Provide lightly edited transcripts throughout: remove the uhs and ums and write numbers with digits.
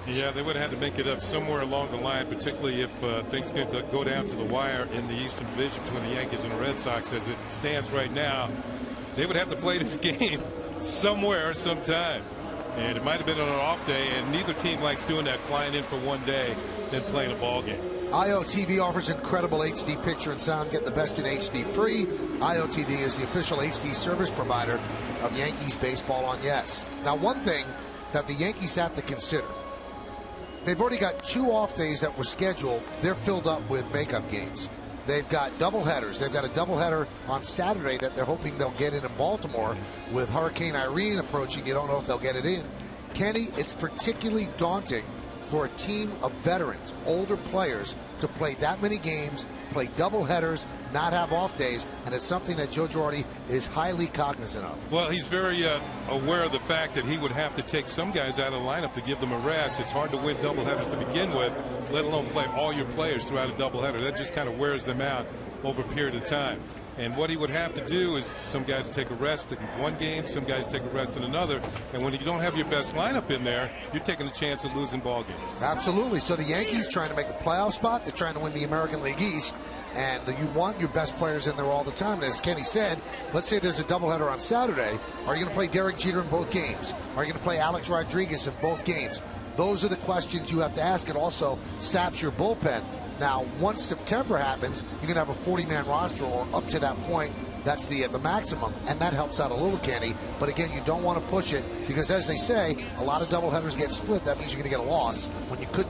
Yeah, they would have had to make it up somewhere along the line, particularly if things could go down to the wire in the Eastern Division between the Yankees and the Red Sox. As it stands right now, they would have to play this game somewhere, sometime. And it might have been on an off day, and neither team likes doing that, flying in for one day, then playing a ball game. IOTV offers incredible HD picture and sound. Get the best in HD free. IOTV is the official HD service provider of Yankees baseball on Yes. Now, one thing that the Yankees have to consider, they've already got 2 off days that were scheduled. They're filled up with makeup games. They've got doubleheaders. They've got a doubleheader on Saturday that they're hoping they'll get in Baltimore. With Hurricane Irene approaching, you don't know if they'll get it in. Kenny, it's particularly daunting for a team of veterans, older players, to play that many games, play doubleheaders, not have off days, and it's something that Joe Girardi is highly cognizant of. Well, he's very aware of the fact that he would have to take some guys out of the lineup to give them a rest. It's hard to win doubleheaders to begin with, let alone play all your players throughout a doubleheader. That just kind of wears them out over a period of time. And what he would have to do is some guys take a rest in one game, some guys take a rest in another. And when you don't have your best lineup in there, you're taking a chance of losing ball games. Absolutely. So the Yankees trying to make a playoff spot. They're trying to win the American League East. And you want your best players in there all the time. And as Kenny said, let's say there's a doubleheader on Saturday. Are you going to play Derek Jeter in both games? Are you going to play Alex Rodriguez in both games? Those are the questions you have to ask. It also saps your bullpen. Now, once September happens, you're going to have a 40-man roster, or up to that point, that's the maximum, and that helps out a little, Kenny. But again, you don't want to push it because, as they say, a lot of doubleheaders get split. That means you're going to get a loss when you could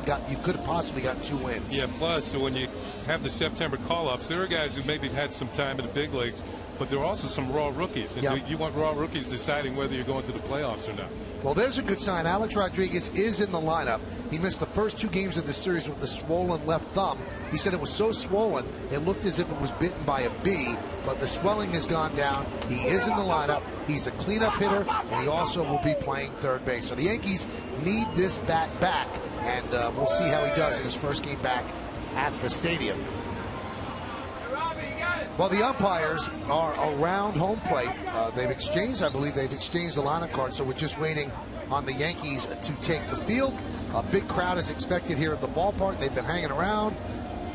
have possibly gotten 2 wins. Yeah. Plus, so when you have the September call-ups, there are guys who maybe had some time in the big leagues, but there are also some raw rookies, and yep. You want raw rookies deciding whether you're going to the playoffs or not. Well, there's a good sign. Alex Rodriguez is in the lineup. He missed the first 2 games of the series with the swollen left thumb. He said it was so swollen, it looked as if it was bitten by a bee, but the swelling has gone down. He is in the lineup. He's the cleanup hitter, and he also will be playing third base. So the Yankees need this bat back, and we'll see how he does in his first game back at the stadium. Well, the umpires are around home plate. They've exchanged, I believe they've exchanged the lineup card, so we're just waiting on the Yankees to take the field. A big crowd is expected here at the ballpark. They've been hanging around,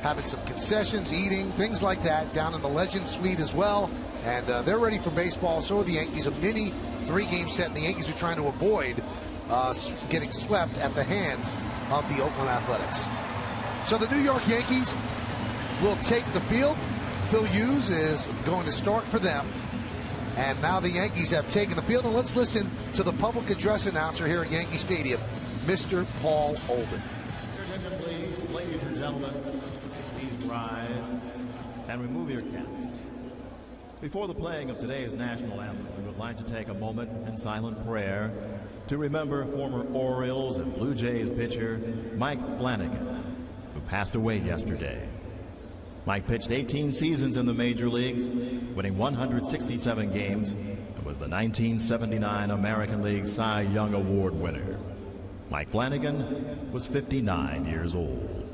having some concessions, eating, things like that, down in the Legend Suite as well. And they're ready for baseball. So are the Yankees. A mini 3-game set, and the Yankees are trying to avoid getting swept at the hands of the Oakland Athletics. So the New York Yankees will take the field. Phil Hughes is going to start for them. And now the Yankees have taken the field. And let's listen to the public address announcer here at Yankee Stadium, Mr. Paul Olden. Attention, please, ladies and gentlemen. Please rise and remove your caps. Before the playing of today's national anthem, we would like to take a moment in silent prayer to remember former Orioles and Blue Jays pitcher Mike Flanagan, who passed away yesterday. Mike pitched 18 seasons in the major leagues, winning 167 games, and was the 1979 American League Cy Young Award winner. Mike Flanagan was 59 years old.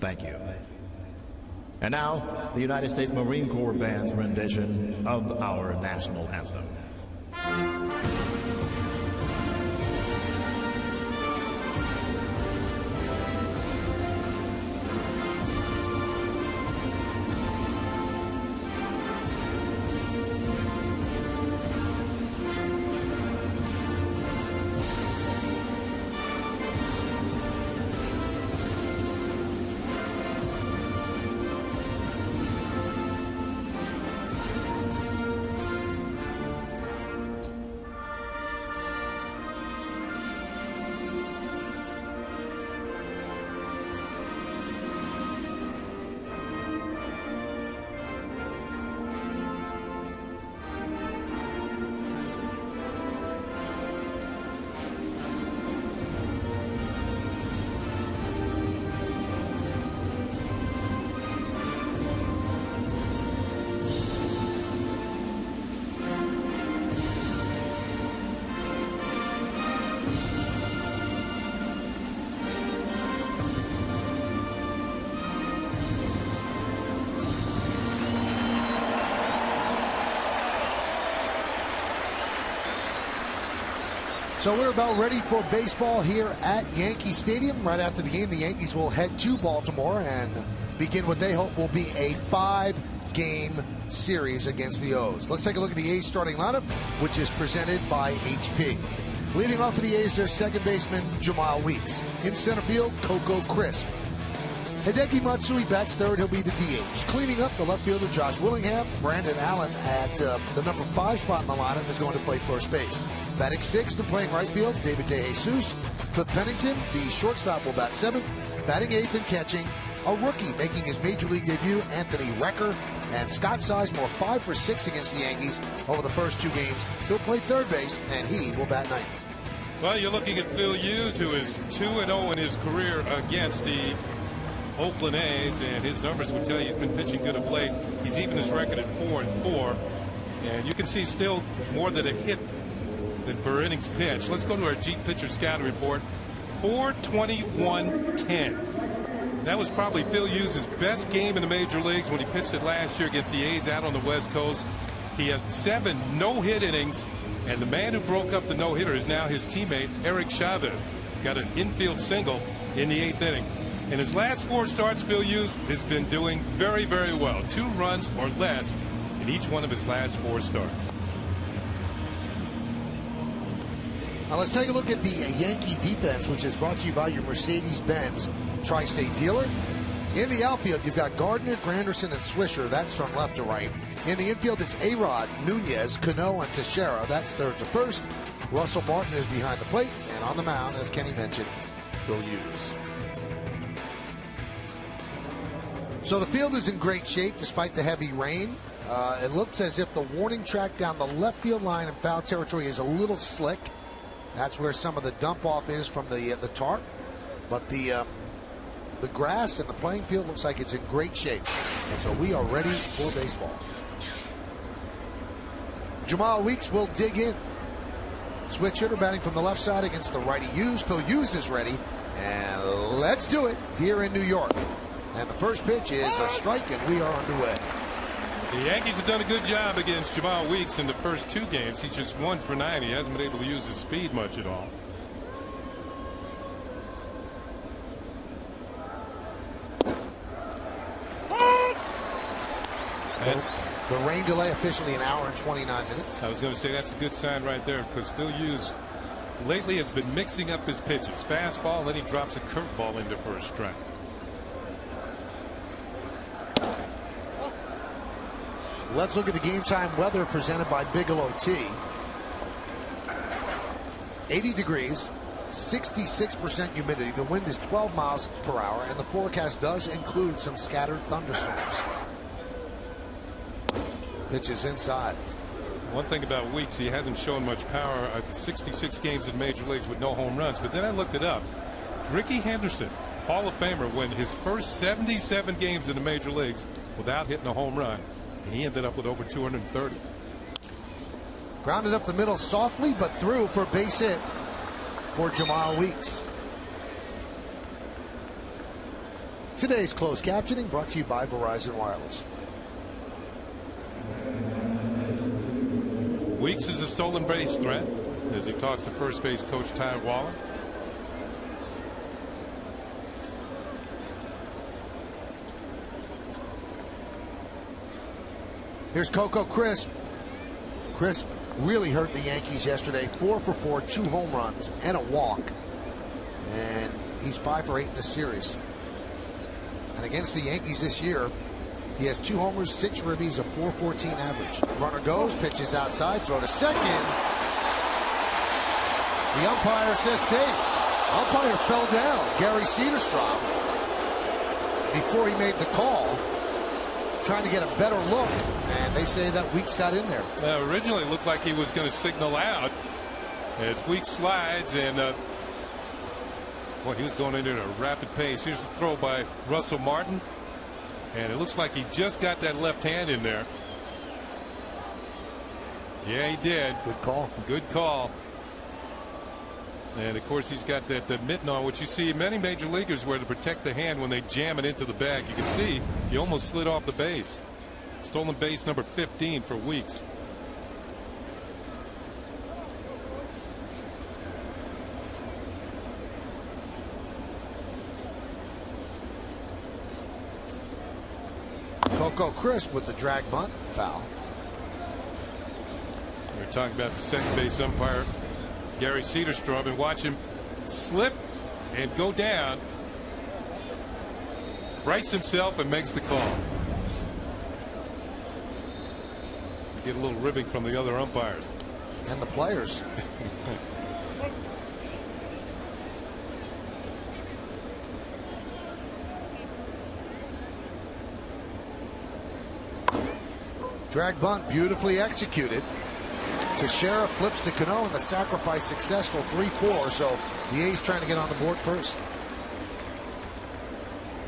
Thank you. And now, the United States Marine Corps Band's rendition of our national anthem. So we're about ready for baseball here at Yankee Stadium. Right after the game, the Yankees will head to Baltimore and begin what they hope will be a 5-game series against the O's. Let's take a look at the A's starting lineup, which is presented by HP. Leading off for the A's, their second baseman, Jamal Weeks. In center field, Coco Crisp. Hideki Matsui bats third. He'll be the DH. Cleaning up, the left fielder, Josh Willingham. Brandon Allen at the number 5 spot in the lineup is going to play first base. Batting sixth and playing right field, David DeJesus. Cliff Pennington, the shortstop, will bat seventh. Batting eighth and catching, a rookie making his major league debut, Anthony Recker. And Scott Sizemore, 5 for 6 against the Yankees over the first 2 games. He'll play third base, and he will bat ninth. Well, you're looking at Phil Hughes, who is 2-0 in his career against the Oakland A's, and his numbers would tell you he's been pitching good of late. He's even his record at 4-4, and you can see still more than a hit than per innings pitched. Let's go to our Jeep pitcher scouting report. 4.21.10. That was probably Phil Hughes' best game in the major leagues when he pitched it last year against the A's out on the West Coast. He had 7 no-hit innings, and the man who broke up the no-hitter is now his teammate Eric Chavez. Got an infield single in the 8th inning. In his last 4 starts, Phil Hughes has been doing very, very well. 2 runs or less in each one of his last 4 starts. Now let's take a look at the Yankee defense, which is brought to you by your Mercedes-Benz Tri-State dealer. In the outfield, you've got Gardner, Granderson, and Swisher. That's from left to right. In the infield, it's A-Rod, Nunez, Cano, and Teixeira. That's third to first. Russell Martin is behind the plate. And on the mound, as Kenny mentioned, Phil Hughes. So the field is in great shape despite the heavy rain. It looks as if the warning track down the left field line in foul territory is a little slick. That's where some of the dump off is from the tarp. But the grass and the playing field looks like it's in great shape. And so we are ready for baseball. Jamal Weeks will dig in. Switch hitter batting from the left side against the righty Hughes. Phil Hughes is ready. And let's do it here in New York. And the first pitch is a strike, and we are underway. The Yankees have done a good job against Jamal Weeks in the first 2 games. He's just 1 for 9. He hasn't been able to use his speed much at all. The rain delay officially an hour and 29 minutes. I was going to say that's a good sign right there, because Phil Hughes lately has been mixing up his pitches. Fastball, then he drops a curveball into for a strike. Let's look at the game time weather presented by Bigelow Tea. 80 degrees, 66% humidity. The wind is 12 miles per hour, and the forecast does include some scattered thunderstorms. Pitch is inside. One thing about Weeks, he hasn't shown much power. 66 games in major leagues with no home runs. But then I looked it up. Ricky Henderson, Hall of Famer, went his first 77 games in the major leagues without hitting a home run. He ended up with over 230. Grounded up the middle softly, but through for base hit for Jamal Weeks. Today's closed captioning brought to you by Verizon Wireless. Weeks is a stolen base threat as he talks to first base coach Ty Waller. Here's Coco Crisp. Crisp really hurt the Yankees yesterday. 4 for 4, 2 home runs and a walk. And he's 5 for 8 in this series. And against the Yankees this year, he has 2 homers, 6 ribbies, a .414 average. Runner goes, pitches outside, throw to second. The umpire says safe. Umpire fell down, Gary Cederstrom, before he made the call, trying to get a better look, and they say that Weeks got in there. Originally it looked like he was going to signal out as Weeks slides, and well, he was going into a rapid pace. Here's the throw by Russell Martin, and it looks like he just got that left hand in there. Yeah, he did. Good call. Good call. And of course he's got that mitten on, which you see many major leaguers wear to protect the hand when they jam it into the bag. You can see he almost slid off the base. Stolen base number 15 for Weeks. Coco Crisp with the drag bunt foul. We're talking about the second base umpire, Gary Cederstrom, and watch him slip and go down. Rights himself and makes the call. Get a little ribbing from the other umpires and the players. Drag bunt beautifully executed. Teixeira flips to Cano, and the sacrifice successful. 3-4. So the A's trying to get on the board first.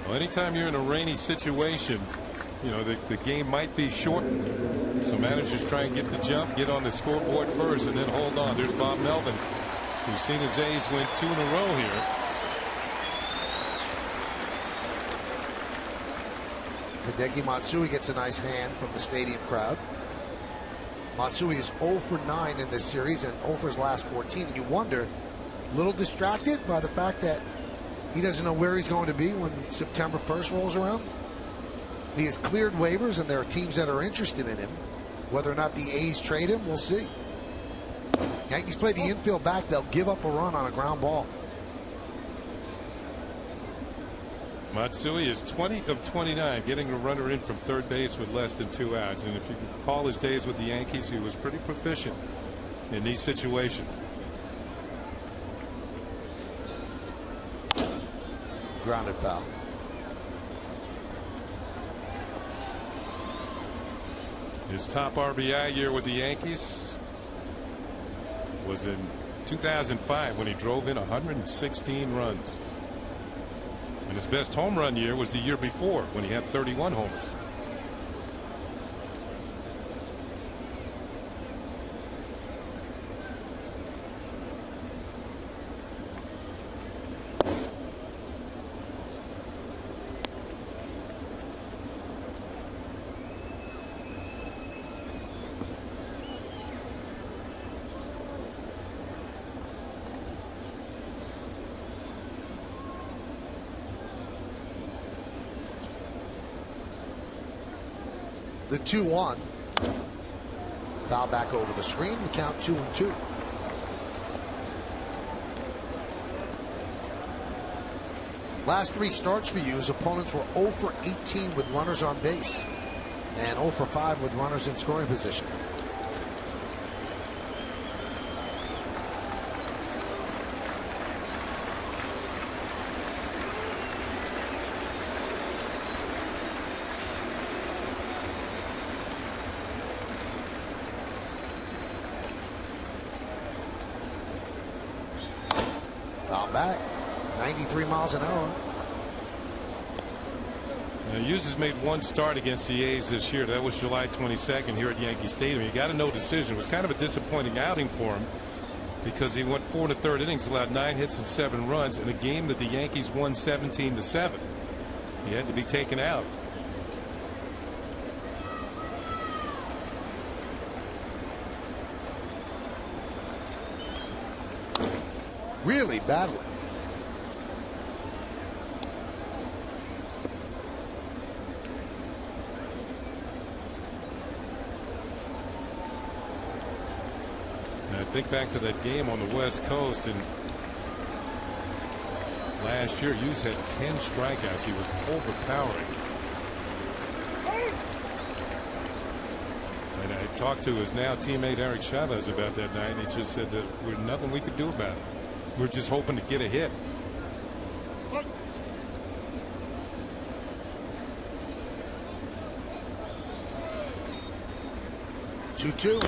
Well, anytime you're in a rainy situation, you know the game might be shortened. So managers try and get the jump, get on the scoreboard first, and then hold on. There's Bob Melvin, who's seen his A's win 2 in a row here. Hideki Matsui gets a nice hand from the stadium crowd. Matsui is 0 for 9 in this series and 0 for his last 14. And you wonder, a little distracted by the fact that he doesn't know where he's going to be when September 1st rolls around. He has cleared waivers, and there are teams that are interested in him. Whether or not the A's trade him, we'll see. Yankees play the infield back. They'll give up a run on a ground ball. Matsui is 20 of 29, getting a runner in from third base with less than 2 outs. And if you recall his days with the Yankees, he was pretty proficient in these situations. Grounded foul. His top RBI year with the Yankees was in 2005 when he drove in 116 runs. And his best home run year was the year before when he had 31 homers. The 2-1. Foul back over the screen. We count 2-2. Last 3 starts for you, his opponents were 0 for 18 with runners on base and 0 for 5 with runners in scoring position. Back 93 miles an hour. Now, Hughes has made 1 start against the A's this year. That was July 22nd here at Yankee Stadium. He got a no decision. It was kind of a disappointing outing for him because he went 4 1/3 innings, allowed 9 hits and 7 runs in a game that the Yankees won 17-7. He had to be taken out. Really battling. I think back to that game on the West Coast, and last year Hughes had 10 strikeouts. He was overpowering. And I talked to his now teammate Eric Chavez about that night, and he just said that there's nothing we could do about it. We're just hoping to get a hit. Two.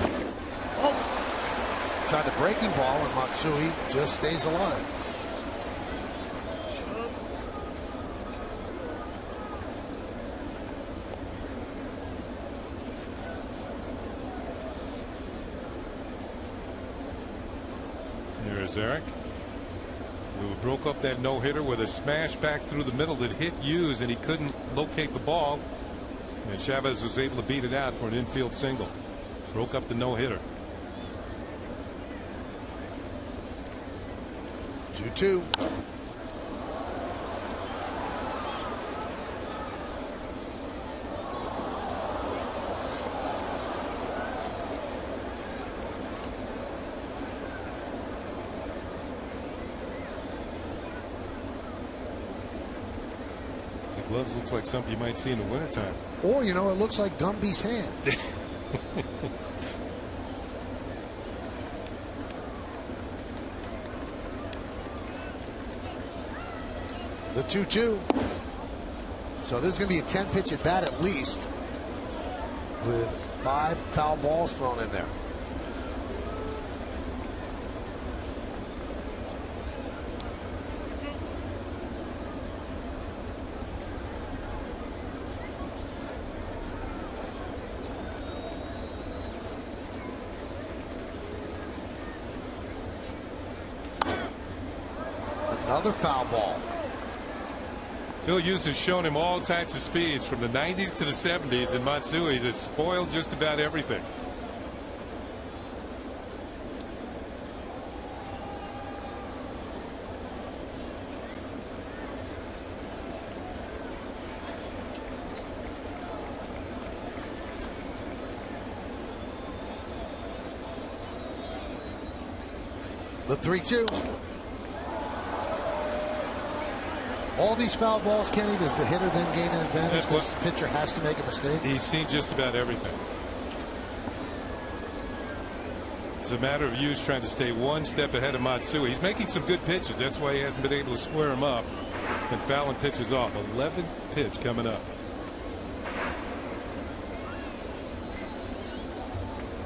Tried the breaking ball, and Matsui just stays alive. Here's Eric, who broke up that no-hitter with a smash back through the middle that hit Hughes, and he couldn't locate the ball, and Chavez was able to beat it out for an infield single. Broke up the no-hitter. 2-2. gloves looks like something you might see in the wintertime. Or, you know, it looks like Gumby's hand. The 2-2. So this is going to be a 10-pitch at bat at least, with 5 foul balls thrown in there. Another foul ball. Phil Hughes has shown him all types of speeds from the 90s to the 70s, and Matsui's has spoiled just about everything. The 3-2. All these foul balls, Kenny, does the hitter then gain an advantage because the pitcher has to make a mistake? He's seen just about everything. It's a matter of Hughes trying to stay one step ahead of Matsui. He's making some good pitches. That's why he hasn't been able to square him up and fouling pitches off. 11th pitch coming up.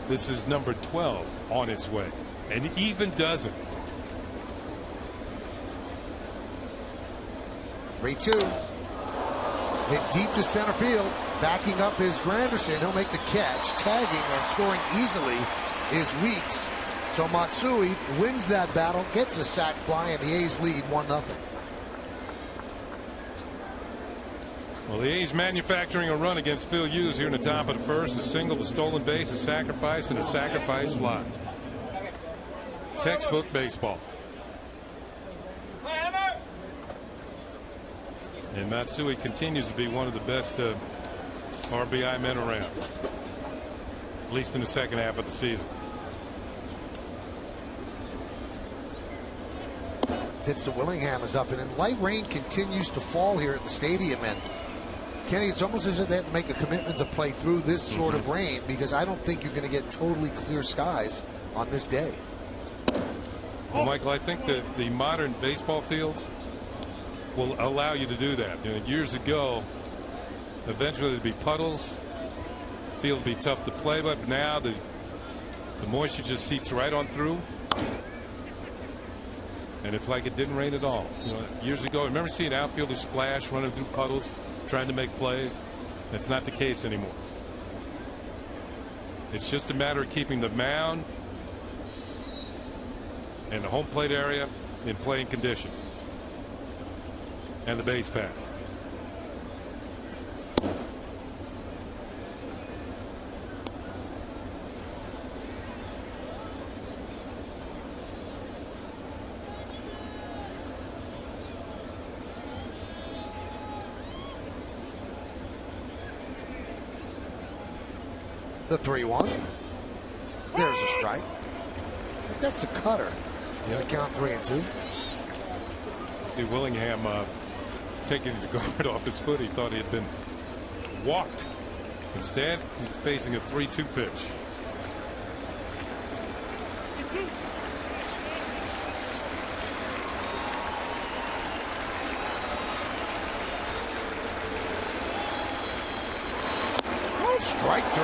This is number 12 on its way, and even doesn't. 3-2. Hit deep to center field. Backing up is Granderson. He'll make the catch. Tagging and scoring easily is Weeks. So Matsui wins that battle, gets a sac fly, and the A's lead 1-0. Well, the A's manufacturing a run against Phil Hughes here in the top of the first. A single, a stolen base, a sacrifice, and a sacrifice fly. Textbook baseball. And Matsui continues to be one of the best RBI men around, at least in the second half of the season. Hits the Willingham is up, and then light rain continues to fall here at the stadium. And Kenny, it's almost as if they have to make a commitment to play through this sort of rain, because I don't think you're going to get totally clear skies on this day. Well, Michael, I think that the modern baseball fields will allow you to do that. You know, years ago, eventually there'd be puddles. The field would be tough to play, but now the moisture just seeps right on through. And it's like it didn't rain at all. You know, years ago, I remember seeing outfielders splash running through puddles, trying to make plays. That's not the case anymore. It's just a matter of keeping the mound and the home plate area in playing condition. And the base pass. The 3-1. There's a strike. That's the cutter. Yep. The count 3-2. See Willingham taking the guard off his foot. He thought he had been walked. Instead, he's facing a 3-2 pitch. Strike 3.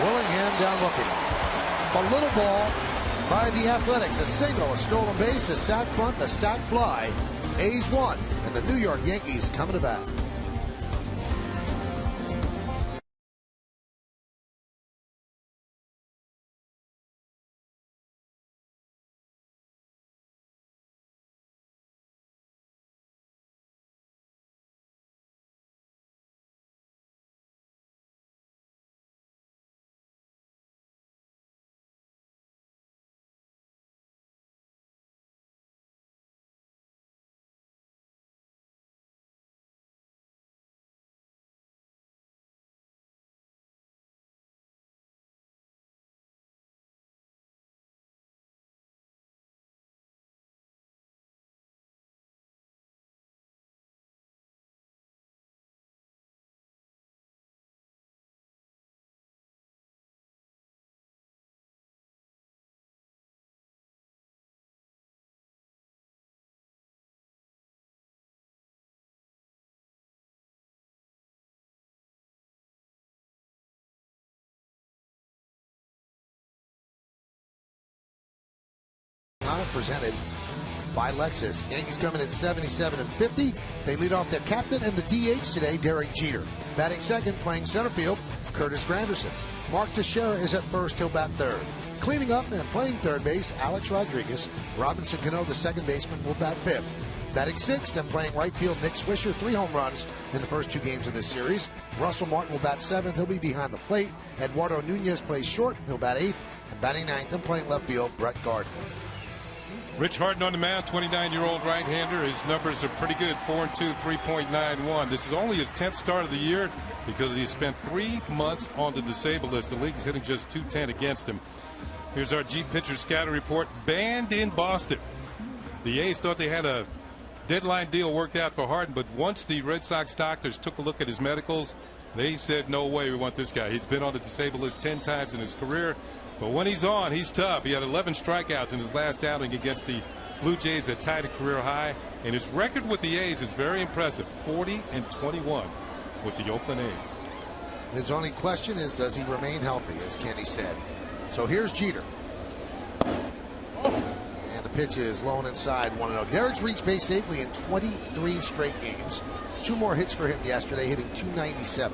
Willingham down looking. A little ball by the Athletics. A single, a stolen base, a sac bunt, a sac fly. A's won, and the New York Yankees coming to bat. presented by Lexus. Yankees come in at 77 and 50. They lead off their captain and the DH today, Derek Jeter. Batting second, playing center field, Curtis Granderson. Mark Teixeira is at first. He'll bat third. Cleaning up and playing third base, Alex Rodriguez. Robinson Cano, the second baseman, will bat fifth. Batting sixth and playing right field, Nick Swisher, 3 home runs in the first 2 games of this series. Russell Martin will bat seventh. He'll be behind the plate. Eduardo Nunez plays short. He'll bat eighth. And batting ninth and playing left field, Brett Gardner. Rich Harden on the mound, 29-year-old right-hander. His numbers are pretty good, 4-2, 3.91. This is only his 10th start of the year because he spent 3 months on the disabled list. The league is hitting just .210 against him. Here's our G pitcher scouting report. Banned in Boston. The A's thought they had a deadline deal worked out for Harden, but once the Red Sox doctors took a look at his medicals, they said, no way, we want this guy. He's been on the disabled list 10 times in his career. But when he's on, he's tough. He had 11 strikeouts in his last outing against the Blue Jays that tied a career high. And his record with the A's is very impressive, 40-21 with the Oakland A's. His only question is, does he remain healthy, as Kenny said. So here's Jeter. And the pitch is low and inside, 1-0. Derek's reached base safely in 23 straight games. 2 more hits for him yesterday, hitting .297.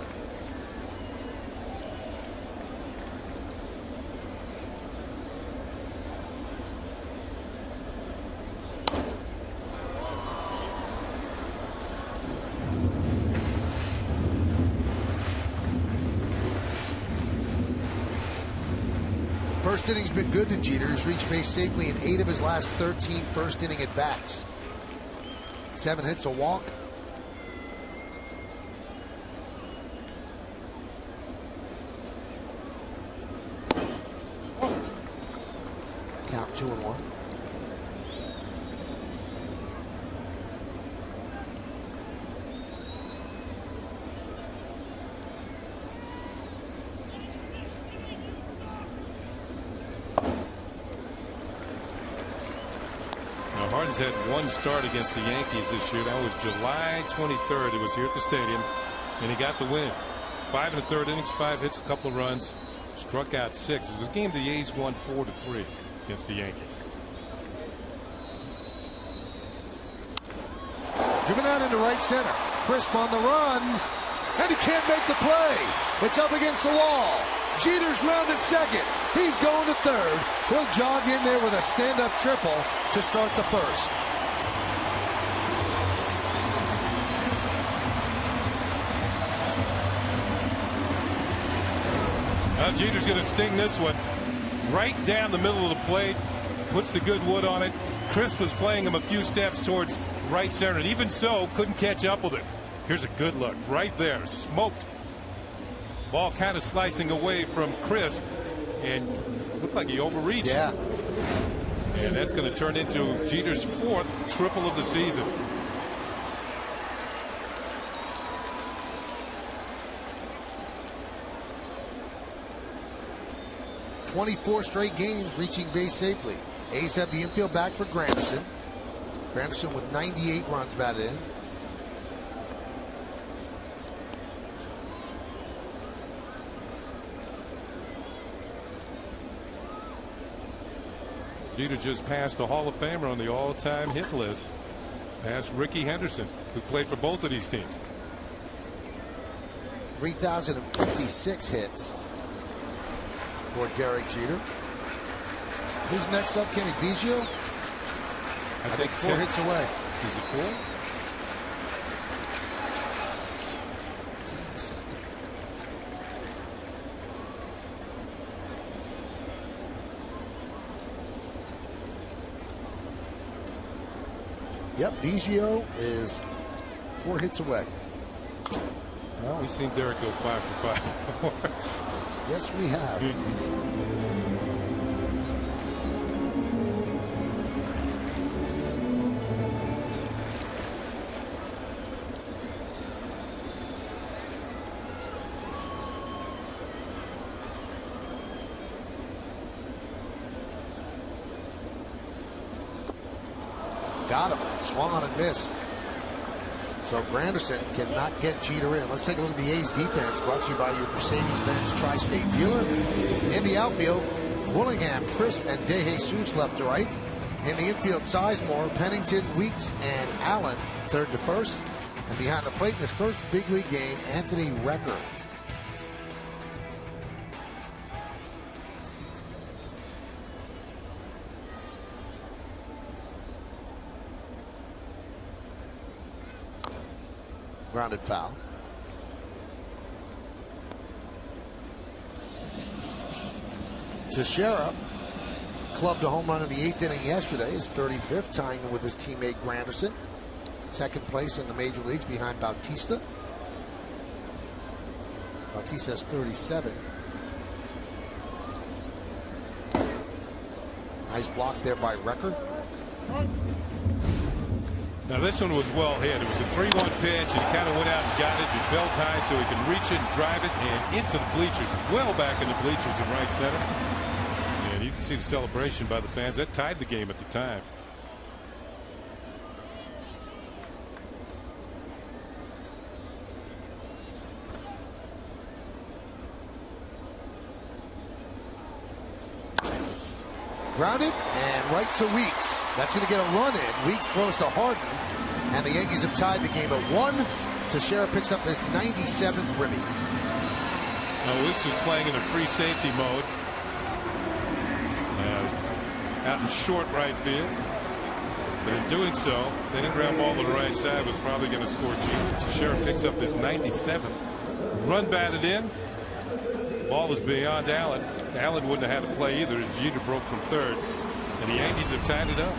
First inning's been good to Jeter. He's reached base safely in 8 of his last 13 first inning at bats. 7 hits, a walk. Count 2-1. Harden's had 1 start against the Yankees this year. That was July 23rd. It was here at the stadium, and he got the win. 5 1/3 innings, 5 hits, a couple of runs, struck out 6. It was a game the A's won 4-3 against the Yankees. Driven out into right center. Crisp on the run, and he can't make the play. It's up against the wall. Jeter's rounded second. He's going to third. He'll jog in there with a stand-up triple to start the first. Now Jeter's going to sting this one right down the middle of the plate. Puts the good wood on it. Crisp was playing him a few steps towards right center, and even so couldn't catch up with it. Here's a good look right there. Smoked. Ball kind of slicing away from Crisp, and looked like he overreached. Yeah. And that's going to turn into Jeter's 4th triple of the season. "24 straight games reaching base safely." A's have the infield back for Granderson. Granderson with 98 runs batted in. Jeter just passed the Hall of Famer on the all-time hit list, past Ricky Henderson, who played for both of these teams. 3,056 hits for Derek Jeter. Who's next up, Kenny? Biggio? I think 4 hits away. Is it 4? Yep, Biggio is 4 hits away. Well, we've seen Derek go 5 for 5 before. Yes, we have. Got him. Swung on and missed. So Granderson cannot get Jeter in. Let's take a look at the A's defense, brought to you by your Mercedes-Benz Tri-State dealer. In the outfield, Willingham, Crisp, and De Jesus left to right. In the infield, Sizemore, Pennington, Weeks, and Allen, third to first. And behind the plate in his first big league game, Anthony Recker. Grounded foul. Teixeira clubbed a home run in the 8th inning yesterday, his 35th, tying him with his teammate Granderson. Second place in the major leagues behind Bautista. Bautista has 37. Nice block there by Recker. Now this one was well hit. It was a 3-1 pitch, and he kind of went out and got it. It was belt high, so he can reach it and drive it and into the bleachers, well back in the bleachers in right center. And you can see the celebration by the fans. That tied the game at the time. Grounded and right to Weeks. That's going to get a run in. Weeks throws to Harden, and the Yankees have tied the game at 1. Teixeira picks up his 97th ribby. Now Weeks was playing in a free safety mode. Out in short right field. But in doing so, then a ground ball to the right side was probably going to score Jeter. Teixeira picks up his 97th. Run batted in. Ball is beyond Allen. Allen wouldn't have had to play either as Jeter broke from third. And the Yankees have tied it up.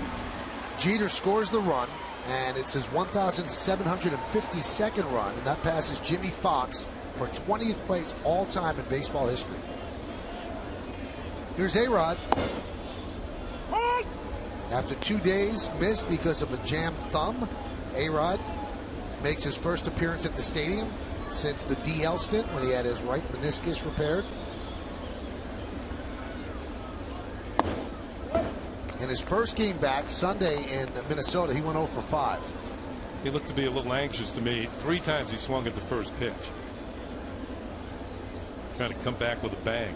Jeter scores the run, and it's his 1,752nd run, and that passes Jimmy Fox for 20th place all time in baseball history. Here's A-Rod. After 2 days missed because of a jammed thumb, A-Rod makes his first appearance at the stadium since the DL stint when he had his right meniscus repaired. In his first game back Sunday in Minnesota, he went 0 for 5. He looked to be a little anxious to me. 3 times he swung at the first pitch. Trying to come back with a bang.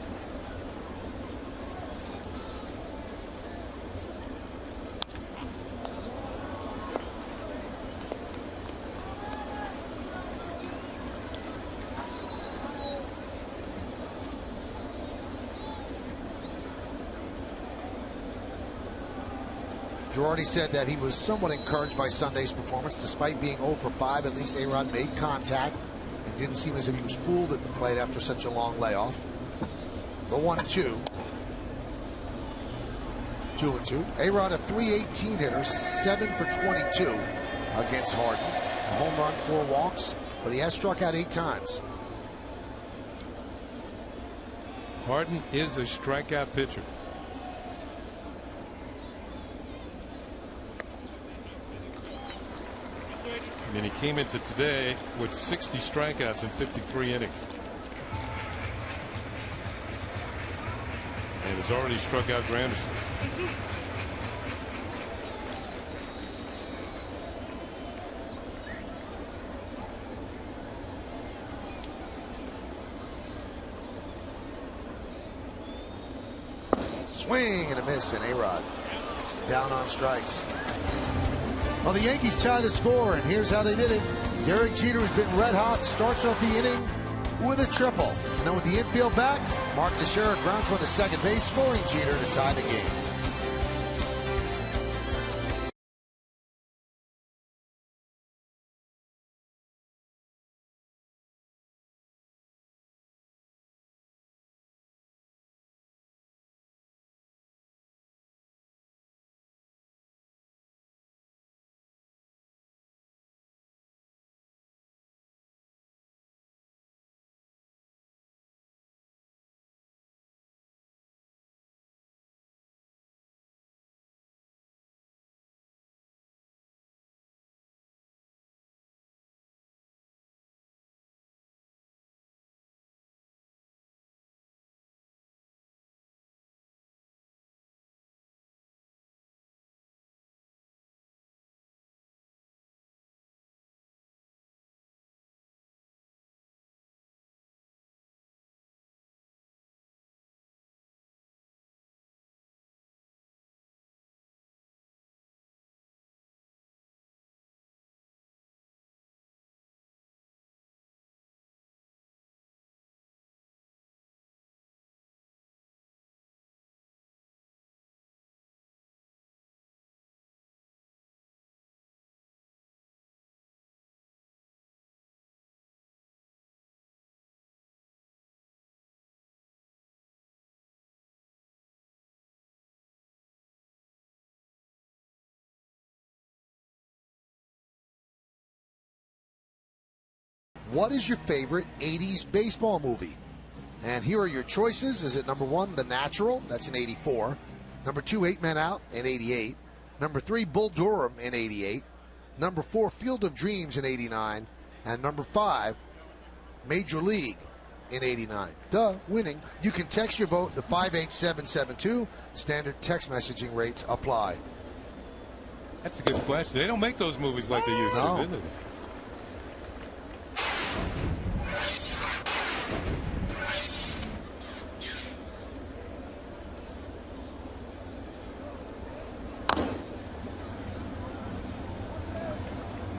Girardi said that he was somewhat encouraged by Sunday's performance. Despite being 0 for 5, at least A-Rod made contact and didn't seem as if he was fooled at the plate after such a long layoff. The 1-2. 2-2. A-Rod, a .318 hitter, 7 for 22 against Harden. A home run, 4 walks, but he has struck out 8 times. Harden is a strikeout pitcher. And he came into today with 60 strikeouts in 53 innings. And has already struck out Granderson. Swing and a miss, and A-Rod down on strikes. Well, the Yankees tie the score, and here's how they did it. Derek Jeter has been red hot, starts off the inning with a triple. And then with the infield back, Mark Teixeira grounds one to second base, scoring Jeter to tie the game. What is your favorite 80s baseball movie? And here are your choices. Is it number 1, The Natural? That's in 84. Number 2, 8 Men Out in 88. Number 3, Bull Durham in 88. Number 4, Field of Dreams in 89. And number 5, Major League in 89. Winning. You can text your vote to 58772. Standard text messaging rates apply. That's a good question. They don't make those movies like they used to, do they?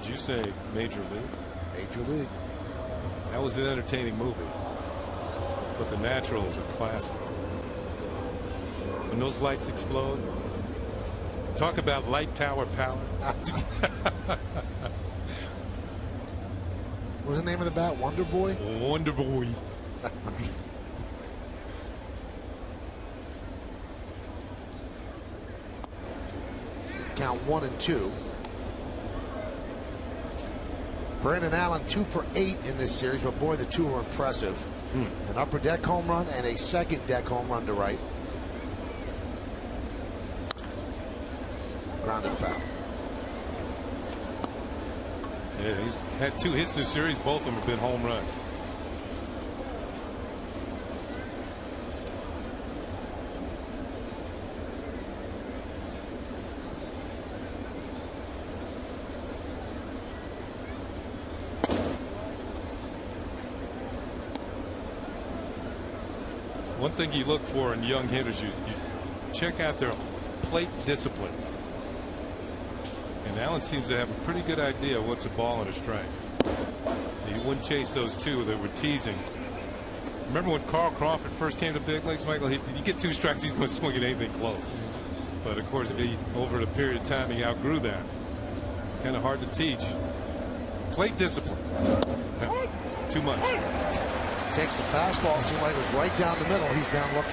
Did you say Major League? Major League. That was an entertaining movie. But The Natural is a classic. When those lights explode, talk about light tower power. What was the name of the bat? Wonder Boy? Wonder Boy. Count 1 and 2. Brandon Allen 2 for 8 in this series, but boy, the two are impressive. An upper deck home run and a second deck home run to right. Grounded foul. Yeah, he's had 2 hits this series. Both of them have been home runs. One thing you look for in young hitters, you check out their plate discipline. And Allen seems to have a pretty good idea of what's a ball and a strike. He wouldn't chase those two that were teasing. Remember when Carl Crawford first came to big leagues, Michael? You get 2 strikes, he's going to swing at anything close. But of course, over a period of time, he outgrew that. It's kind of hard to teach. Plate discipline. Too much. Takes the fastball. Seemed like it was right down the middle. He's down looking.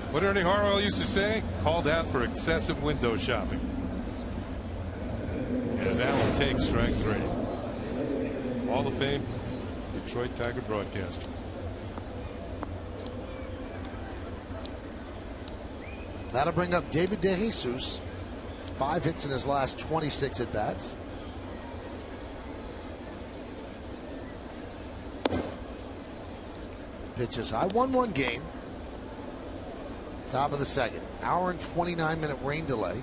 What Ernie Harwell used to say, called out for excessive window shopping. As Allen takes strike 3. Hall of Fame Detroit Tiger broadcaster. That'll bring up David DeJesus. 5 hits in his last 26 at bats. Pitches high. 1-1 game. Top of the second. Hour and 29-minute rain delay.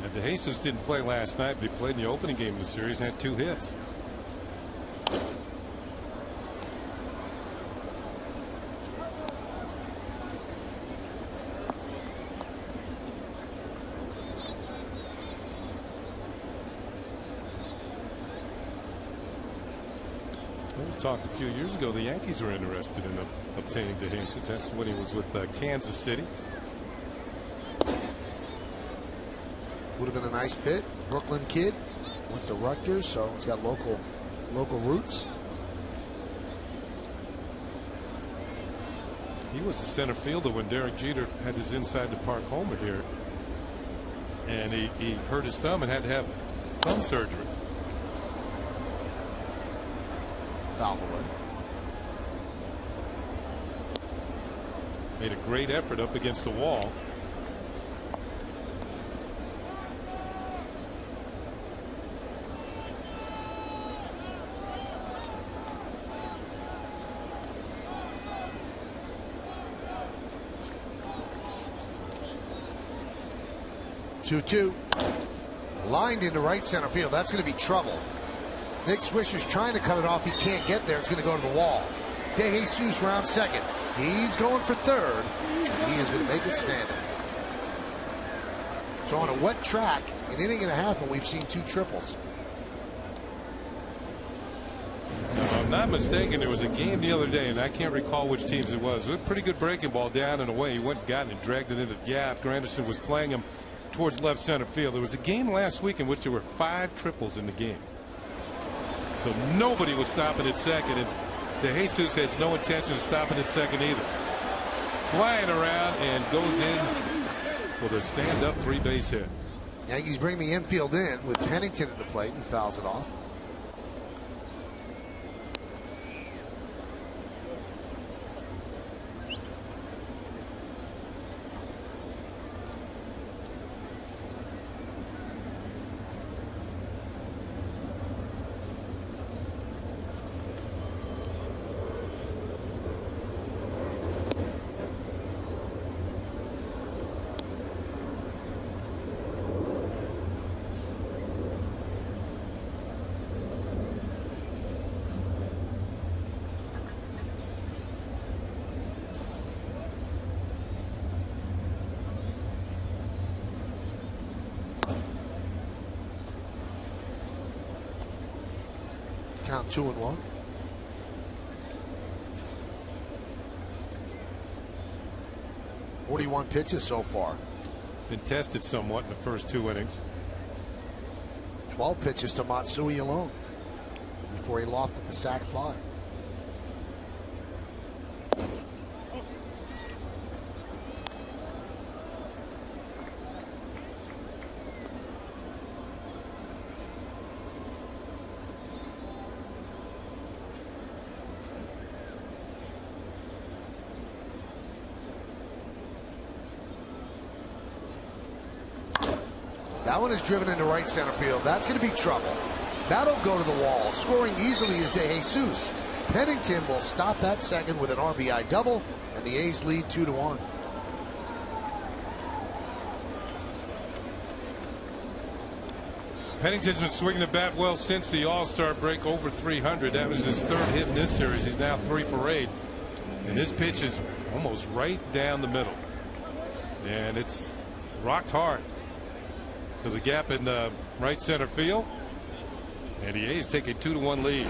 And DeJesus didn't play last night, but he played in the opening game of the series and had 2 hits. There was talk a few years ago the Yankees were interested in obtaining DeJesus. That's when he was with Kansas City. Would have been a nice fit. Brooklyn kid. Went to Rutgers, so he's got local roots. He was the center fielder when Derek Jeter had his inside the park homer here. And he hurt his thumb and had to have thumb surgery. Foul away. Made a great effort up against the wall. Two. Lined into right center field. That's going to be trouble. Nick Swisher's trying to cut it off. He can't get there. It's going to go to the wall. DeJesus round second. He's going for third. He is going to make it standing. So on a wet track, an inning and a half, and we've seen 2 triples. If I'm not mistaken, there was a game the other day, and I can't recall which teams it was. It was a pretty good breaking ball down and away. He went and got it and dragged it into the gap. Granderson was playing him towards left center field. There was a game last week in which there were 5 triples in the game. So nobody was stopping at second. And DeJesus has no intention of stopping at second either. Flying around and goes in with a stand-up 3-base hit. Yankees bring the infield in with Pennington at the plate. He fouls it off. Count 2-1. "41 pitches so far. Been tested somewhat in the first 2 innings. 12 pitches to Matsui alone before he lofted the sac fly. That one is driven into right center field. That's going to be trouble. That'll go to the wall. Scoring easily is De Jesus. Pennington will stop that second with an RBI double, and the A's lead 2-1. Pennington's been swinging the bat well since the All-Star break, over 300. That was his 3rd hit in this series. He's now 3 for 8. And his pitch is almost right down the middle. And it's rocked hard to the gap in right center field. And the A's take a 2-1 lead.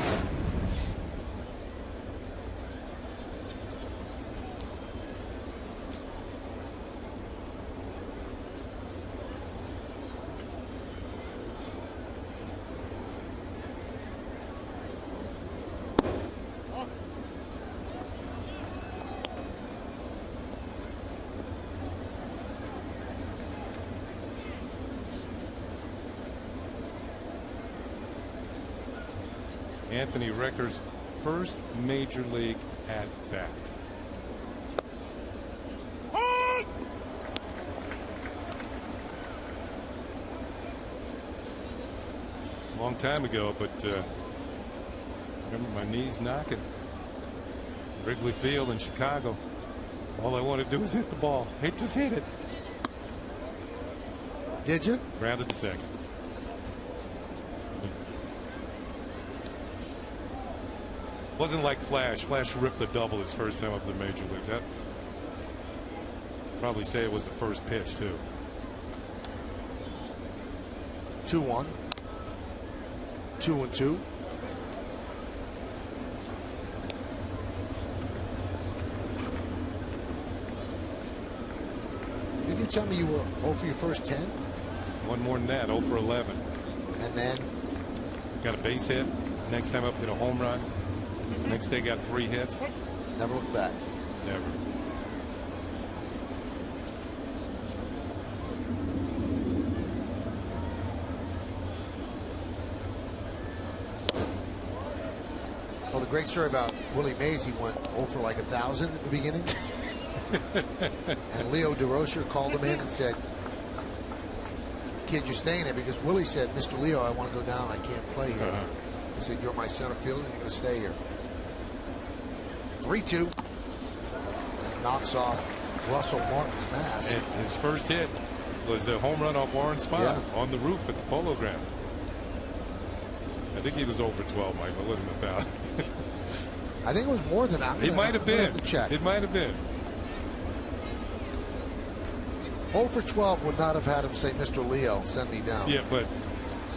Anthony Recker's first major league at bat. Long time ago, but remember my knees knocking. Wrigley Field in Chicago. All I wanted to do was hit the ball. Hey, just hit it. Did you? Grounded to second. Wasn't like Flash. Flash ripped the double his first time up in the major leagues. That probably say it was the first pitch too. 2-1. 2-2. Didn't you tell me you were 0 for your first 10? One more than that, 0 for 11. And then? Got a base hit. Next time up, hit a home run. Next day got 3 hits. Never looked back. Never. Well, the great story about Willie Mays, he went 0 for like 1,000 at the beginning. And Leo DeRocher called him in and said, "Kid, you're staying there," because Willie said, "Mr. Leo, I want to go down. I can't play here." He said, "You're my center fielder. You're going to stay here." 3-2. And knocks off Russell Martin's mask. And his first hit was a home run off Warren Spahn on the roof at the Polo Grounds. I think he was over 12, Mike. It wasn't 1,000. I think it was more than that. It might have been. Check. It might have been. 0 for 12 would not have had him say, "Mr. Leo, send me down." Yeah, but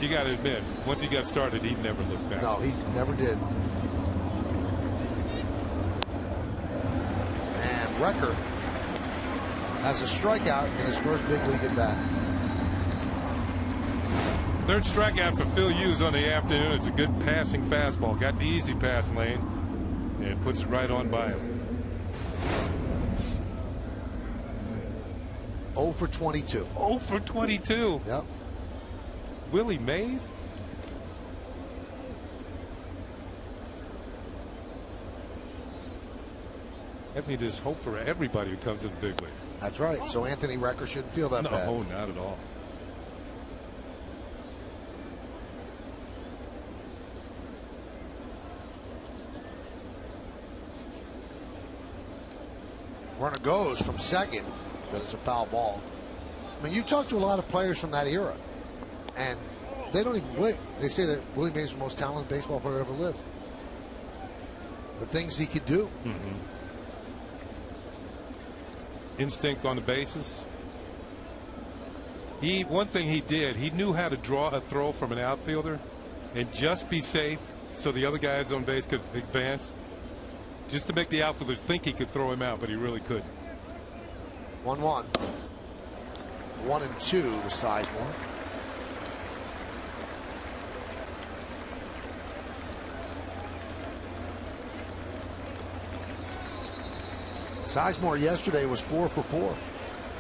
you got to admit, once he got started, he never looked back. No, he never did. And Recker has a strikeout in his first big league at bat. 3rd strikeout for Phil Hughes on the afternoon. It's a good passing fastball. Got the easy pass lane and puts it right on by him. 0 for 22. 0 for 22. Yep. Willie Mays? Let me just hope for everybody who comes in the big leagues. That's right. So Anthony Recker shouldn't feel that bad. No, not at all. Runner goes from second, but it's a foul ball. I mean, you talk to a lot of players from that era, and they don't even blink. They say that Willie Mays was the most talented baseball player ever lived. The things he could do. Mm-hmm. Instinct on the bases. One thing he did, he knew how to draw a throw from an outfielder and just be safe so the other guys on base could advance, just to make the outfielder think he could throw him out, but he really couldn't. 1-1. 1-2 to Sizemore. Sizemore yesterday was 4 for 4.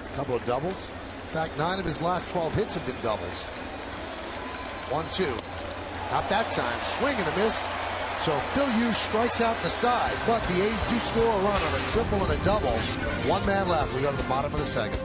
A couple of doubles. In fact, 9 of his last 12 hits have been doubles. 1-2. Not that time. Swing and a miss. So Phil Hughes strikes out the side, but the A's do score a run on a triple and a double. One man left. We go to the bottom of the second.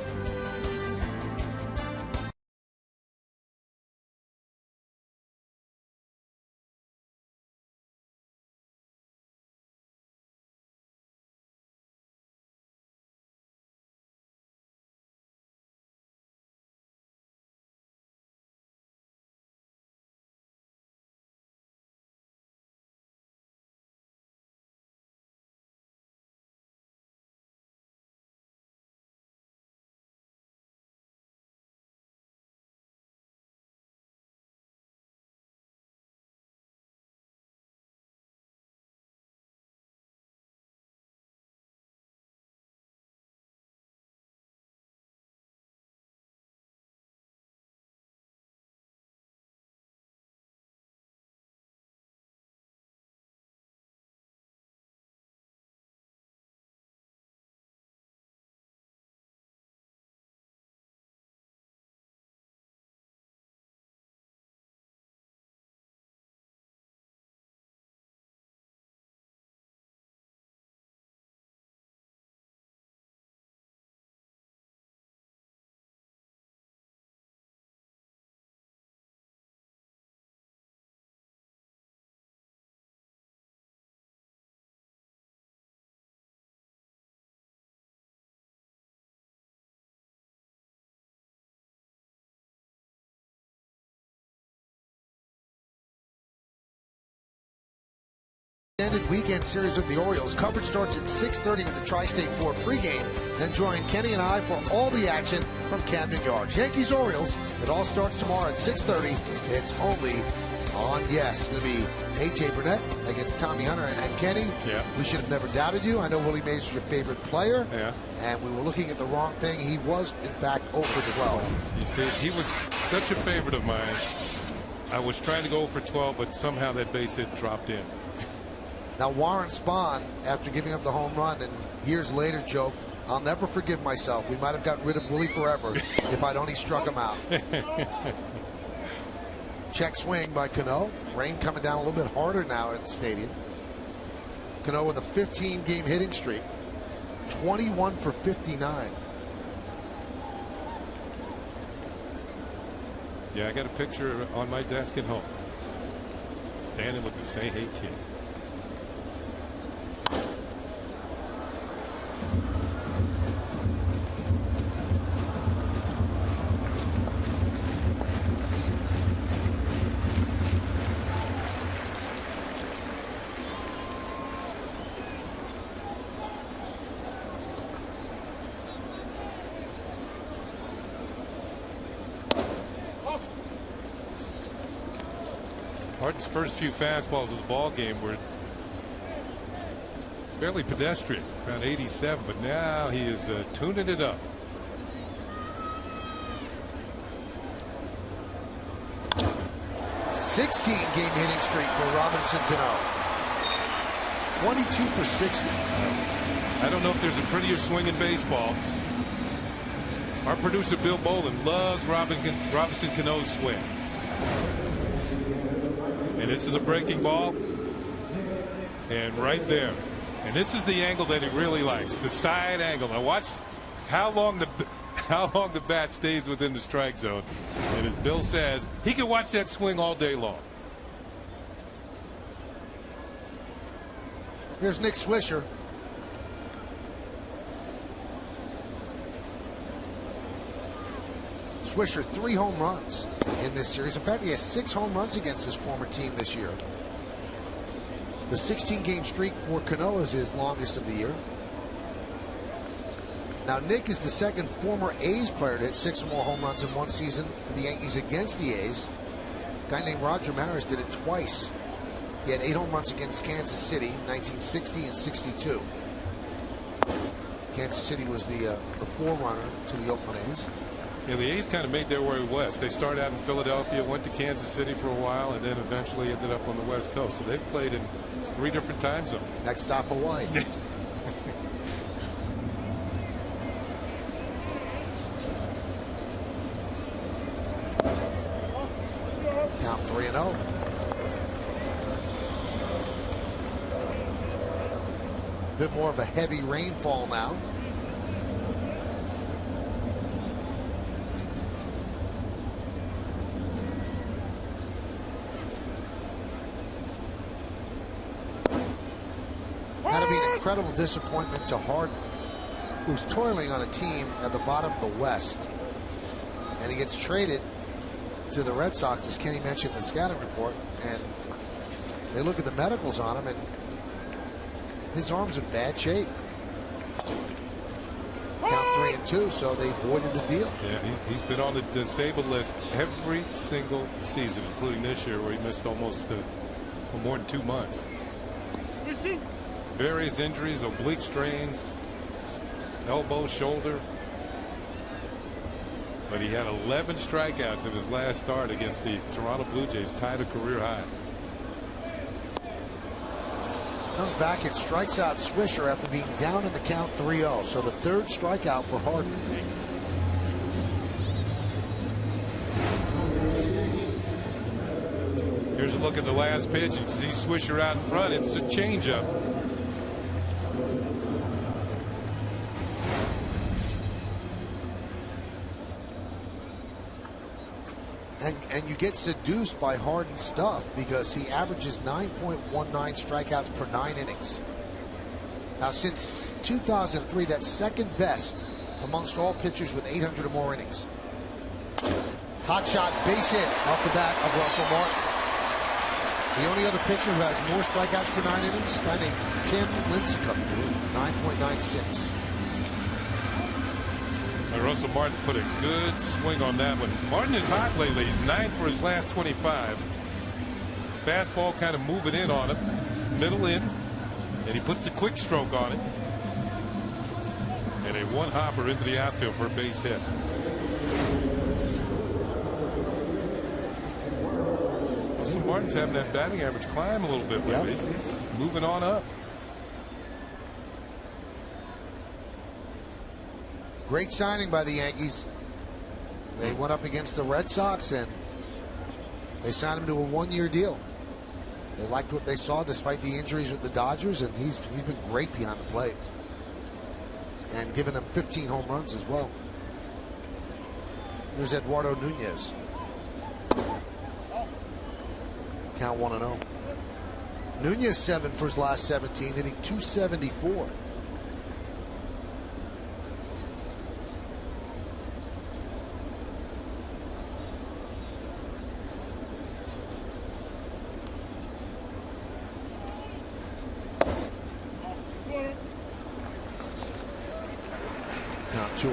Extended weekend series with the Orioles. Coverage starts at 6:30 with the Tri-State 4 pregame. Then join Kenny and I for all the action from Camden Yards. Yankees Orioles. It all starts tomorrow at 6:30. It's only on Yes. It's going to be A.J. Burnett against Tommy Hunter and Kenny. Yeah. We should have never doubted you. I know Willie Mays was your favorite player. Yeah. And we were looking at the wrong thing. He was, in fact, 0 for 12. You see, he was such a favorite of mine. I was trying to go 0 for 12, but somehow that base hit dropped in. Now Warren Spahn, after giving up the home run and years later joked, "I'll never forgive myself. We might have gotten rid of Willie forever if I'd only struck him out." Check swing by Cano. Rain coming down a little bit harder now at the stadium. Cano with a 15-game hitting streak. 21 for 59. Yeah, I got a picture on my desk at home. Standing with the Say Hey Kid. Harden's first few fastballs of the ball game were fairly pedestrian, around 87, but now he is tuning it up. Game hitting streak for Robinson Cano. 22 for 60. I don't know if there's a prettier swing in baseball Our producer Bill Bolin loves Robinson Cano's swing. And this is a breaking ball. And right there. And this is the angle that he really likes, the side angle. Now watch how long the bat stays within the strike zone. And as Bill says, he can watch that swing all day long. Here's Nick Swisher. Swisher 3 home runs in this series. In fact, he has 6 home runs against his former team this year. The 16-game streak for Cano is his longest of the year. Now, Nick is the second former A's player to hit 6 or more home runs in one season for the Yankees against the A's. A guy named Roger Maris did it twice. He had 8 home runs against Kansas City, 1960 and 62. Kansas City was the forerunner to the Oakland A's. Yeah, the A's kind of made their way west. They started out in Philadelphia, went to Kansas City for a while, and then eventually ended up on the West Coast. So they've played in 3 different time zones. Next stop, Hawaii. Count 3-0. Bit more of a heavy rainfall now. Had to be an incredible disappointment to Harden, who's toiling on a team at the bottom of the West. And he gets traded to the Red Sox, as Kenny mentioned in the scouting report. And they look at the medicals on him, and his arm's in bad shape. Count 3-2, so they voided the deal. Yeah, he's been on the disabled list every single season, including this year, where he missed almost more than 2 months. Various injuries, oblique strains, elbow, shoulder. But he had 11 strikeouts in his last start against the Toronto Blue Jays, tied a career high. Comes back and strikes out Swisher after being down in the count 3-0. So the 3rd strikeout for Harden. Here's a look at the last pitch. You can see Swisher out in front. It's a changeup. And you get seduced by Harden's stuff because he averages 9.19 strikeouts per 9 innings. Now, since 2003, that's second best amongst all pitchers with 800 or more innings. Hot shot, base hit off the bat of Russell Martin. The only other pitcher who has more strikeouts per 9 innings, a guy named Tim Lincecum, 9.96. Russell Martin put a good swing on that one. Martin is hot lately. He's 9 for his last 25. Fastball kind of moving in on him, middle in, and he puts the quick stroke on it. And a one hopper into the outfield for a base hit. Russell Martin's having that batting average climb a little bit lately. He's moving on up. Great signing by the Yankees. They went up against the Red Sox and they signed him to a 1-year deal. They liked what they saw despite the injuries with the Dodgers, and he's been great behind the plate and given them 15 home runs as well. Here's Eduardo Nunez. Count 1-0. Nunez 7 for his last 17, hitting .274. Count 2-0.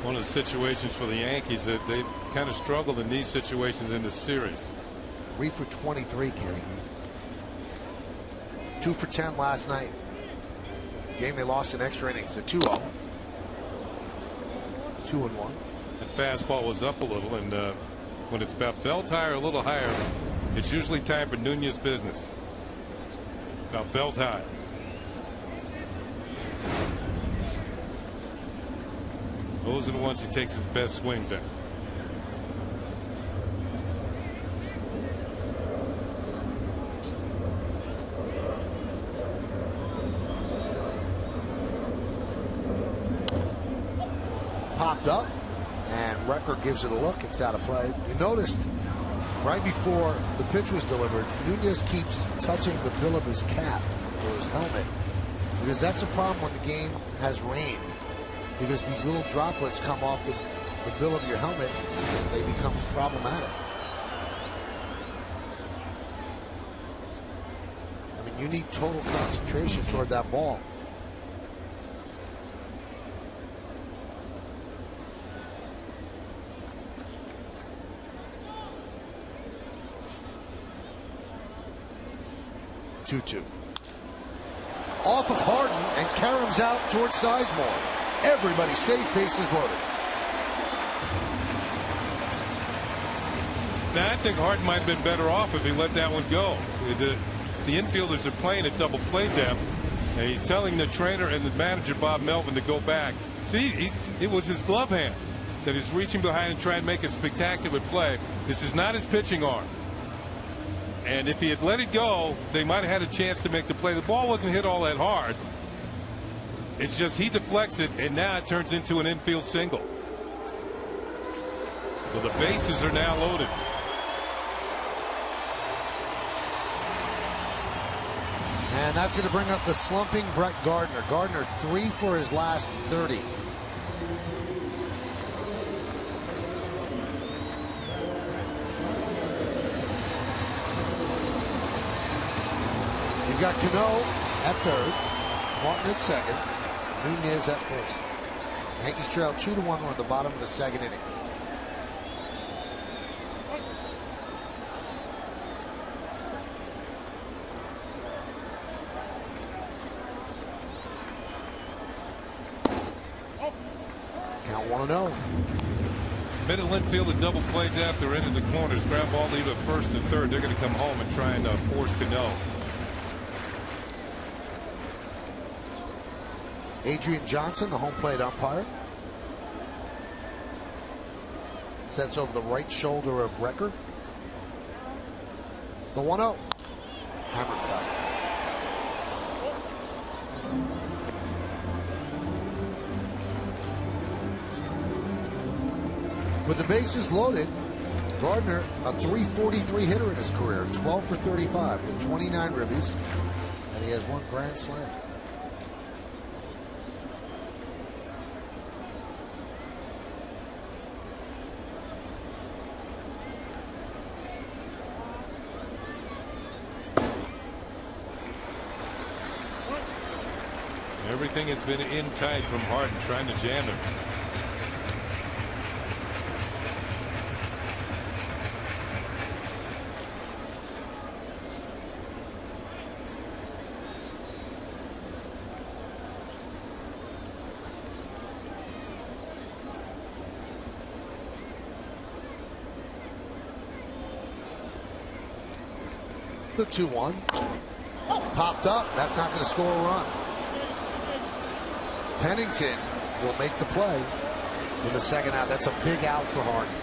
One of the situations for the Yankees that they've kind of struggled in these situations in this series. 3 for 23, Kenny. 2 for 10 last night. Game they lost in extra innings. A 2-0. 2-1. That fastball was up a little, and when it's about belt high or a little higher, it's usually time for Nunez business. About belt high. Those are the ones he takes his best swings at. Popped up, and Wrecker gives it a look. It's out of play. You noticed right before the pitch was delivered, Nunez keeps touching the bill of his cap or his helmet, because that's a problem when the game has rain, because these little droplets come off the bill of your helmet and they become problematic. I mean, you need total concentration toward that ball. Off of Harden, and Karam's out towards Sizemore. Everybody safe, bases loaded. Now, I think Harden might have been better off if he let that one go. The infielders are playing at double play depth, and he's telling the trainer and the manager, Bob Melvin, to go back. See, it was his glove hand that is reaching behind and trying to make a spectacular play. This is not his pitching arm. And if he had let it go, they might have had a chance to make the play. The ball wasn't hit all that hard. It's just he deflects it, and now it turns into an infield single. So the bases are now loaded. And that's going to bring up the slumping Brett Gardner. Gardner 3 for his last 30. You've got Cano at third, Martin at second, Nunez at first. Yankees trail 2-1. We're at the bottom of the second inning. Count 1-0. Middle infield at double play depth. They're into the corners. Ground ball lead at first and third. They're going to come home and try and force Cano. Adrian Johnson, the home plate umpire, sets over the right shoulder of Wrecker. The 1-0. Hammered foul. With the bases loaded, Gardner, a .343 hitter in his career, 12 for 35 with 29 ribbies, and he has 1 grand slam. Everything has been in tight from Harden, trying to jam him. The 2-1. Popped up. That's not going to score a run. Pennington will make the play with a second out. That's a big out for Harden.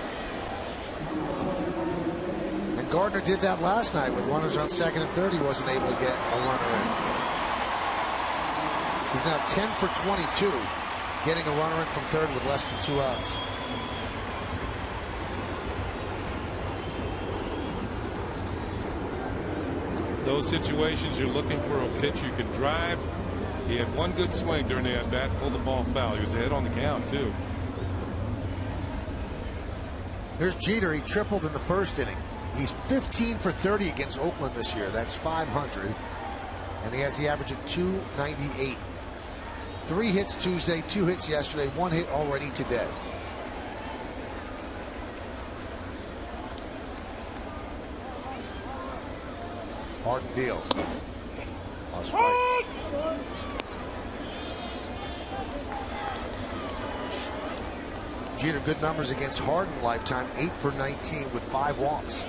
And Gardner did that last night with runners on second and third. He wasn't able to get a runner in. He's now 10 for 22, getting a runner in from third with less than 2 outs. Those situations, you're looking for a pitch you can drive. He had 1 good swing during the at-bat, pulled the ball foul. He was ahead on the count, too. Here's Jeter. He tripled in the first inning. He's 15 for 30 against Oakland this year. That's 500. And he has the average at 298. 3 hits Tuesday, 2 hits yesterday, 1 hit already today. Harden deals. A strike. Jeter, good numbers against Harden lifetime, 8 for 19 with 5 walks.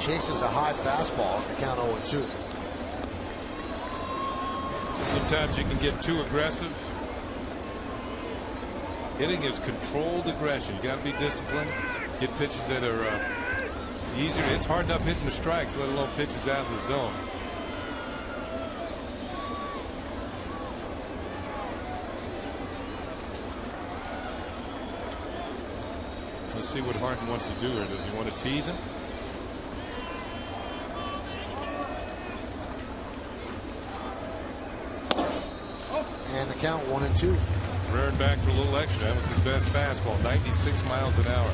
chases a high fastball. The count 0-2. Sometimes you can get too aggressive. Hitting is controlled aggression. You got to be disciplined. Get pitches that are easier. It's hard enough hitting the strikes, let alone pitches out of the zone. Let's see what Harden wants to do here. Does he want to tease him? And the count 1-2. Rearing back for a little extra. That was his best fastball, 96 miles an hour.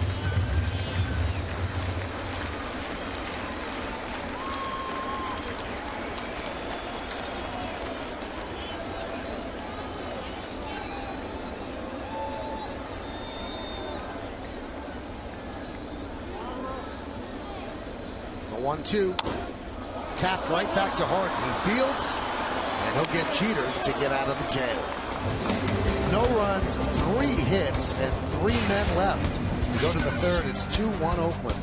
The 1-2. Tapped right back to Harden. He fields, and he'll get Jeter to get out of the jam. No runs, 3 hits, and 3 men left. You go to the third, it's 2-1 Oakland.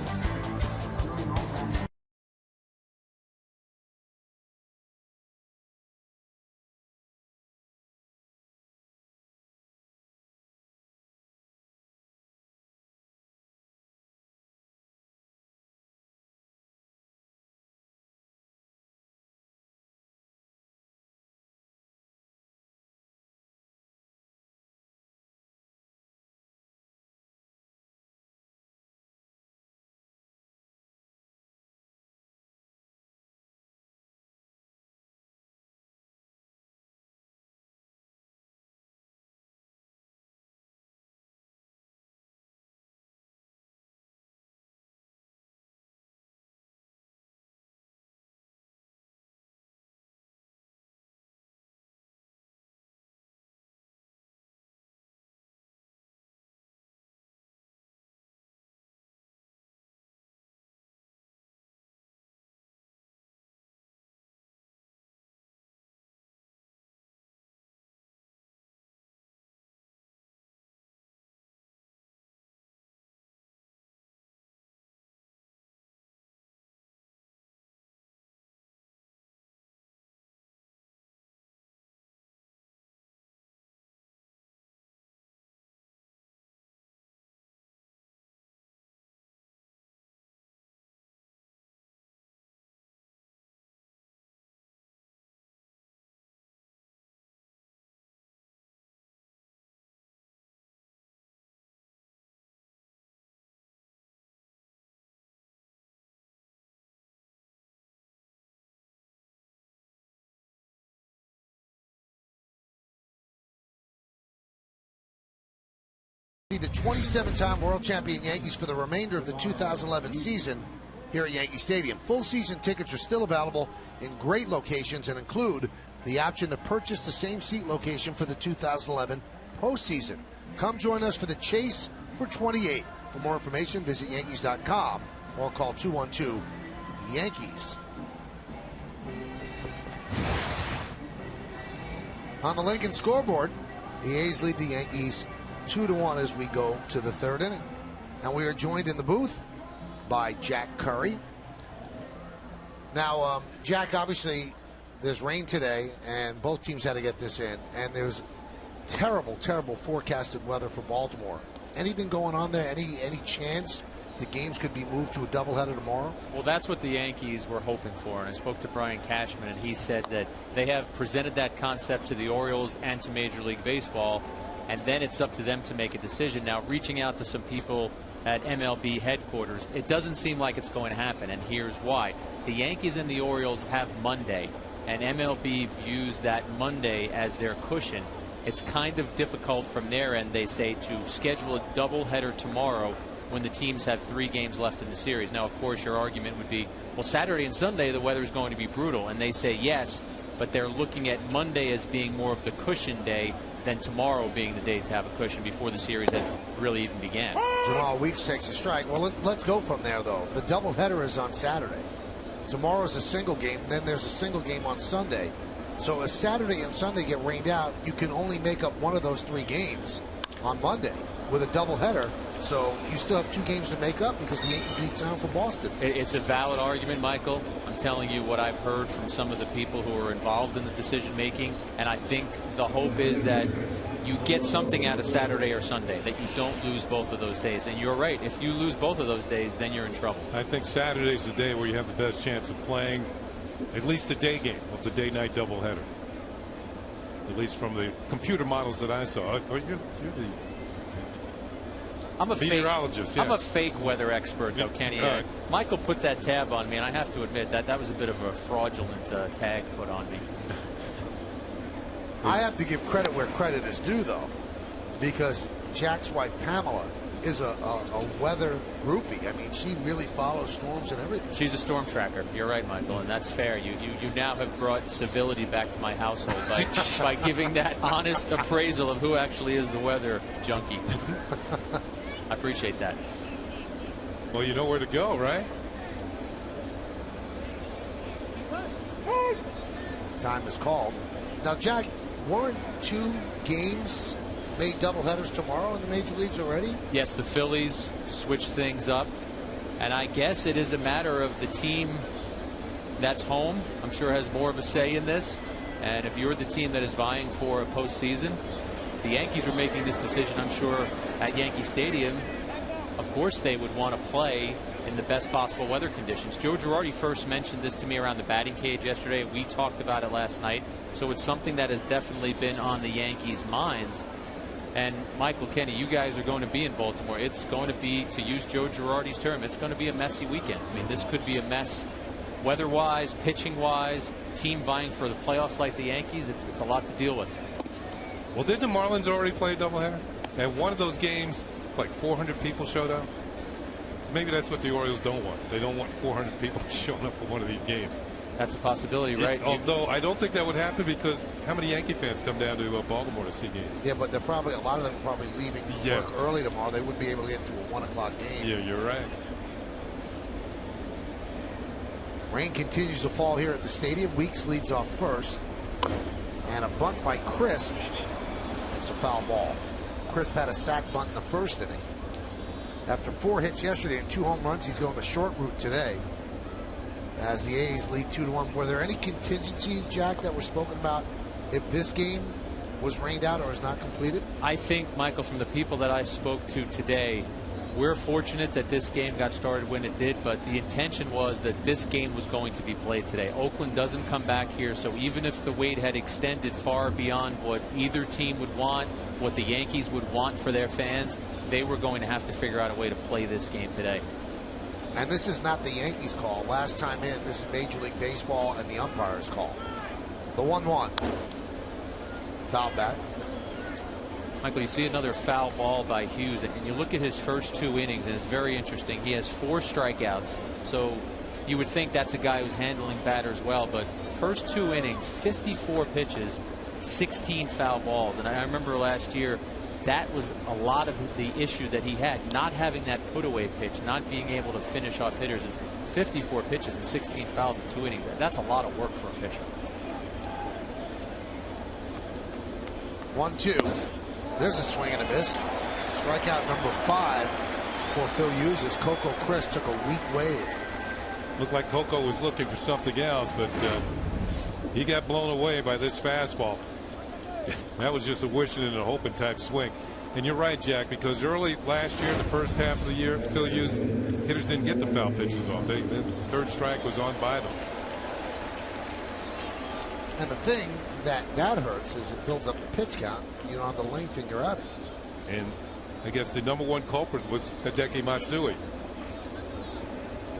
The 27-time world champion Yankees for the remainder of the 2011 season here at Yankee Stadium. Full season tickets are still available in great locations and include the option to purchase the same seat location for the 2011 postseason. Come join us for the chase for 28. For more information, visit Yankees.com or call 212-YANKEES. On the Lincoln scoreboard, the A's lead the Yankees 2-1 as we go to the third inning. And we are joined in the booth by Jack Curry. Now, Jack, obviously, there's rain today, and both teams had to get this in. And there's terrible, terrible forecasted weather for Baltimore. Anything going on there? Any chance the games could be moved to a doubleheader tomorrow? Well, that's what the Yankees were hoping for. And I spoke to Brian Cashman, and he said that they have presented that concept to the Orioles and to Major League Baseball. And then it's up to them to make a decision. Now, reaching out to some people at MLB headquarters, it doesn't seem like it's going to happen, and here's why. The Yankees and the Orioles have Monday, and MLB views that Monday as their cushion. It's kind of difficult from their end, they say, to schedule a doubleheader tomorrow when the teams have 3 games left in the series. Now, of course, your argument would be, well, Saturday and Sunday the weather is going to be brutal, and they say yes, but they're looking at Monday as being more of the cushion day than tomorrow being the day to have a cushion before the series has really even began. Jamal Weeks takes a strike. Well, let's go from there, though. The doubleheader is on Saturday. Tomorrow's a single game, and then there's a single game on Sunday. So if Saturday and Sunday get rained out, you can only make up one of those 3 games on Monday. With a doubleheader, So you still have 2 games to make up because the Yankees leave town for Boston. It's a valid argument, Michael. I'm telling you what I've heard from some of the people who are involved in the decision making, and I think the hope is that you get something out of Saturday or Sunday, that you don't lose both of those days. And you're right, if you lose both of those days, then you're in trouble. I think Saturday's the day where you have the best chance of playing at least the day game of the day-night doubleheader. At least from the computer models that I saw. You're the I'm a meteorologist. I'm a fake weather expert, though, Kenny. Michael put that tab on me, and I have to admit that was a bit of a fraudulent tag put on me. I have to give credit where credit is due, though, because Jack's wife Pamela is a weather groupie. I mean, she really follows storms and everything. She's a storm tracker. You're right, Michael, and that's fair. You now have brought civility back to my household by giving that honest appraisal of who actually is the weather junkie. I appreciate that. Well, you know where to go, right? Time is called. Now, Jack, weren't 2 games made doubleheaders tomorrow in the major leagues already? Yes, the Phillies switched things up, and I guess it is a matter of the team that's home, I'm sure, has more of a say in this. And if you're the team that is vying for a postseason, the Yankees were making this decision, I'm sure, at Yankee Stadium. Of course they would want to play in the best possible weather conditions. Joe Girardi first mentioned this to me around the batting cage yesterday. We talked about it last night. So it's something that has definitely been on the Yankees' minds. And Michael, Kenny, you guys are going to be in Baltimore. It's going to be, to use Joe Girardi's term, it's going to be a messy weekend. I mean, this could be a mess weather-wise, pitching-wise, team vying for the playoffs like the Yankees. It's a lot to deal with. Well, didn't the Marlins already play a doubleheader? And one of those games, like 400 people showed up. Maybe that's what the Orioles don't want. They don't want 400 people showing up for one of these games. That's a possibility, right? Although I don't think that would happen, because how many Yankee fans come down to Baltimore to see games? Yeah, but they're probably, a lot of them are probably leaving work early tomorrow. They wouldn't be able to get to a 1 o'clock game. Yeah, you're right. Rain continues to fall here at the stadium. Weeks leads off first. And a bunt by Crisp. It's a foul ball. Crisp had a sac bunt in the first inning. After 4 hits yesterday and 2 home runs, he's going the short route today, as the A's lead 2-1. Were there any contingencies, Jack, that were spoken about if this game was rained out or is not completed? I think, Michael, from the people that I spoke to today, we're fortunate that this game got started when it did, but the intention was that this game was going to be played today. Oakland doesn't come back here, so even if the wait had extended far beyond what either team would want, what the Yankees would want for their fans, they were going to have to figure out a way to play this game today. And this is not the Yankees' call. Last time in, this is Major League Baseball and the umpire's call. The 1-1. Foul back. Michael, you see another foul ball by Hughes, and you look at his first 2 innings, and it's very interesting. He has 4 strikeouts, so you would think that's a guy who's handling batters well, but first 2 innings, 54 pitches, 16 foul balls. And I remember last year, that was a lot of the issue that he had, not having that put-away pitch, not being able to finish off hitters. And 54 pitches and 16 fouls in 2 innings. That's a lot of work for a pitcher. 1-2. There's a swing and a miss. Strikeout number 5 for Phil Hughes as Coco Crisp took a weak wave. Looked like Coco was looking for something else, but he got blown away by this fastball. That was just a wishing and a hoping type swing. And you're right, Jack, because early last year, the first half of the year, Phil Hughes, hitters didn't get the foul pitches off. The third strike was on by them. And the thing that hurts is it builds up the pitch count. You know, the length in your outing. And I guess the #1 culprit was Hideki Matsui.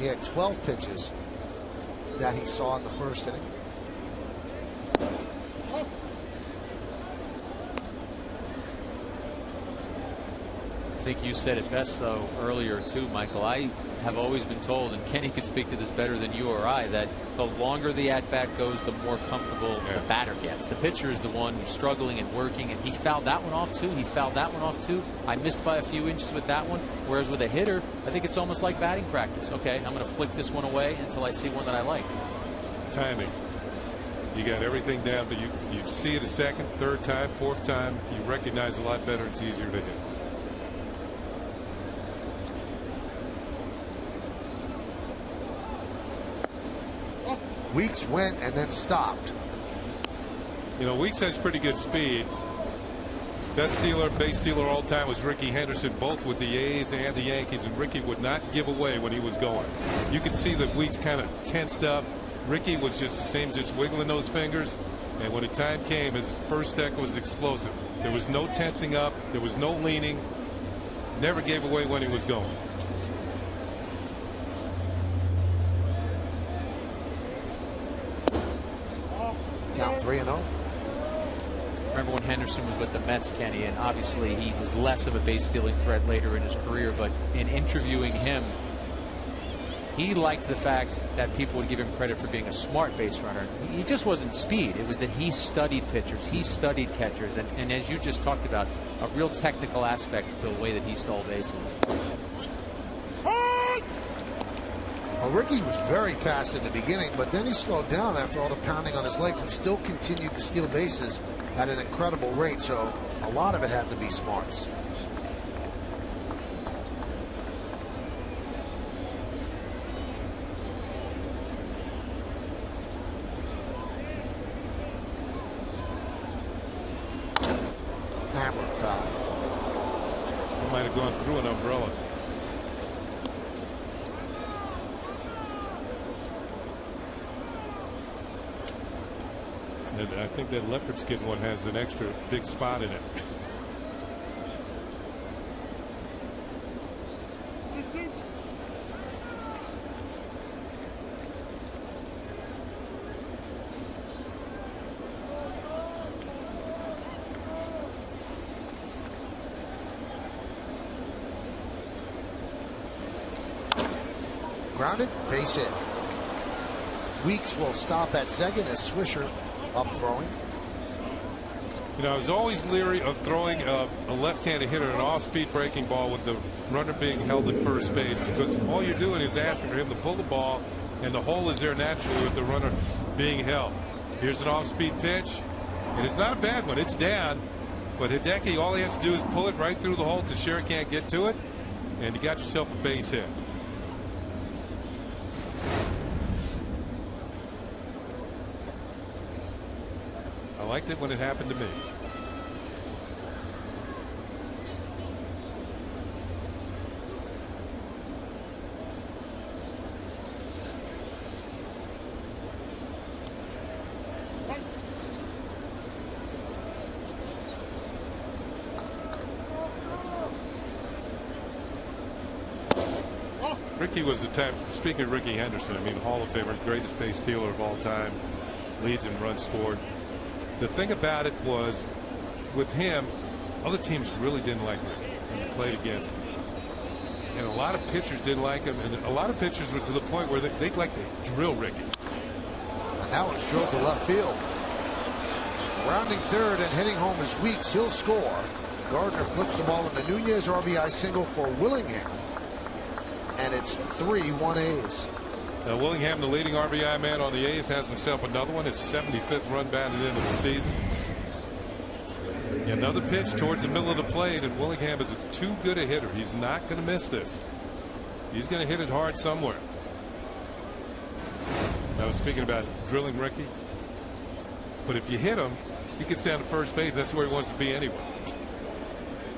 He had 12 pitches that he saw in the first inning. I think you said it best, though, earlier, too, Michael. I have always been told, and Kenny could speak to this better than you or I, that the longer the at-bat goes, the more comfortable the batter gets. The pitcher is the one who's struggling and working, and he fouled that one off, too. He fouled that one off, too. I missed by a few inches with that one, whereas with a hitter, I think it's almost like batting practice. Okay, I'm going to flick this one away until I see one that I like. Timing. You got everything down, but you see it a second, third time, fourth time, you recognize a lot better. It's easier to hit. Weeks went and then stopped. You know, Weeks has pretty good speed. Best stealer, base stealer all time was Rickey Henderson, both with the A's and the Yankees, and Rickey would not give away when he was going. You could see that Weeks kind of tensed up. Rickey was just the same, just wiggling those fingers, and when the time came, his first deck was explosive. There was no tensing up, there was no leaning, never gave away when he was going. Count 3-0. Remember when Henderson was with the Mets, Kenny, and obviously he was less of a base stealing threat later in his career, but in interviewing him, he liked the fact that people would give him credit for being a smart base runner. He just wasn't speed. It was that he studied pitchers, he studied catchers, and as you just talked about, a real technical aspect to the way that he stole bases. Well, Rickey was very fast in the beginning, but then he slowed down after all the pounding on his legs and still continued to steal bases at an incredible rate. So a lot of it had to be smarts. Hammer foul. He might have gone through an umbrella. And I think that leopard skin one has an extra big spot in it. Grounded, base hit. Weeks will stop at second as Swisher up throwing. You know, I was always leery of throwing a left-handed hitter an off-speed breaking ball with the runner being held at first base, because all you're doing is asking for him to pull the ball, and the hole is there naturally with the runner being held. Here's an off-speed pitch, and it's not a bad one. It's down, but Hideki, all he has to do is pull it right through the hole. Teixeira can't get to it, and you got yourself a base hit. I liked it when it happened to me. Rickey was the type, speaking of Rickey Henderson, I mean, Hall of Famer, greatest base stealer of all time, leads in runs scored. The thing about it was, with him, other teams really didn't like Rickey when they played against him. And a lot of pitchers didn't like him, and a lot of pitchers were to the point where they'd like to drill Rickey. And that one's drilled to left field. Rounding third and heading home is Weeks. He'll score. Gardner flips the ball into Nunez. RBI single for Willingham. And it's 3-1 A's. Now Willingham, the leading RBI man on the A's, has himself another one. His 75th run batted into the season. Another pitch towards the middle of the plate, and Willingham is too good a hitter. He's not going to miss this. He's going to hit it hard somewhere. I was speaking about drilling Rickey. But if you hit him, he gets down to first base. That's where he wants to be anyway.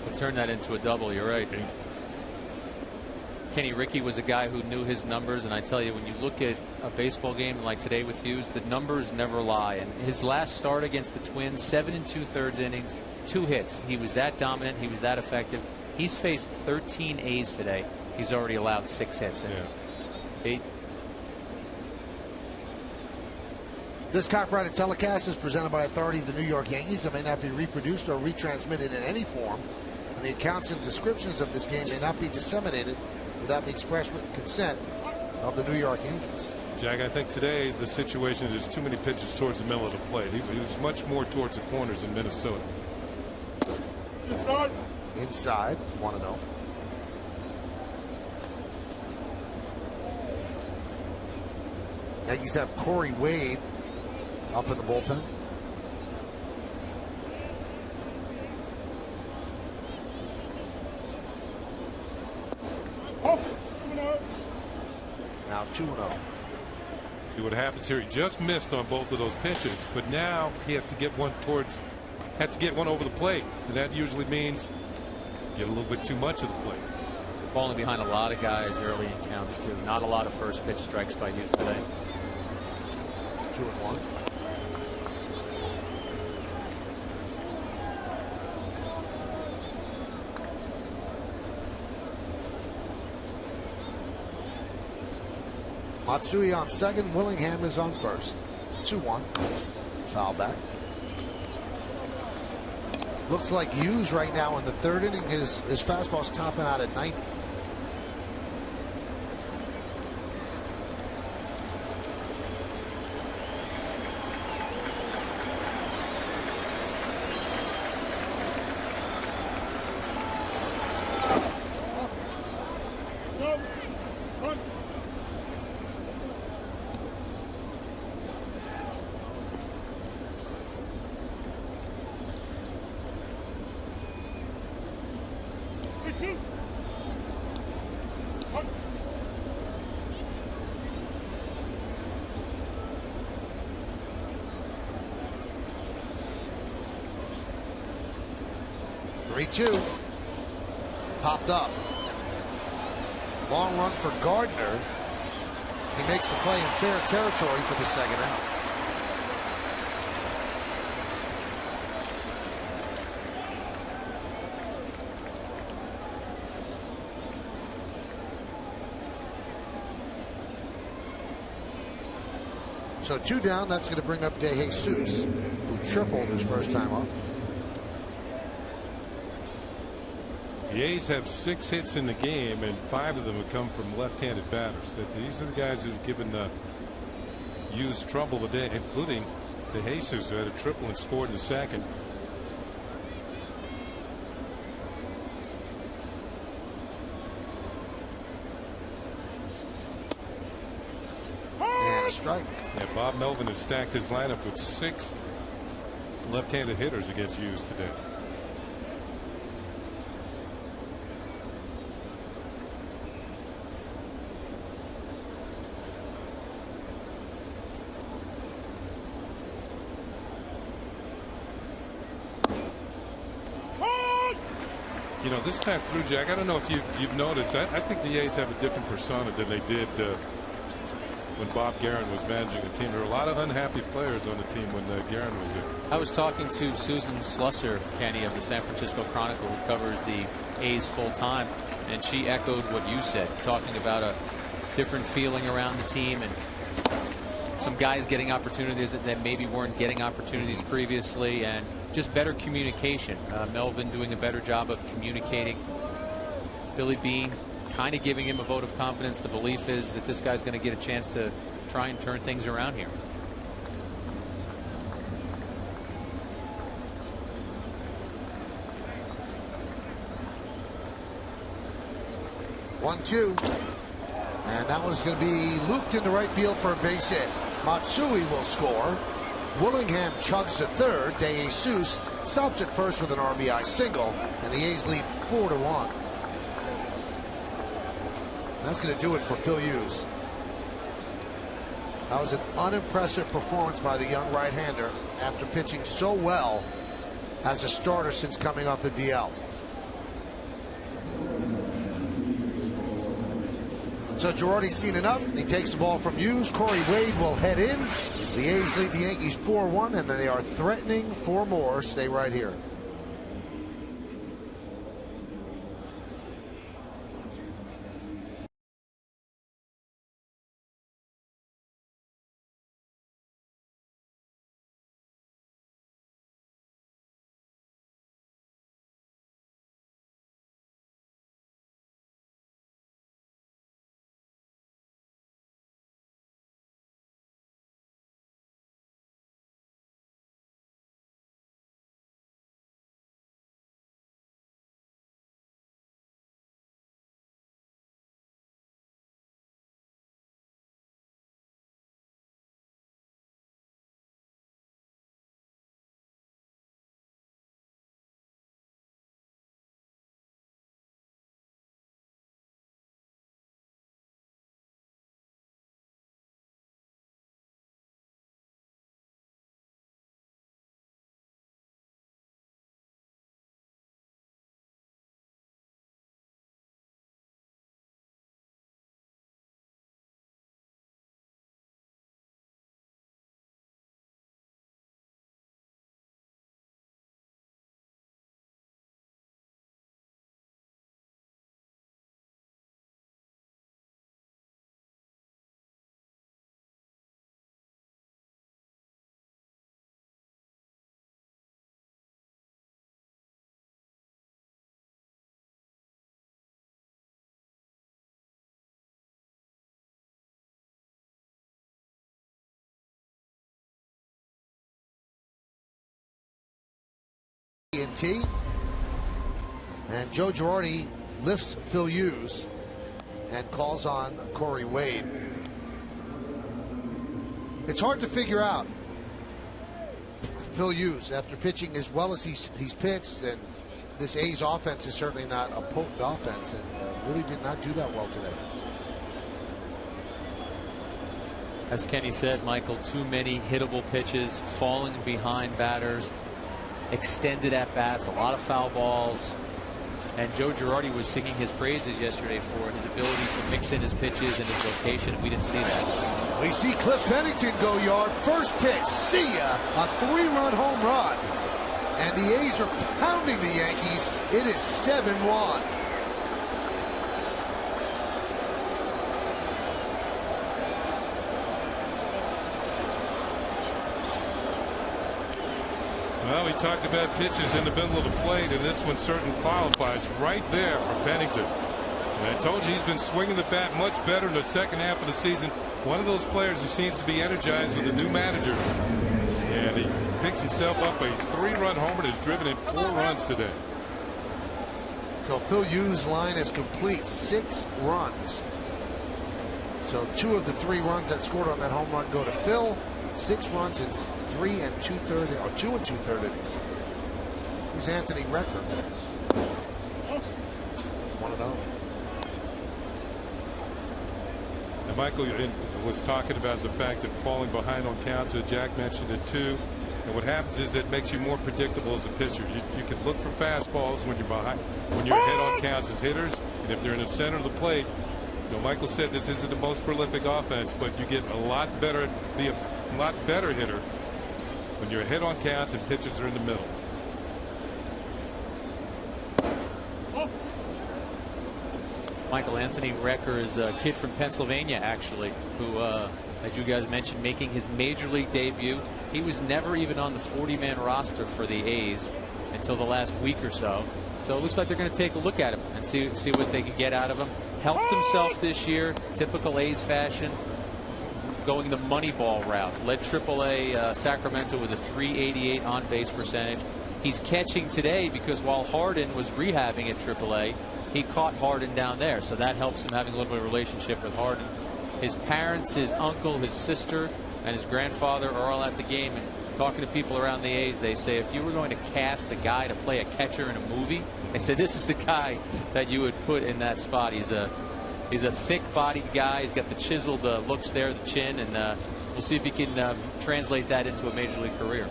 We'll turn that into a double. You're right. Kenny, Rickey was a guy who knew his numbers, and I tell you, when you look at a baseball game like today with Hughes, the numbers never lie. And his last start against the Twins, 7 2/3 innings, 2 hits. He was that dominant. He was that effective. He's faced 13 A's today. He's already allowed 6 hits. Yeah. This copyrighted telecast is presented by authority of the New York Yankees. It may not be reproduced or retransmitted in any form, and the accounts and descriptions of this game may not be disseminated without the express written consent of the New York Yankees. Jack, I think today the situation is there's too many pitches towards the middle of the plate. He was much more towards the corners in Minnesota. Inside, 1-0. Yankees have Corey Wade up in the bullpen. Now 2-0. See what happens here. He just missed on both of those pitches, but now he has to get one over the plate, and that usually means get a little bit too much of the plate. Falling behind a lot of guys early in counts too. Not a lot of first pitch strikes by Hughes today. 2-1. Matsui on second. Willingham is on first. 2-1. Foul back. Looks like Hughes right now in the third inning. His fastball's topping out at 90. Popped up. Long run for Gardner. He makes the play in fair territory for the second out. So 2 down. That's going to bring up De Jesus, who tripled his first time up. The A's have 6 hits in the game, and 5 of them have come from left-handed batters. These are the guys who've given Hughes trouble today, including De Jesus, who had a triple and scored in the second. And a strike. Yeah, Bob Melvin has stacked his lineup with 6 left-handed hitters against Hughes today. You know, this time through, Jack, I don't know if you've noticed, I think the A's have a different persona than they did when Bob Guerin was managing the team. There were a lot of unhappy players on the team when Guerin was there. I was talking to Susan Slusser, Kenny, of the San Francisco Chronicle, who covers the A's full time, and she echoed what you said, talking about a different feeling around the team and some guys getting opportunities that maybe weren't getting opportunities previously, and just better communication. Melvin doing a better job of communicating. Billy Beane kind of giving him a vote of confidence. The belief is that this guy's going to get a chance to try and turn things around here. One, two. And that one's going to be looped into right field for a base hit. Matsui will score. Willingham chugs at third. De Jesus stops at first with an RBI single, and the A's lead 4-1. That's going to do it for Phil Hughes. That was an unimpressive performance by the young right-hander after pitching so well as a starter since coming off the DL. So Girardi's seen enough. He takes the ball from Hughes. Corey Wade will head in. The A's lead the Yankees 4-1, and they are threatening for more. Stay right here. tee. And Joe Girardi lifts Phil Hughes and calls on Corey Wade. It's hard to figure out Phil Hughes after pitching as well as he's pitched, and this A's offense is certainly not a potent offense, and really did not do that well today. As Kenny said, Michael, too many hittable pitches, falling behind batters, extended at bats, a lot of foul balls. And Joe Girardi was singing his praises yesterday for his ability to mix in his pitches and his location, and we didn't see that. We see Cliff Pennington go yard. First pitch, see ya, a 3-run home run. And the A's are pounding the Yankees. It is 7-1. Well, we talked about pitches in the middle of the plate, and this one certainly qualifies right there for Pennington. And I told you he's been swinging the bat much better in the second half of the season. One of those players who seems to be energized with a new manager. And he picks himself up a 3-run homer and has driven in 4 runs today. So Phil Hughes' line is complete, 6 runs. So 2 of the 3 runs that scored on that home run go to Phil. 6 runs in 3 2/3 or 2 2/3 innings. He's Anthony Recker. 1-0. And Michael was talking about the fact that falling behind on counts. Jack mentioned it too. And what happens is it makes you more predictable as a pitcher. You can look for fastballs when you're behind, when you're ahead on counts as hitters, and if they're in the center of the plate. You know, Michael said this isn't the most prolific offense, but you get a lot better, be a lot better hitter when you're ahead on counts and pitches are in the middle. Michael, Anthony Recker is a kid from Pennsylvania, actually, who, as you guys mentioned, making his major league debut. He was never even on the 40-man roster for the A's until the last week or so. So it looks like they're going to take a look at him and see what they can get out of him. Helped himself this year, typical A's fashion, going the money ball route. Led AAA Sacramento with a .388 on base percentage. He's catching today because while Harden was rehabbing at AAA, he caught Harden down there, so that helps him having a little bit of a relationship with Harden. His parents, his uncle, his sister, and his grandfather are all at the game. And talking to people around the A's, they say if you were going to cast a guy to play a catcher in a movie, they say this is the guy that you would put in that spot. He's a thick-bodied guy. He's got the chiseled looks there, the chin, and we'll see if he can translate that into a major league career.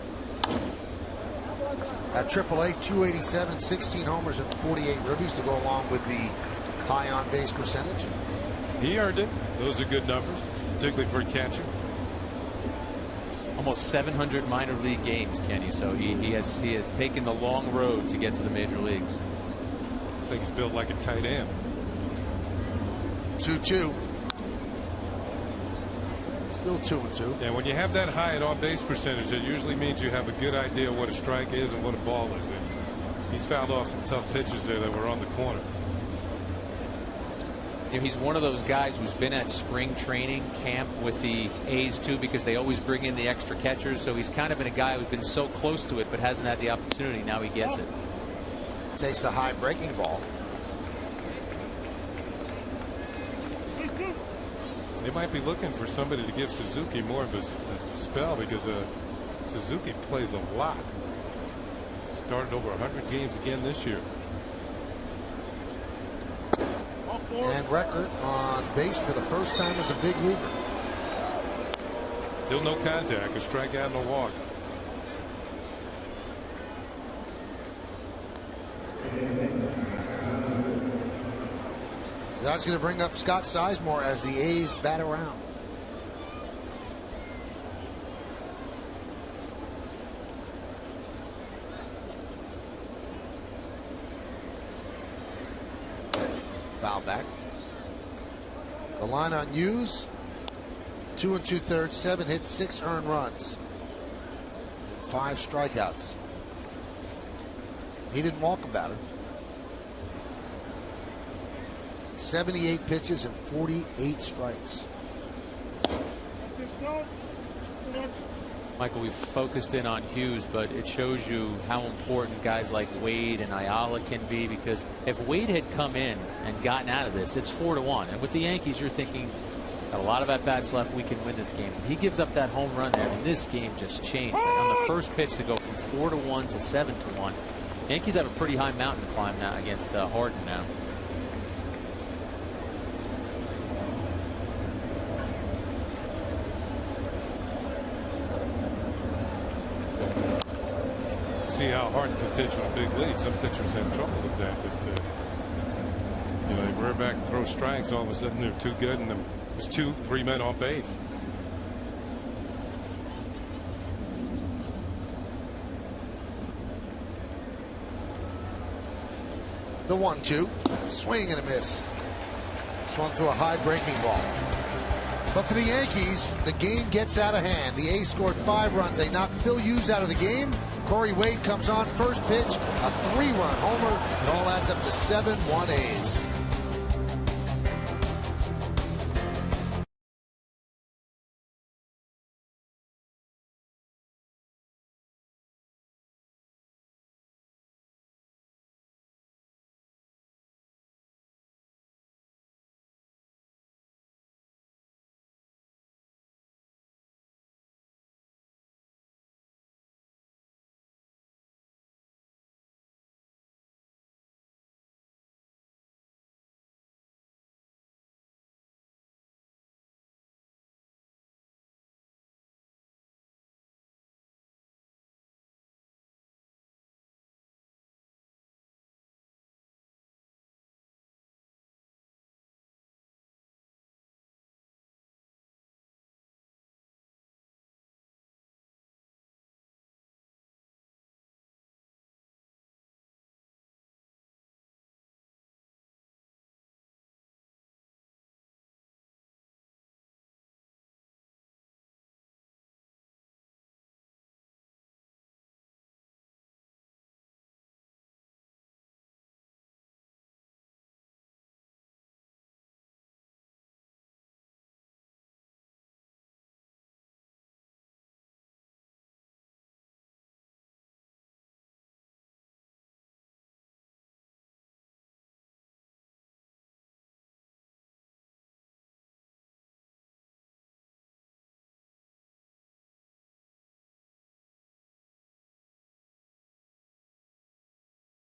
At AAA, 287, 16 homers and 48 ribbies to go along with the high on base percentage. He earned it. Those are good numbers, particularly for a catcher. Almost 700 minor league games, Kenny. So he has taken the long road to get to the major leagues. I think he's built like a tight end. 2-2. Still 2-2. And when you have that high at on-base percentage, it usually means you have a good idea what a strike is and what a ball is. And he's fouled off some tough pitches there that were on the corner. You know, he's one of those guys who's been at spring training camp with the A's too, because they always bring in the extra catchers. So he's kind of been a guy who's been so close to it but hasn't had the opportunity. Now he gets it. Takes the high breaking ball. They might be looking for somebody to give Suzuki more of a spell because Suzuki plays a lot. Started over 100 games again this year. And Recker on base for the first time as a big leaguer. Still no contact, a strikeout and a walk. That's going to bring up Scott Sizemore as the A's bat around. Foul back. The line on Hughes, 2 2/3, 7 hits, 6 earned runs, and 5 strikeouts. He didn't walk about it. 78 pitches and 48 strikes. Michael, we've focused in on Hughes, but it shows you how important guys like Wade and Ayala can be, because if Wade had come in and gotten out of this, it's 4-1. And with the Yankees, you're thinking, got a lot of at-bats left, we can win this game. He gives up that home run there, and this game just changed. Like on the first pitch to go from 4-1 to 7-1. Yankees have a pretty high mountain to climb now against Harden now. See how Harden can pitch with a big lead. Some pitchers have trouble with that. You know, they rear back and throw strikes. All of a sudden, they're too good, and there's 2-3 men on base. The 1-2, swing and a miss. Swung to a high breaking ball. But for the Yankees, the game gets out of hand. The A's scored 5 runs. They knocked Phil Hughes out of the game. Corey Wade comes on first pitch, a 3-run homer. It all adds up to 7-1 A's.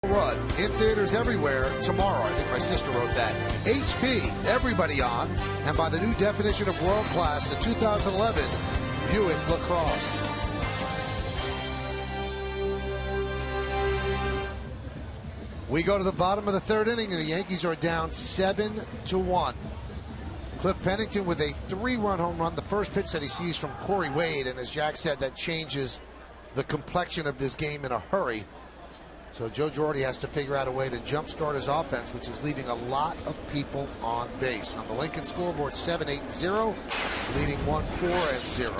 Run in theaters everywhere tomorrow. I think my sister wrote that. HP, everybody on, and by the new definition of world class, the 2011 Buick LaCrosse. We go to the bottom of the 3rd inning, and the Yankees are down 7-1. Cliff Pennington with a 3-run home run. The first pitch that he sees from Corey Wade, and as Jack said, that changes the complexion of this game in a hurry. So Joe Girardi has to figure out a way to jumpstart his offense, which is leaving a lot of people on base. On the Lincoln scoreboard, 7-8-0, leading 1-4-0.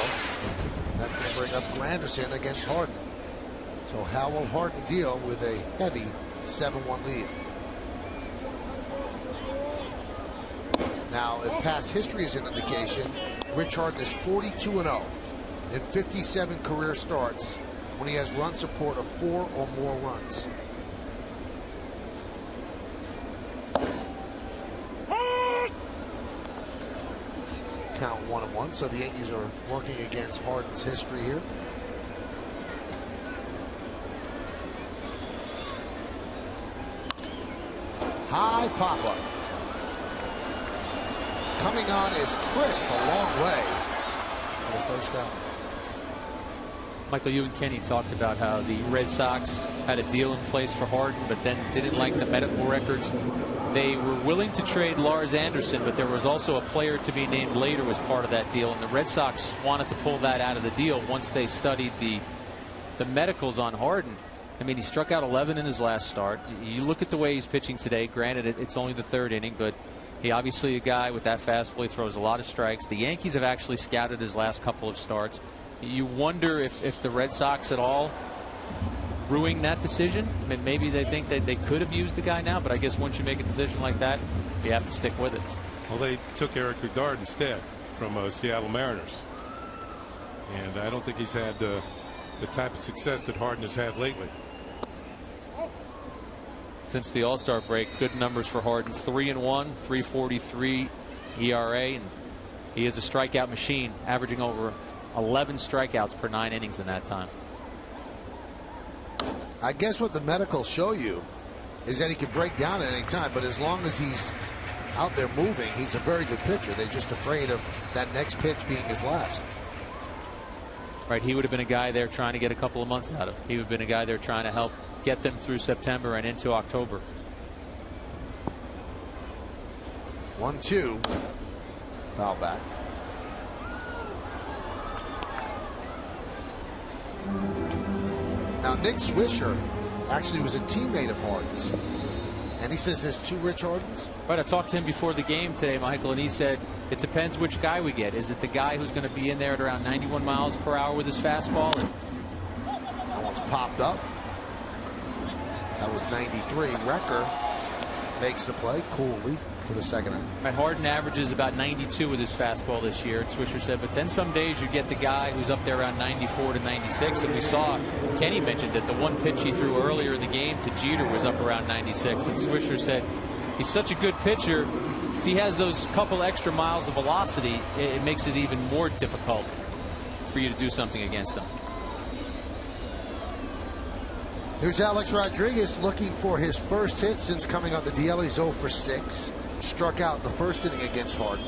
That's going to bring up Granderson against Harden. So how will Harden deal with a heavy 7-1 lead? Now, if past history is an indication, Rich Harden is 42-0 in 57 career starts when he has run support of 4 or more runs. Count 1-1, so the Yankees are working against Harden's history here. High pop-up. Coming on is crisp a long way for the first out. Michael, you and Kenny talked about how the Red Sox had a deal in place for Harden, but then didn't like the medical records. They were willing to trade Lars Anderson, but there was also a player to be named later as part of that deal, and the Red Sox wanted to pull that out of the deal once they studied the medicals on Harden. I mean, he struck out 11 in his last start. You look at the way he's pitching today. Granted, it's only the 3rd inning, but he obviously a guy with that fastball. He throws a lot of strikes. The Yankees have actually scouted his last couple of starts. You wonder if the Red Sox at all ruining that decision. I mean, maybe they think that they could have used the guy now, but I guess once you make a decision like that, you have to stick with it. Well, they took Eric Bedard instead from Seattle Mariners. And I don't think he's had the type of success that Harden has had lately. Since the All-Star break, good numbers for Harden. 3-1, 3.43 ERA, and he is a strikeout machine, averaging over 11 strikeouts per 9 innings in that time. I guess what the medicals show you is that he can break down at any time, but as long as he's out there moving, he's a very good pitcher. They're just afraid of that next pitch being his last. Right, he would have been a guy there trying to get a couple of months out of. He would have been a guy there trying to help get them through September and into October. 1-2. Foul back. Now Nick Swisher actually was a teammate of Harden's, and he says there's two Rich Hardens. Right, I talked to him before the game today, Michael, and he said it depends which guy we get. Is it the guy who's going to be in there at around 91 miles per hour with his fastball? And that one's popped up. That was 93. Wrecker makes the play coolly for the second out. Right, Harden averages about 92 with his fastball this year, Swisher said, but then some days you get the guy who's up there around 94 to 96, and we saw, Kenny mentioned that the one pitch he threw earlier in the game to Jeter was up around 96, and Swisher said he's such a good pitcher, if he has those couple extra miles of velocity, it makes it even more difficult for you to do something against him. Here's Alex Rodriguez looking for his first hit since coming on the DL. He's 0 for 6. Struck out in the first inning against Harden.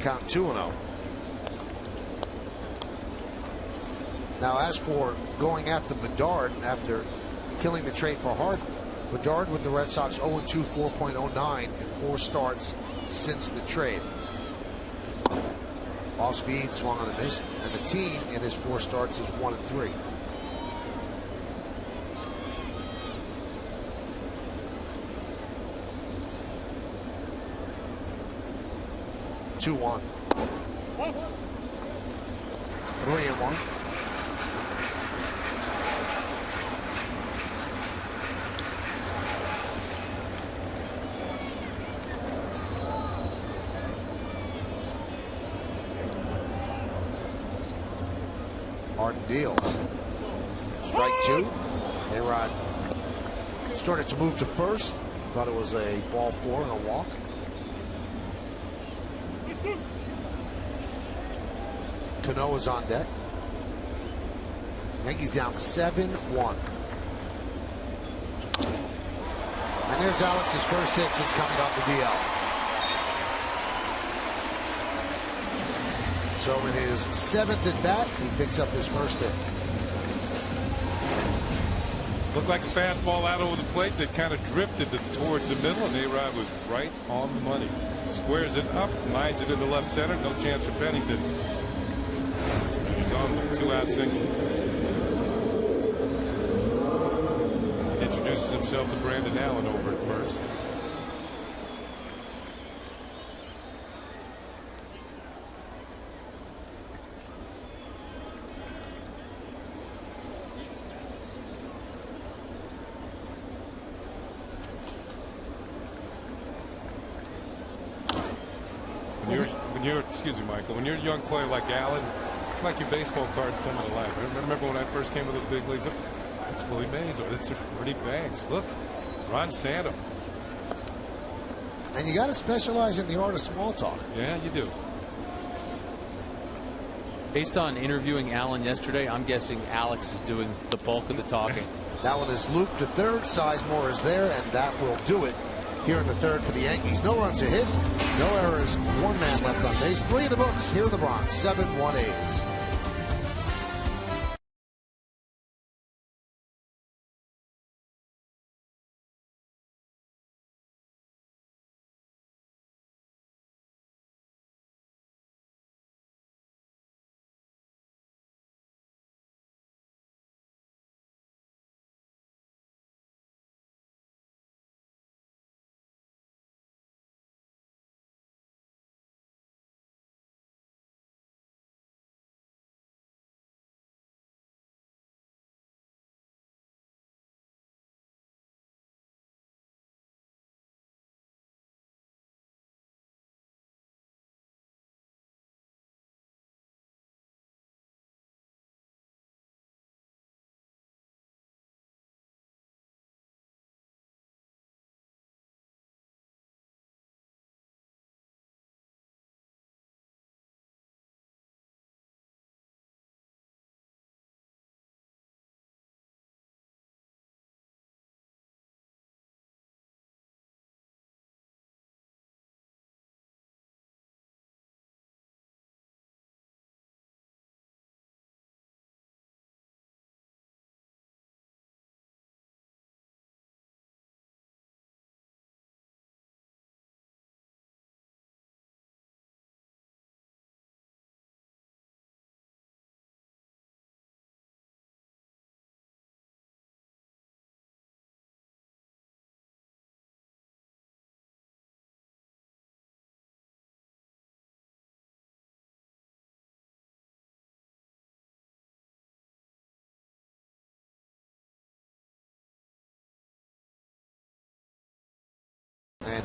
Count 2-0. Now, as for going after Bedard after killing the trade for Harden, Bedard with the Red Sox 0-2, 4.09 in 4 starts since the trade. Off speed, swung on a miss, and the team in his 4 starts is 1-3. Two 1. 3-1. Harden deals. Strike 2. A-Rod started to move to first. Thought it was a ball 4 and a walk. Cano is on deck. Yankees down 7-1. And there's Alex's first hit since coming off the DL. So in his 7th at bat, he picks up his first hit. Looked like a fastball out over the plate that kind of drifted towards the middle, and A-Rod was right on the money. Squares it up, lines it into left center. No chance for Pennington. He's on with a 2-out single. Introduces himself to Brandon Allen over at first. Excuse me, Michael, when you're a young player like Allen, it's like your baseball cards coming to life. I remember when I first came into the big leagues, it's Willie Mays, or it's Ernie Banks. Look, Ron Santo. And you got to specialize in the art of small talk. Yeah, you do. Based on interviewing Allen yesterday, I'm guessing Alex is doing the bulk of the talking. That one is looped to third. Sizemore is there, and that will do it here in the 3rd for the Yankees. No runs a hit, no errors, 1 man left on base. 3 in the books here in the Bronx. 7-1 A's.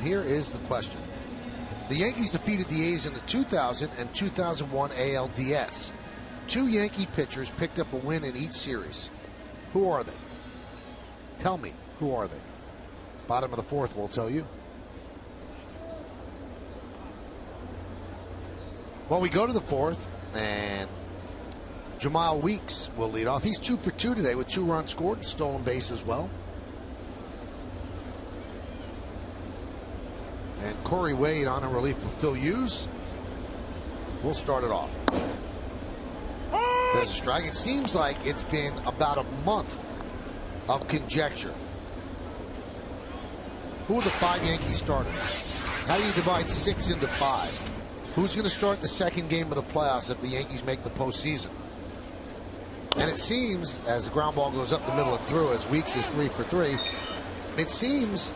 And here is the question. The Yankees defeated the A's in the 2000 and 2001 ALDS. 2 Yankee pitchers picked up a win in each series. Who are they? Tell me, who are they? Bottom of the 4th will tell you. Well, we go to the 4th, and Jamal Weeks will lead off. He's 2 for 2 today with 2 runs scored and stolen base as well. And Corey Wade on a relief for Phil Hughes. We'll start it off. There's a strike. It seems like it's been about a month of conjecture. Who are the 5 Yankee starters? How do you divide 6 into 5? Who's going to start the second game of the playoffs if the Yankees make the postseason? And it seems, as the ground ball goes up the middle and through, as Weeks is 3 for 3, it seems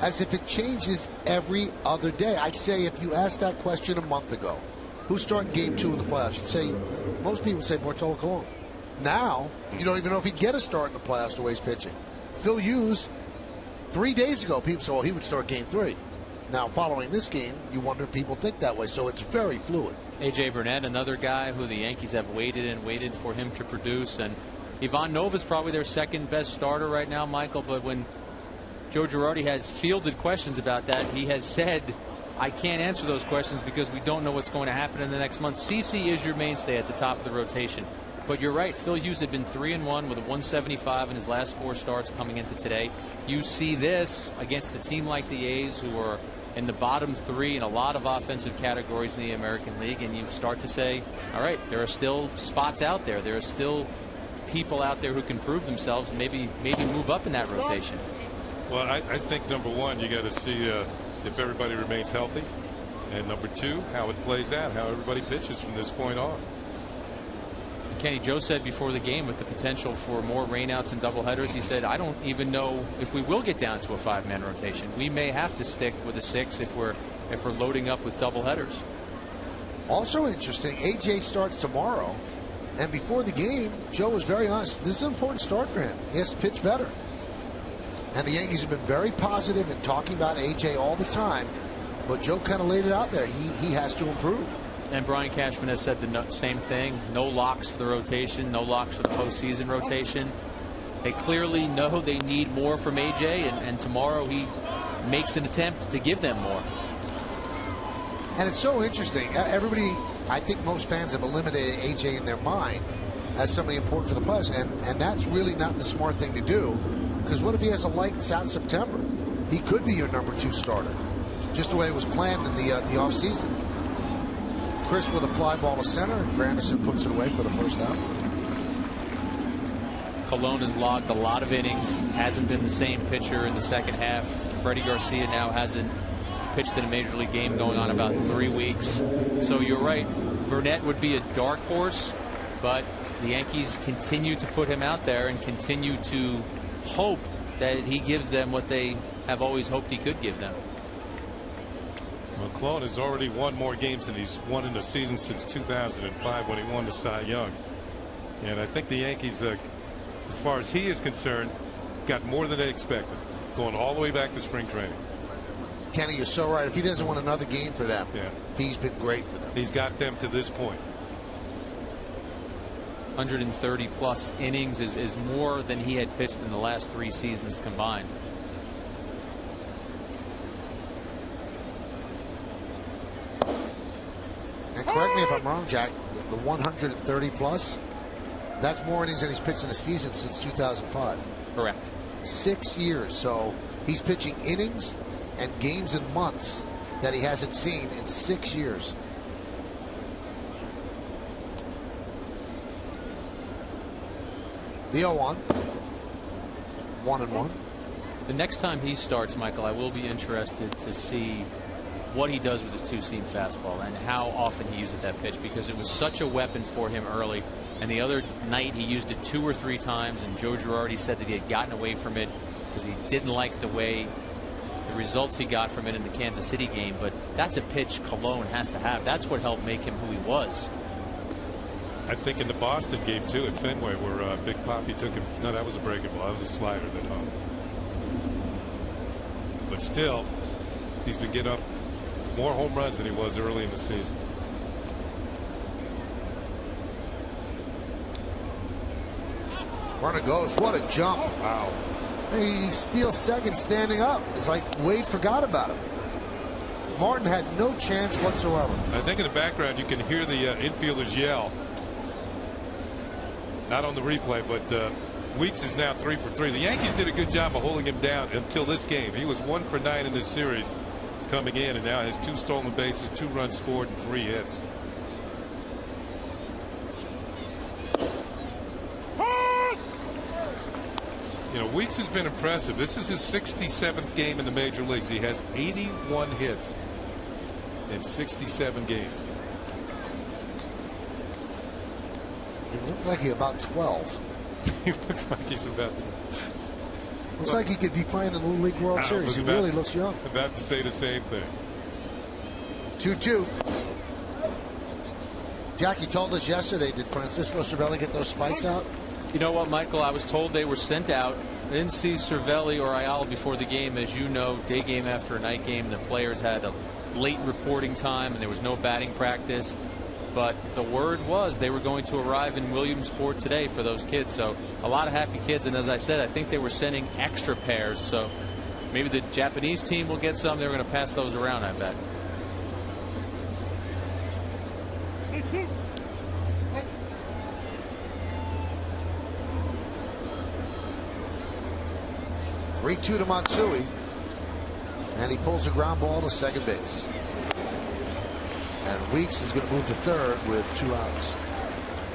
as if it changes every other day. I'd say if you asked that question a month ago, who's starting game 2 in the playoffs? You'd say, most people would say Bartolo Colon. Now, you don't even know if he'd get a start in the playoffs the way he's pitching. Phil Hughes, 3 days ago, people said, well, he would start game 3. Now, following this game, you wonder if people think that way. So it's very fluid. A.J. Burnett, another guy who the Yankees have waited for him to produce. And Ivan Nova's probably their second best starter right now, Michael. But when Joe Girardi has fielded questions about that, he has said, I can't answer those questions because we don't know what's going to happen in the next month. CeCe is your mainstay at the top of the rotation. But you're right, Phil Hughes had been 3-1 with a 175 in his last 4 starts coming into today. You see this against a team like the A's, who are in the bottom 3 in a lot of offensive categories in the American League, and you start to say, all right, there are still spots out there. There are still people out there who can prove themselves and maybe move up in that rotation. Well, I think number 1, you got to see if everybody remains healthy, and number 2, how it plays out, how everybody pitches from this point on. Kenny, Joe said before the game, with the potential for more rainouts and doubleheaders, he said, I don't even know if we will get down to a 5-man rotation. We may have to stick with a 6 if we're loading up with doubleheaders. Also interesting, AJ starts tomorrow, and before the game, Joe was very honest. This is an important start for him. He has to pitch better. And the Yankees have been very positive in talking about AJ all the time, but Joe kind of laid it out there. He has to improve. And Brian Cashman has said the same thing. No locks for the rotation, no locks for the postseason rotation. They clearly know they need more from AJ, and tomorrow he makes an attempt to give them more. And it's so interesting. Everybody, I think most fans have eliminated AJ in their mind as somebody important for the playoffs, and that's really not the smart thing to do, because what if he has a lights out September? He could be your number 2 starter, just the way it was planned in the offseason. Chris with a fly ball to center, and Granderson puts it away for the first out. Colon has logged a lot of innings, hasn't been the same pitcher in the second half. Freddie Garcia now hasn't pitched in a major league game going on about 3 weeks. So you're right, Burnett would be a dark horse, but the Yankees continue to put him out there and continue to hope that he gives them what they have always hoped he could give them. Well, Colon has already won more games than he's won in the season since 2005 when he won the Cy Young. And I think the Yankees, as far as he is concerned, got more than they expected, going all the way back to spring training. Kenny, you're so right. If he doesn't win another game for them, he's been great for them. He's got them to this point. 130 plus innings is more than he had pitched in the last 3 seasons combined. And correct me if I'm wrong, Jack, the 130 plus, that's more innings than he's pitched in a season since 2005. Correct. 6 years. So he's pitching innings and games and months that he hasn't seen in 6 years. The 0-1. 1-1. The next time he starts, Michael, I will be interested to see what he does with his 2-seam fastball and how often he uses that pitch, because it was such a weapon for him early. And the other night he used it 2 or 3 times, and Joe Girardi said that he had gotten away from it because he didn't like the results he got from it in the Kansas City game. But that's a pitch Colon has to have. That's what helped make him who he was. I think in the Boston game too at Fenway, where Big Poppy took him. No, that was a breaking ball. That was a slider that hung. But still, He's been getting up more home runs than he was early in the season. Runner goes. What a jump. Wow. He steals second standing up. It's like Wade forgot about him. Martin had no chance whatsoever. I think in the background you can hear the infielders yell. Not on the replay, but Weeks is now 3 for 3. The Yankees did a good job of holding him down until this game. He was 1 for 9 in this series coming in, and now has 2 stolen bases, 2 runs scored, and 3 hits. You know, Weeks has been impressive. This is his 67th game in the major leagues. He has 81 hits in 67 games. He looks like he's about 12. He looks like he's about 12. Looks like he could be playing in the Little League World Series. He really looks young. About to say the same thing. 2-2. Jackie told us yesterday, did Francisco Cervelli get those spikes out? You know what, Michael? I was told they were sent out. I didn't see Cervelli or Ayala before the game. As you know, day game after night game, the players had a late reporting time and there was no batting practice. But the word was they were going to arrive in Williamsport today for those kids. So a lot of happy kids. And as I said, I think they were sending extra pairs. So maybe the Japanese team will get some. They're going to pass those around, I bet. Three-2 to Matsui, and he pulls a ground ball to second base. And Weeks is going to move to third with 2 outs.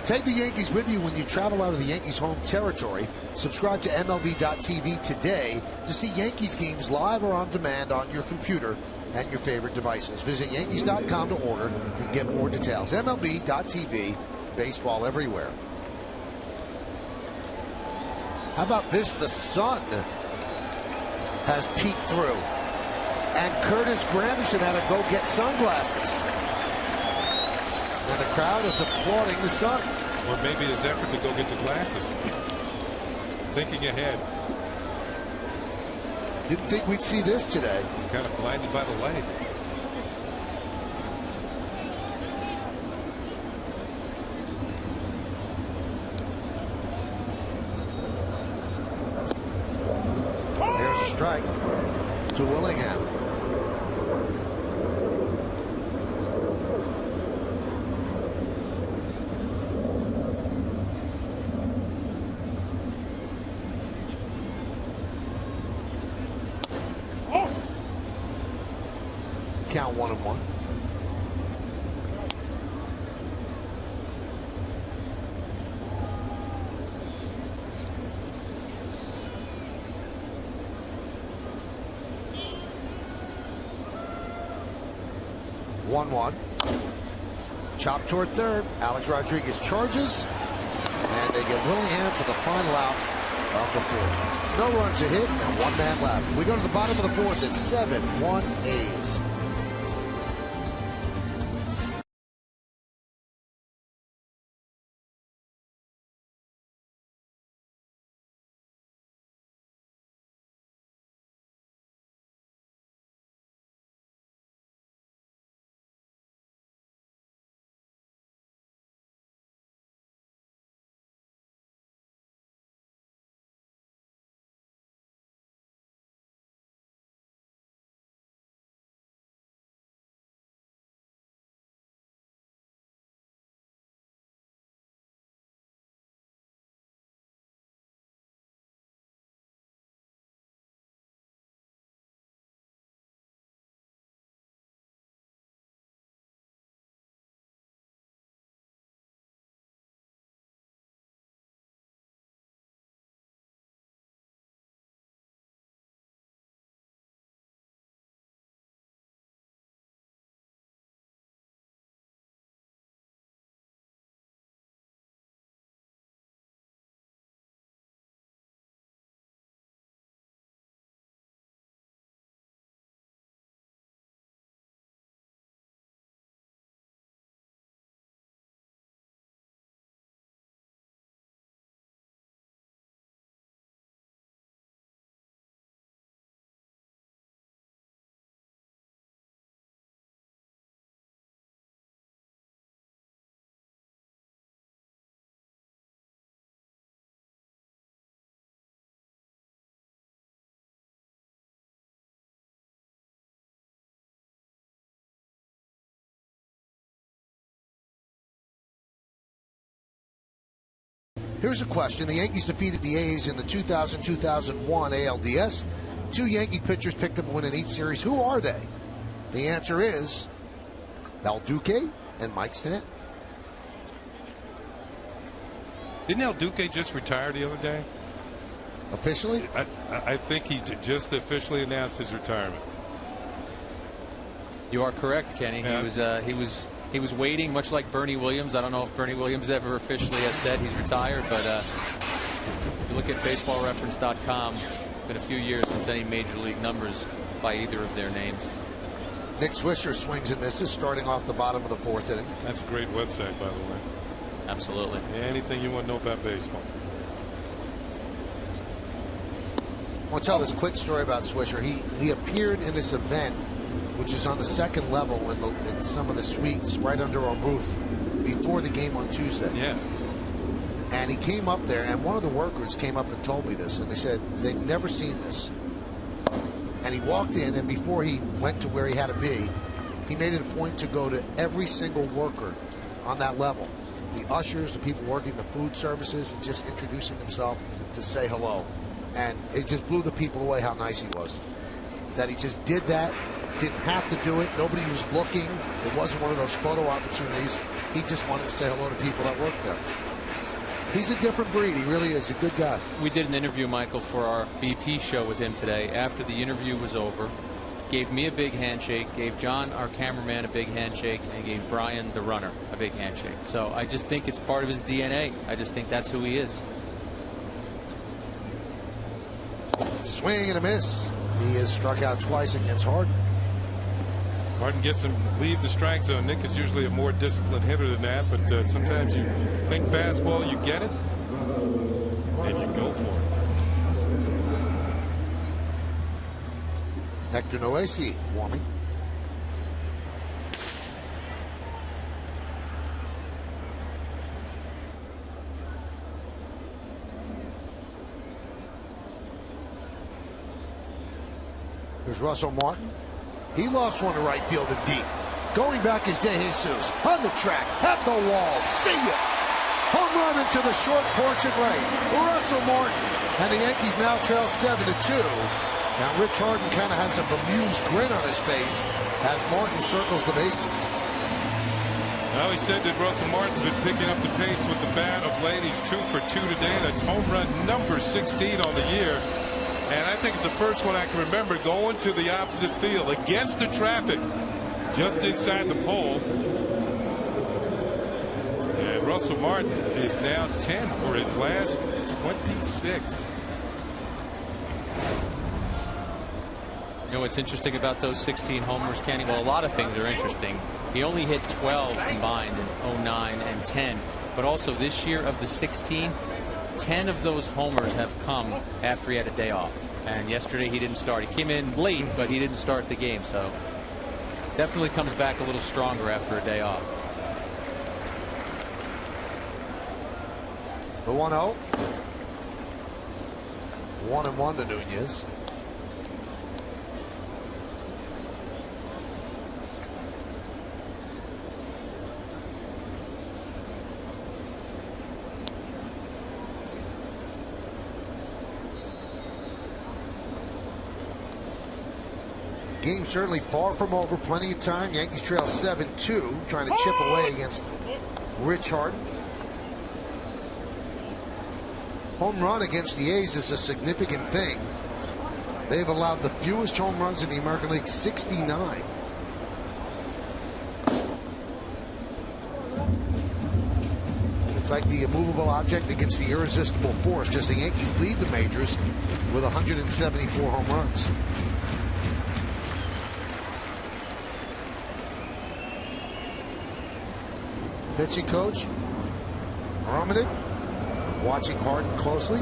Take the Yankees with you when you travel out of the Yankees home territory. Subscribe to MLB.tv today to see Yankees games live or on demand on your computer and your favorite devices. Visit Yankees.com to order and get more details. MLB.tv, baseball everywhere. How about this? The sun has peeked through, and Curtis Granderson had to go get sunglasses, and the crowd is applauding the sun. Or maybe his effort to go get the glasses. Thinking ahead. Didn't think we'd see this today. Kind of blinded by the light. There's a strike to Willingham. Count 1-1. Chop toward third. Alex Rodriguez charges, and they get Willingham for the final out of the fourth. No runs a hit and 1 man left. We go to the bottom of the fourth at 7-1 A's. Here's a question. The Yankees defeated the A's in the 2000-2001 ALDS. 2 Yankee pitchers picked up a win in each series. Who are they? The answer is El Duque and Mike Stanton. Didn't El Duque just retire the other day? Officially? I think he just officially announced his retirement. You are correct, Kenny. Yeah. He was waiting, much like Bernie Williams. I don't know if Bernie Williams ever officially has said he's retired, but if you look at baseballreference.com, it's been a few years since any major league numbers by either of their names. Nick Swisher swings and misses, starting off the bottom of the 4th inning. That's a great website, by the way. Absolutely. Anything you want to know about baseball. I want to tell this quick story about Swisher. He appeared in this event, which is on the 2nd level in some of the suites right under our booth before the game on Tuesday. Yeah. And he came up there, and one of the workers came up and told me this, and they said they'd never seen this. And he walked in, and before he went to where he had to be, he made it a point to go to every single worker on that level. The ushers, the people working the food services, and just introducing himself to say hello. And it just blew the people away how nice he was. That he just did that, didn't have to do it. Nobody was looking. It wasn't one of those photo opportunities. He just wanted to say hello to people that worked there. He's a different breed. He really is a good guy. We did an interview, Michael, for our BP show with him today. After the interview was over, gave me a big handshake, gave John, our cameraman, a big handshake, and gave Brian, the runner, a big handshake. So I just think it's part of his DNA. I just think that's who he is. Swing and a miss. He has struck out twice against Harden. Harden gets him leave the strike zone. Nick is usually a more disciplined hitter than that, but sometimes you think fastball, you get it, and you go for it. Hector Noesi warming. There's Russell Martin. He lofts one to right field and deep. Going back is De Jesus. On the track, at the wall. See ya! Home run into the short porch at right. Russell Martin. And the Yankees now trail 7-2. Now Rich Harden kind of has a bemused grin on his face as Martin circles the bases. Well, he said that Russell Martin's been picking up the pace with the bat of late. He's 2 for 2 today. That's home run number 16 on the year. And I think it's the first one I can remember going to the opposite field against the traffic just inside the pole. And Russell Martin is now 10 for his last 26. You know what's interesting about those 16 homers, Kenny? Well, a lot of things are interesting. He only hit 12 combined in 09 and 10. But also this year of the 16, 10 of those homers have come after he had a day off. And yesterday he didn't start. He came in late, but he didn't start the game. So definitely comes back a little stronger after a day off. The 1-0. 1-1 to Nunez. Game certainly far from over. Plenty of time. Yankees trail 7-2, trying to chip away against Rich Harden. Home run against the A's is a significant thing. They've allowed the fewest home runs in the American League, 69. It's like the immovable object against the irresistible force. Just the Yankees lead the majors with 174 home runs. Pitching coach Romanek watching Harden closely.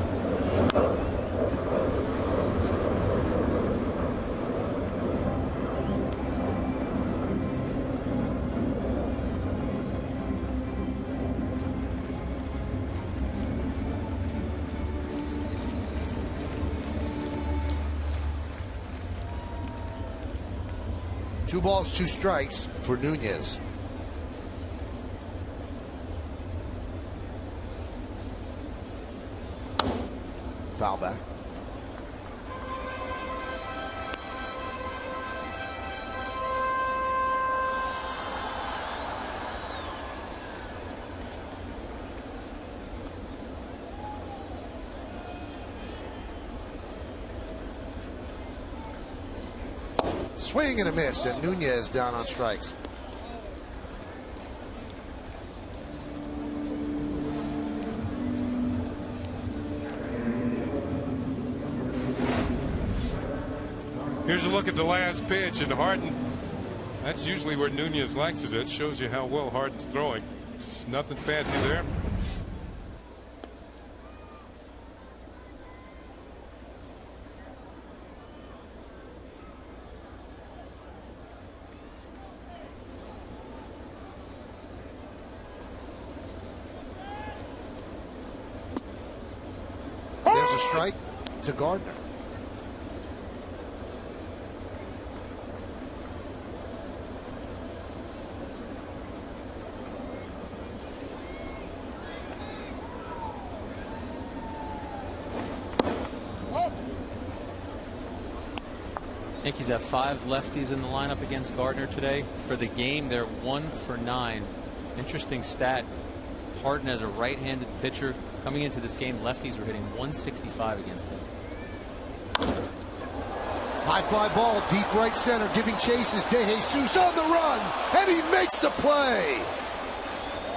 Two balls, two strikes for Nunez. foul back. Swing and a miss, and Nunez down on strikes. Here's a look at the last pitch, and Harden, that's usually where Nunez likes it. It shows you how well Harden's throwing. Just nothing fancy there. There's a strike to Gardner. Yankees have 5 lefties in the lineup against Gardner today. For the game, they're 1 for 9. Interesting stat. Harden as a right-handed pitcher coming into this game, lefties were hitting 165 against him. High fly ball, deep right center, giving chase is De Jesus on the run, and he makes the play.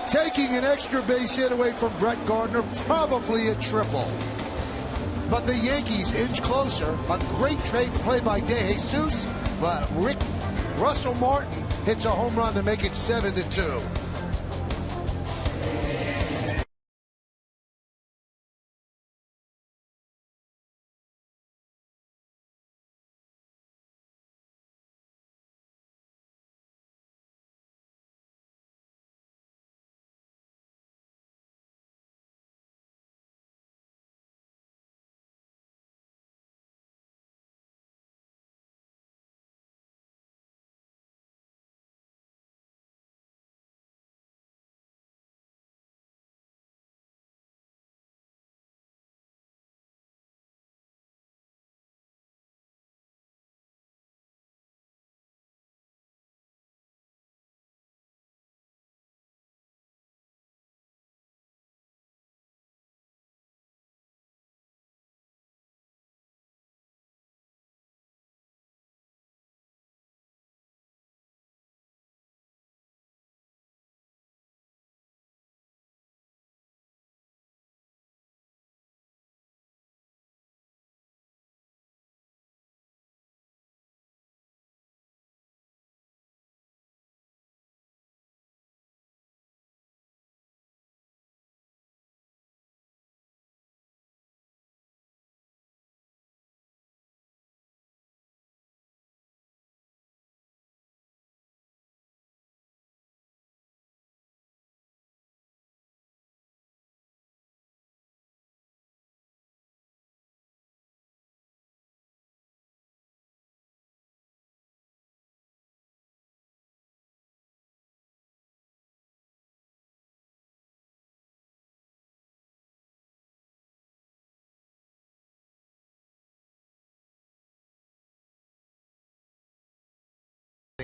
Taking an extra base hit away from Brett Gardner, probably a triple. But the Yankees inch closer. A great trade play by De Jesus, but Russell Martin hits a home run to make it 7-2.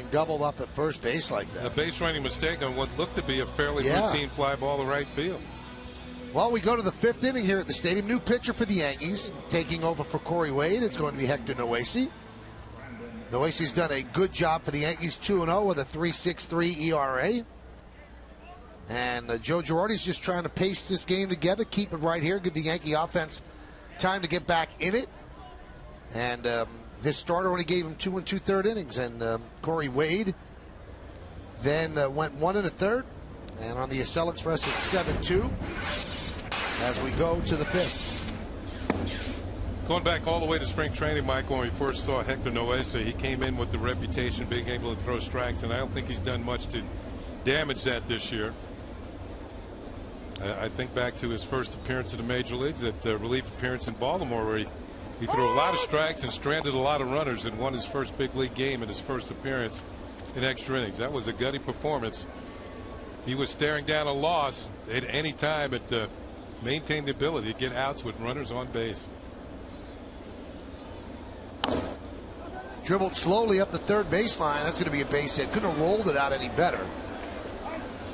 Doubled up at first base like that. A base running mistake on what looked to be a fairly routine fly ball to right field. Well, we go to the 5th inning here at the stadium. New pitcher for the Yankees, taking over for Corey Wade. It's going to be Hector Noesi. Noesi's done a good job for the Yankees, 2-0 with a 3.63 ERA. And Joe Girardi's just trying to pace this game together, keep it right here, give the Yankee offense time to get back in it. And his starter only gave him 2 2/3 innings, and Corey Wade then went 1 1/3. And on the Accel Express, it's 7-2 as we go to the 5th. Going back all the way to spring training, Mike, when we first saw Hector Noesi, he came in with the reputation of being able to throw strikes, and I don't think he's done much to damage that this year. I think back to his first appearance in the major leagues, that relief appearance in Baltimore, where he threw a lot of strikes and stranded a lot of runners and won his first big league game in his first appearance in extra innings. That was a gutty performance. He was staring down a loss at any time, at maintain the ability to get outs with runners on base. Dribbled slowly up the third baseline. That's going to be a base hit. Couldn't have rolled it out any better.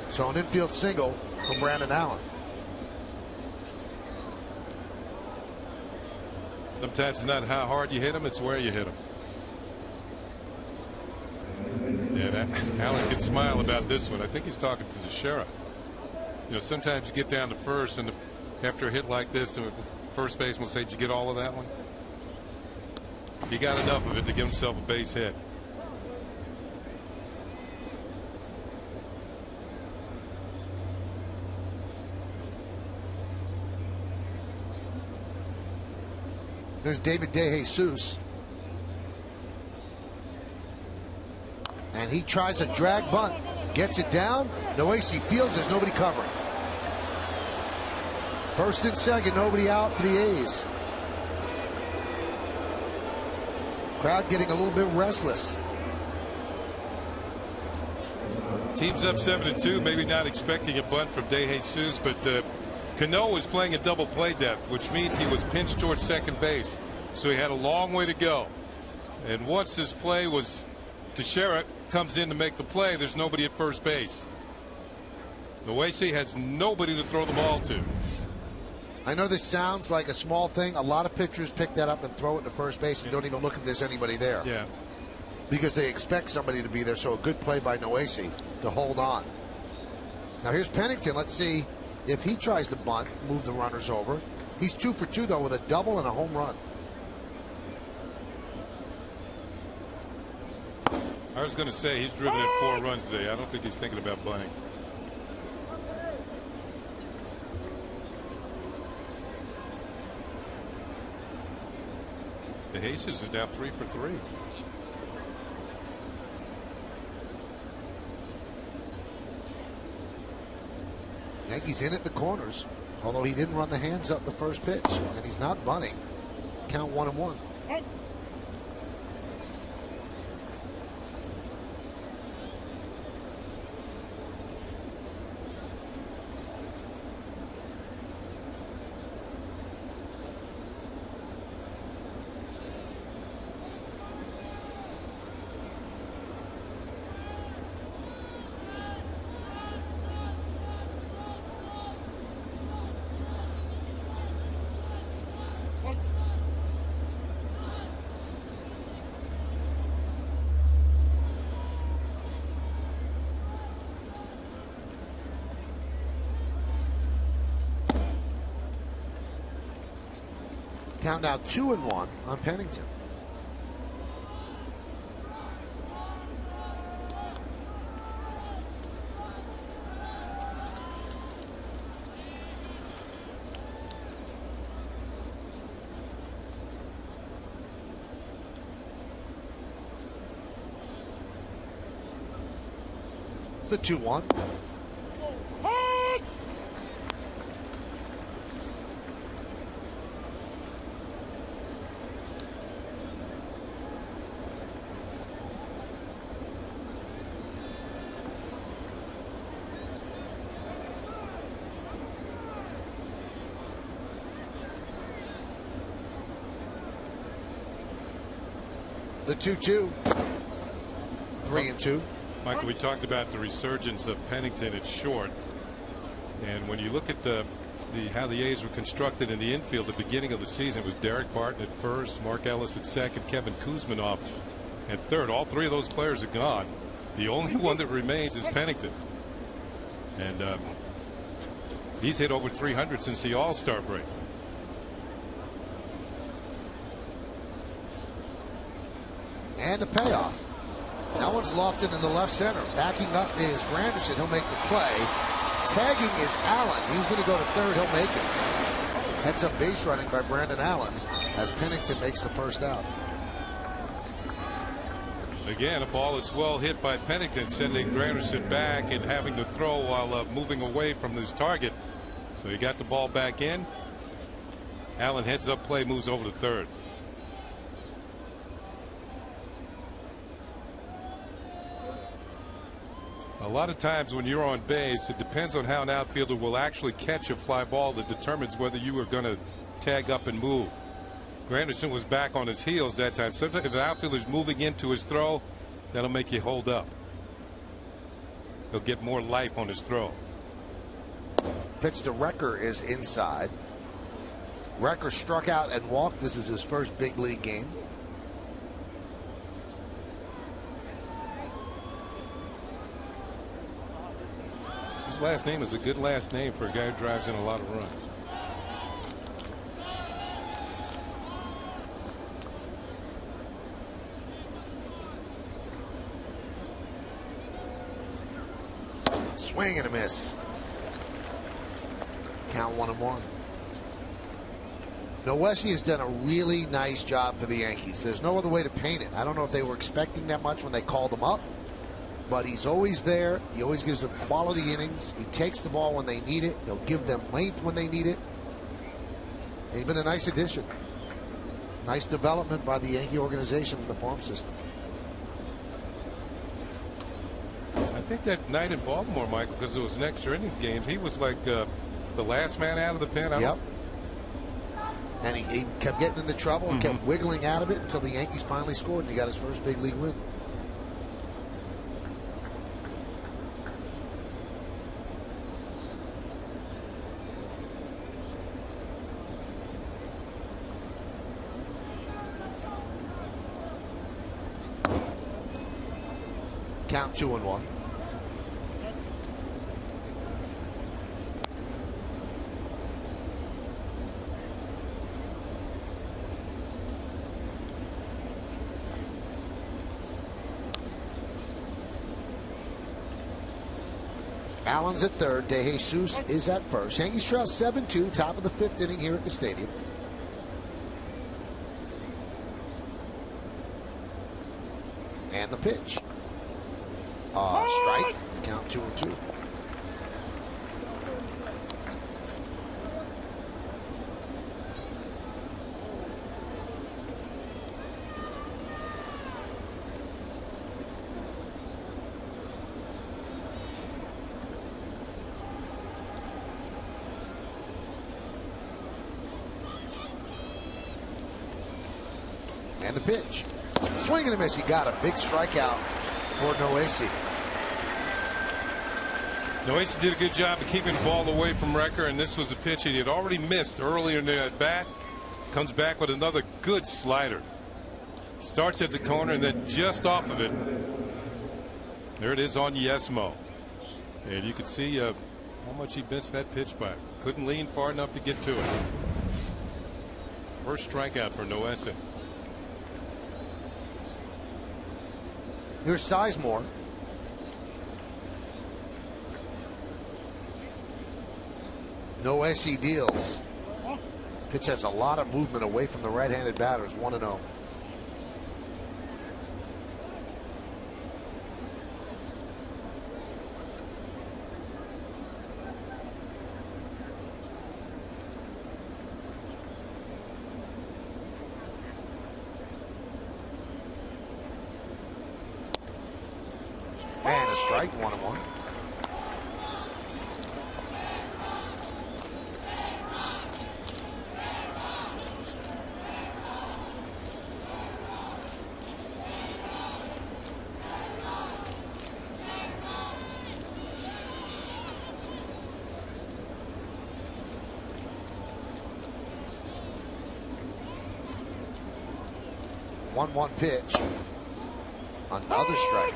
So an infield single from Brandon Allen. Sometimes it's not how hard you hit him, it's where you hit him. Yeah, Allen can smile about this one. I think he's talking to the sheriff. You know, sometimes you get down to first, and after a hit like this, the first baseman will say, "Did you get all of that one?" He got enough of it to give himself a base hit. There's David DeJesus. And he tries a drag bunt. Gets it down. Noesi feels there's nobody covering. First and second, nobody out for the A's. Crowd getting a little bit restless. Team's up 7-2, maybe not expecting a bunt from DeJesus, but Cano was playing a double play death, which means he was pinched towards second base. So he had a long way to go. And once this play was, Teixeira comes in to make the play, there's nobody at first base. Noesi has nobody to throw the ball to. I know this sounds like a small thing. A lot of pitchers pick that up and throw it to first base and don't even look if there's anybody there. Yeah. Because they expect somebody to be there. So a good play by Noesi to hold on. Now here's Pennington. Let's see if he tries to bunt, move the runners over. He's 2 for 2 though with a double and a home run. I was going to say he's driven in 4 runs today. I don't think he's thinking about bunting. DeJesus is now 3 for 3. Yankees in at the corners, although he didn't run the hands up the first pitch, and he's not bunting. Count 1-1. Count now 2-1 on Pennington. The 2-1. The 2-2. 3-2. Michael, we talked about the resurgence of Pennington at short, and when you look at how the A's were constructed in the infield at the beginning of the season, it was Derek Barton at first, Mark Ellis at second, Kevin Kuzminoff at third. All 3 of those players are gone. The only one that remains is Pennington, and he's hit over 300 since the All-Star break. And the payoff. That one's lofted in the left center. Backing up is Granderson. He'll make the play. Tagging is Allen. He's going to go to third. He'll make it. Heads up base running by Brandon Allen as Pennington makes the first out. Again, a ball that's well hit by Pennington, sending Granderson back and having to throw while moving away from his target. So he got the ball back in. Allen heads up play, moves over to third. A lot of times when you're on base, it depends on how an outfielder will actually catch a fly ball that determines whether you are going to tag up and move. Granderson was back on his heels that time. Sometimes if the outfielder's moving into his throw, that'll make you hold up. He'll get more life on his throw. Pitch to Recker is inside. Recker struck out and walked. This is his first big league game. His last name is a good last name for a guy who drives in a lot of runs. Swing and a miss. Count 1-1. Noesi has done a really nice job for the Yankees. There's no other way to paint it. I don't know if they were expecting that much when they called him up, but he's always there. He always gives them quality innings. He takes the ball when they need it. He'll give them length when they need it. And he's been a nice addition. Nice development by the Yankee organization in the farm system. I think that night in Baltimore, Michael, because it was an extra inning game, he was like the last man out of the pen. Yep. And he kept getting into trouble and kept wiggling out of it until the Yankees finally scored and he got his first big league win. Count 2-1. Allen's at third. De Jesus is at first. Yankees trail 7-2, top of the 5th inning here at the stadium. And the pitch. Strike. Count 2-2. And the pitch. Swing and a miss. He got a big strikeout for Noesi. Noesi did a good job of keeping the ball away from Recker, and this was a pitch he had already missed earlier in the at bat. Comes back with another good slider. Starts at the corner and then just off of it. There it is on Yesmo. And you can see how much he missed that pitch by. Couldn't lean far enough to get to it. First strikeout for Noesi. Here's Sizemore. Noesi deals. Pitch has a lot of movement away from the right-handed batters. 1-0. And a strike. 1-1. One pitch. Another strike.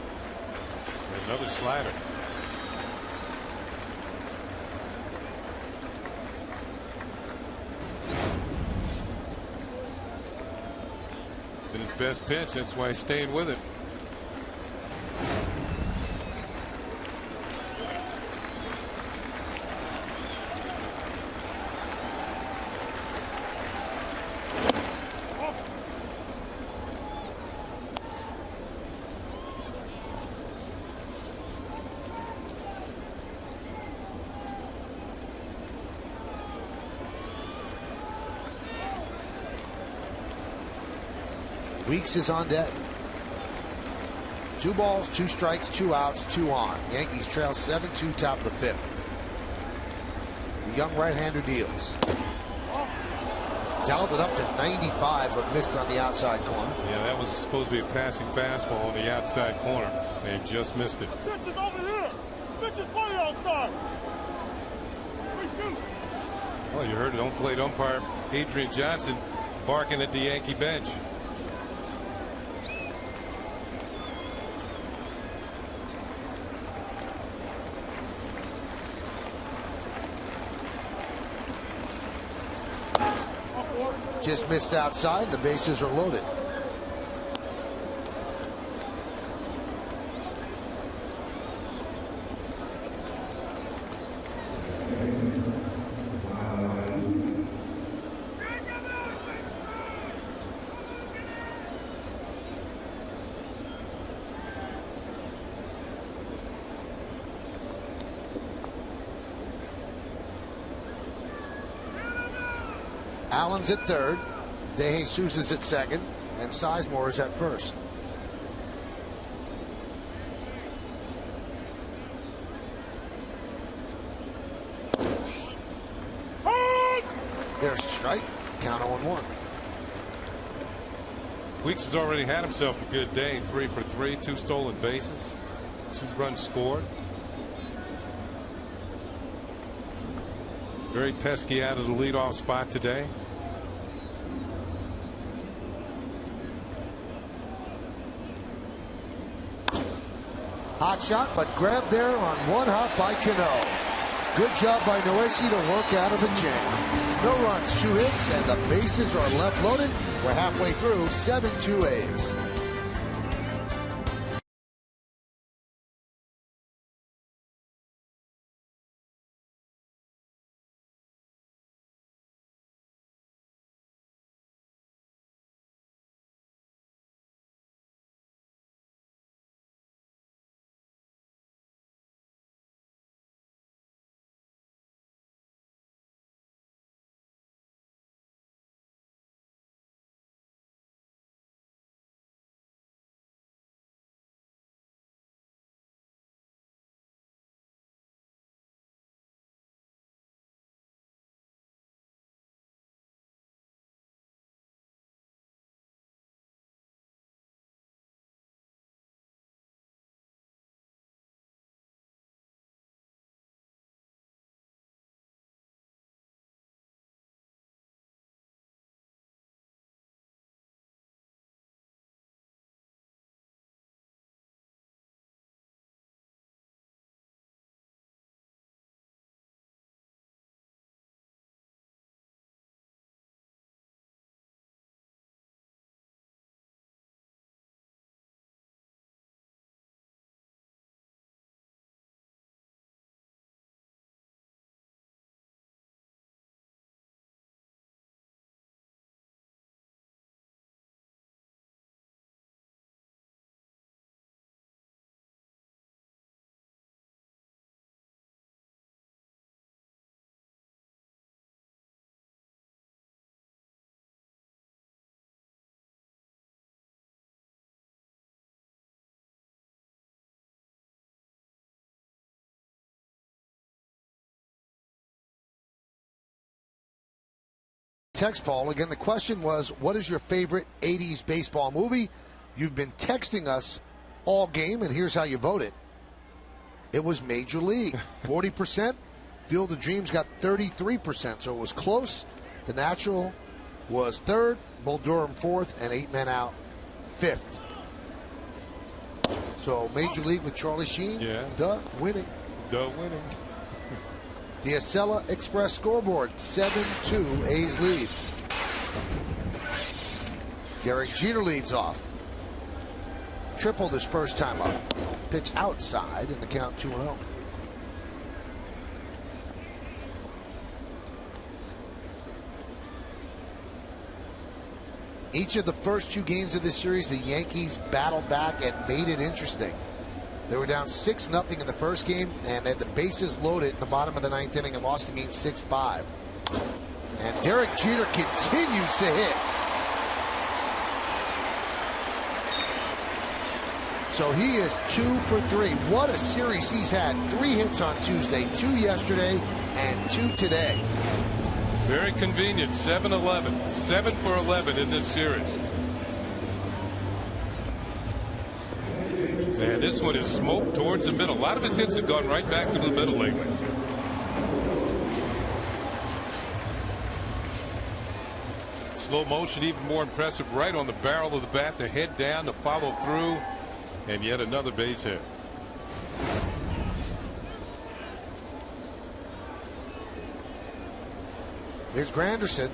Another slider. Been his best pitch. That's why he's staying with it. Weeks is on deck. 2 balls, 2 strikes, 2 outs, 2 on. Yankees trail 7-2, top of the 5th. The young right-hander deals. dialed it up to 95, but missed on the outside corner. Yeah, that was supposed to be a passing fastball on the outside corner. They just missed it. Pitch is over here. Pitch is way outside. Well, you heard it. Don't play umpire Adrian Johnson barking at the Yankee bench. Just missed outside. The bases are loaded. Allen's at third, De Jesus is at second, and Sizemore is at first. There's a strike. Count 0-1. Weeks has already had himself a good day. 3 for 3, 2 stolen bases, 2 runs scored. Very pesky out of the leadoff spot today. Hot shot, but grabbed there on one hop by Cano. Good job by Noesi to work out of the jam. No runs, 2 hits, and the bases are left loaded. We're halfway through, 7-2 A's. Text Paul. Again, the question was, what is your favorite 80s baseball movie? You've been texting us all game, and here's how you voted. It was Major League. 40%. Field of Dreams got 33%, so it was close. The Natural was third, Bull Durham fourth, and 8 Men Out fifth. So Major League with Charlie Sheen, winning. Winning. The Acela Express scoreboard, 7-2, A's lead. Derek Jeter leads off. Tripled his first time up. Pitch outside in the count 2-0. Each of the first 2 games of this series, the Yankees battled back and made it interesting. They were down 6-0 in the first game, and had the bases loaded in the bottom of the 9th inning and lost the game 6-5. And Derek Jeter continues to hit. So he is 2 for 3. What a series he's had. 3 hits on Tuesday, 2 yesterday, and 2 today. Very convenient. 7-11. 7 for 11 in this series. And this one is smoked towards the middle. A lot of his hits have gone right back to the middle lately. Slow motion, even more impressive, right on the barrel of the bat, the head down to follow through, and yet another base hit. Here's Granderson.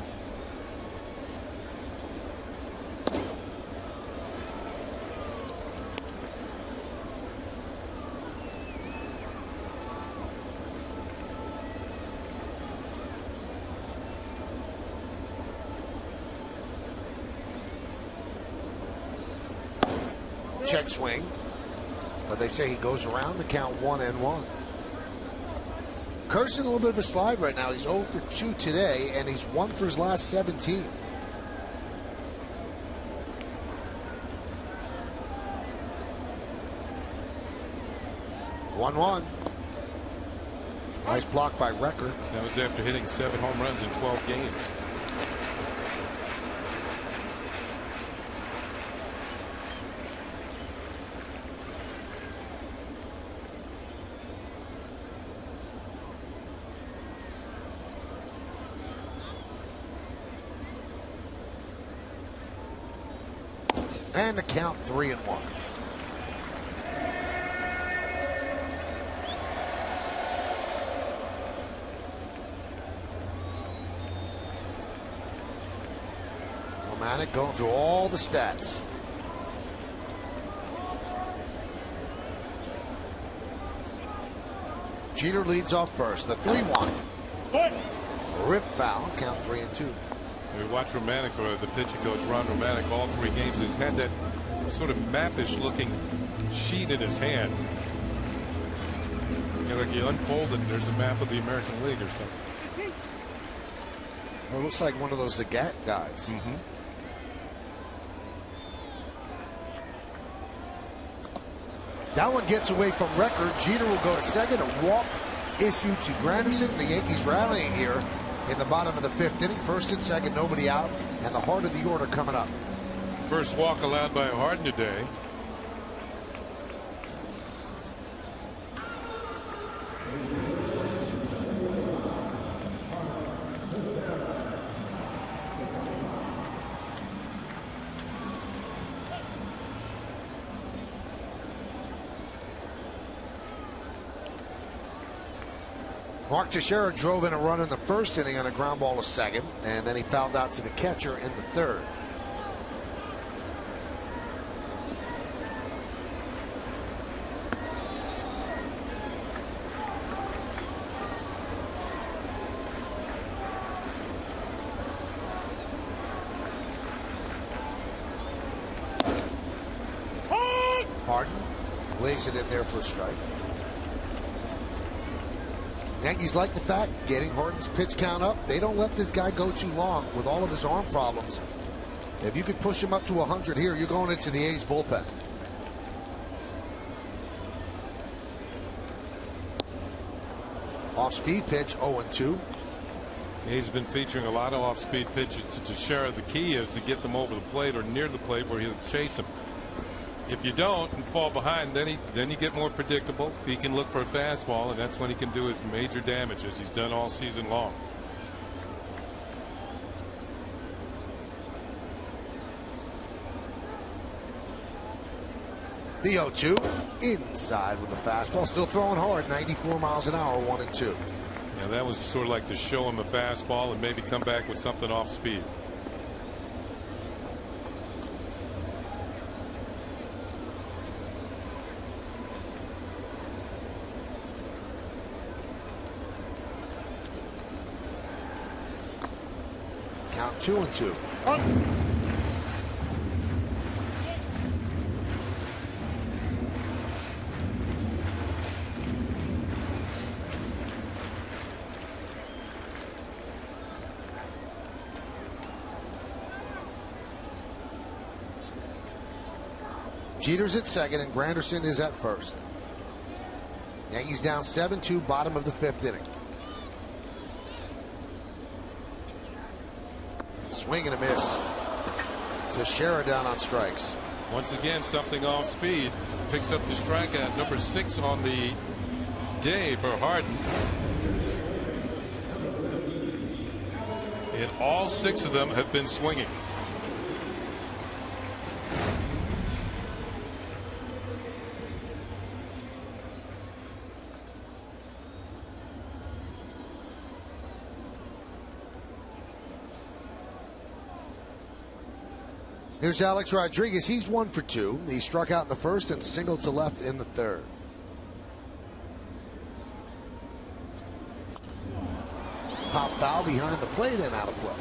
Check swing, but they say he goes around the count 1-1. Curson, a little bit of a slide right now. He's 0 for 2 today, and he's 1 for his last 17. One. Nice block by Recker. That was after hitting 7 home runs in 12 games. And the count 3-1. Romantic going through all the stats. Jeter leads off first. The 3-1. Rip foul. Count 3-2. We watch Romantic, or the pitching coach Ron Romantic, all 3 games. He's had that sort of mappish looking sheet in his hand. You know, like you unfold it, there's a map of the American League or something. Well, it looks like one of those Zagat guides. That one gets away from Recker. Jeter will go to second. A walk issued to Granderson. The Yankees rallying here in the bottom of the 5th inning. First and second, nobody out, and the heart of the order coming up. First walk allowed by Harden today. Mark Teixeira drove in a run in the first inning on a ground ball to second, and then he fouled out to the catcher in the third. Harden lays it in there for a strike. Yankees like the fact getting Harden's pitch count up. They don't let this guy go too long with all of his arm problems. If you could push him up to 100 here, you're going into the A's bullpen. Off-speed pitch, 0-2. He's been featuring a lot of off-speed pitches to Teixeira. The key is to get them over the plate or near the plate where he'll chase them. If you don't and fall behind, then you get more predictable. He can look for a fastball, and that's when he can do his major damage, as he's done all season long. The 0-2 inside with the fastball, still throwing hard, 94 miles an hour, 1-2. Yeah, that was sort of like to show him a fastball and maybe come back with something off speed. Count 2-2. Jeter's at second and Granderson is at first. Yankees down 7-2, bottom of the 5th inning. Swing and a miss to Shera down on strikes. Once again, something off speed. Picks up the strikeout, number 6 on the day for Harden. And all 6 of them have been swinging. Here's Alex Rodriguez. He's 1 for 2. He struck out in the first and singled to left in the third. Pop foul behind the plate and out of play.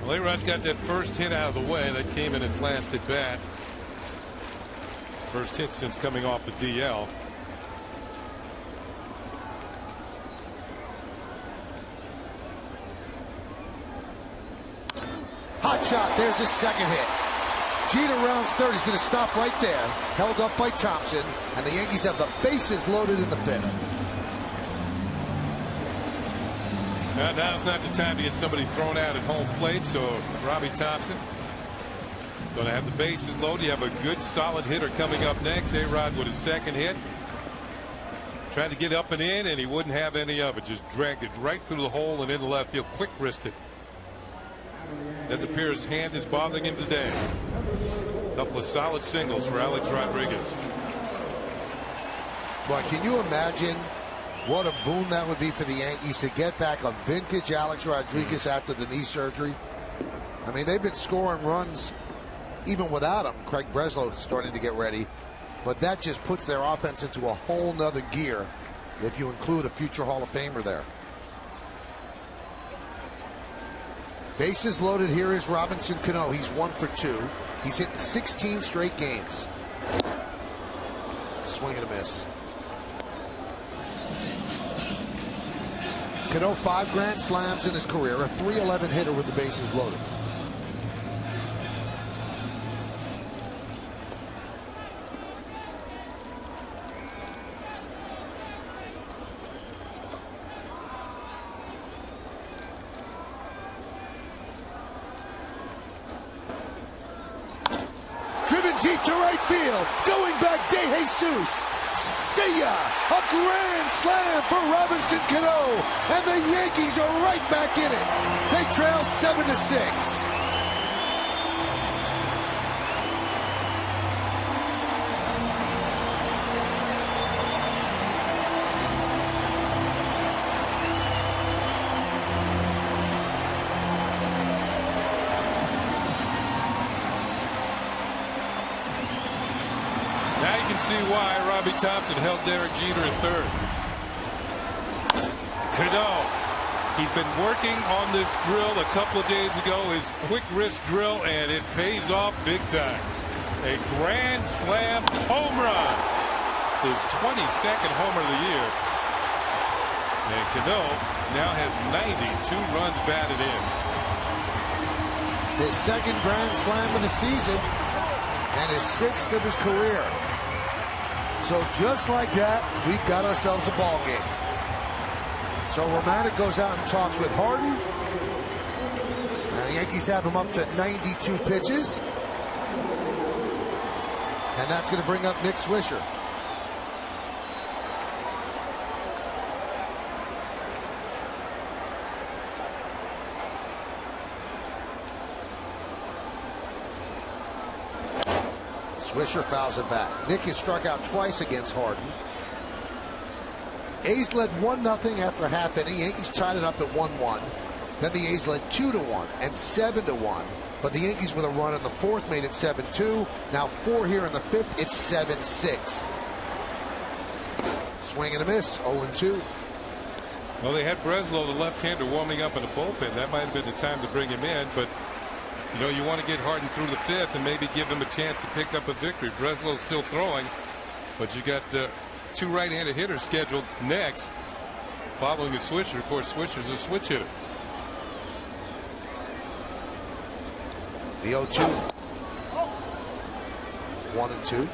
Well, A-Rod's got that first hit out of the way. That came in his last at bat. First hit since coming off the DL. Hot shot. There's his second hit. Jeter rounds third. He's going to stop right there. Held up by Thompson. And the Yankees have the bases loaded in the 5th. Now's not the time to get somebody thrown out at home plate. So Robbie Thompson going to have the bases loaded. You have a good solid hitter coming up next. A-Rod with his second hit. Trying to get up and in, and he wouldn't have any of it. Just dragged it right through the hole and into left field. Quick wristed. It appears his hand is bothering him today. A couple of solid singles for Alex Rodriguez. Boy, can you imagine what a boon that would be for the Yankees to get back a vintage Alex Rodriguez after the knee surgery? I mean, they've been scoring runs even without him. Craig Breslow is starting to get ready, but that just puts their offense into a whole nother gear if you include a future Hall of Famer there. Bases loaded. Here is Robinson Cano. He's 1 for 2. He's hit 16 straight games. Swing and a miss. Cano 5 grand slams in his career, a .311 hitter with the bases loaded. Driven deep to right field. Going back, De Jesus. See ya! A grand slam for Robinson Cano. And the Yankees are right back in it. They trail 7-6. See why Robbie Thompson held Derek Jeter in third. Cano, he's been working on this drill a couple of days ago, his quick wrist drill, and it pays off big time. A grand slam home run, his 22nd homer of the year. And Cano now has 92 runs batted in. His second grand slam of the season and his 6th of his career. So just like that, we've got ourselves a ball game. So Romantic goes out and talks with Harden. The Yankees have him up to 92 pitches. And that's going to bring up Nick Swisher. Swisher fouls it back. Nick has struck out twice against Harden. A's led 1-0 after half inning. Yankees tied it up at 1-1. Then the A's led 2-1 and 7-1. But the Yankees with a run in the 4th made it 7-2. Now 4 here in the 5th. It's 7-6. Swing and a miss. 0-2. Well, they had Breslow, the left-hander, warming up in the bullpen. That might have been the time to bring him in, but you know, you want to get Harden through the 5th and maybe give him a chance to pick up a victory. Breslow's still throwing, but you got 2 right-handed hitters scheduled next, following a Swisher. Of course, Swisher's a switch hitter. The 0-2. 1-2.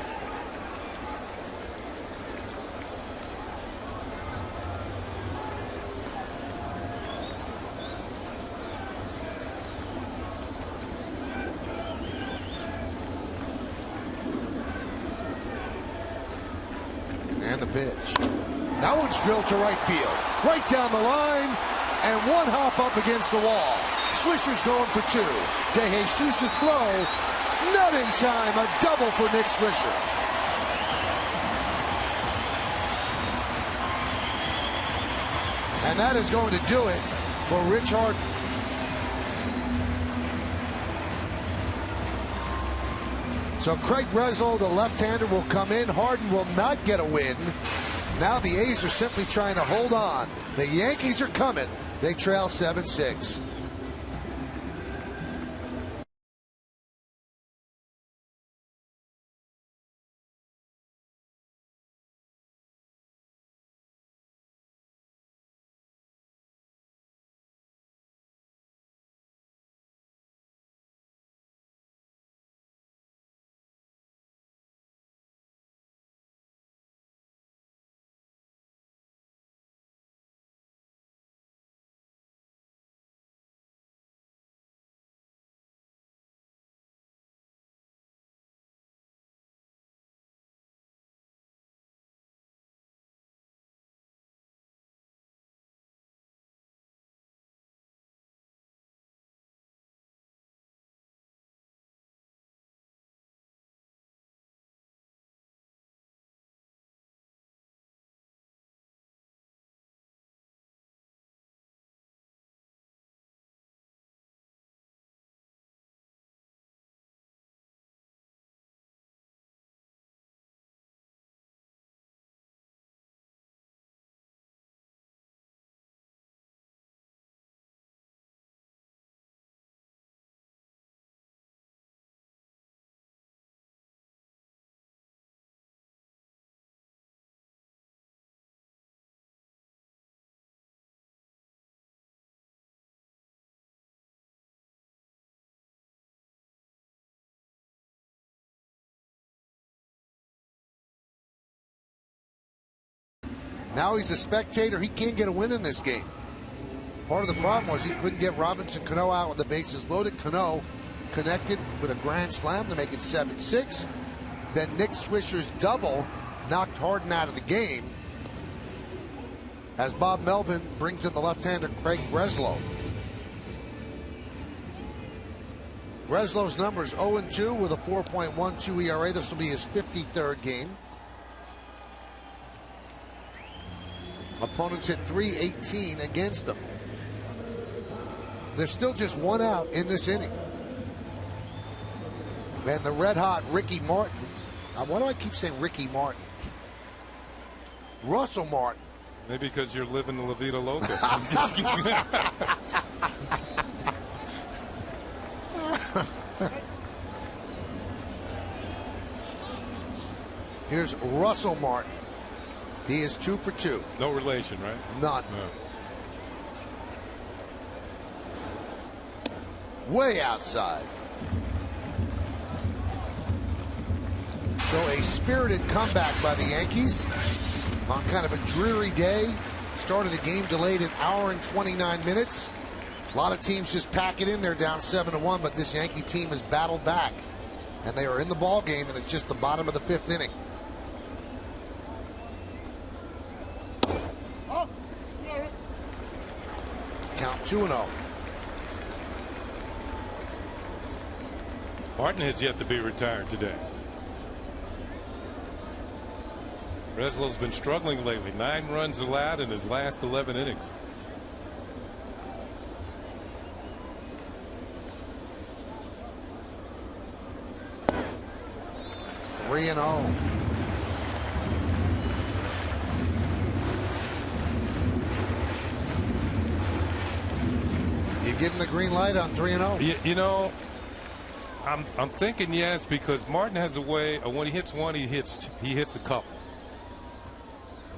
And the pitch. That one's drilled to right field. Right down the line. And one hop up against the wall. Swisher's going for 2. De Jesus' throw. Not in time. A double for Nick Swisher. And that is going to do it for Rich Harden. So Craig Breslow, the left-hander, will come in. Harden will not get a win. Now the A's are simply trying to hold on. The Yankees are coming. They trail 7-6. Now he's a spectator. He can't get a win in this game. Part of the problem was he couldn't get Robinson Cano out with the bases loaded. Cano connected with a grand slam to make it 7-6. Then Nick Swisher's double knocked Harden out of the game as Bob Melvin brings in the left-hander Craig Breslow. Breslow's numbers 0-2 with a 4.12 ERA. This will be his 53rd game. Opponents hit .318 against him. There's still just one out in this inning. And the red-hot Ricky Martin. Why do I keep saying Ricky Martin? Russell Martin. Maybe because you're living the La Vida Loca. Here's Russell Martin. He is 2 for 2. No relation, right? None. No. Way outside. So a spirited comeback by the Yankees on kind of a dreary day. Start of the game delayed 1 hour and 29 minutes. A lot of teams just pack it in. They're down 7-1, but this Yankee team has battled back. And they are in the ball game, and it's just the bottom of the 5th inning. Count 2-0. Martin has yet to be retired today. Breslow's been struggling lately. 9 runs allowed in his last 11 innings. Three and 0. You give him the green light on 3-0? You know, I'm thinking yes, because Martin has a way of when he hits one, he hits a couple.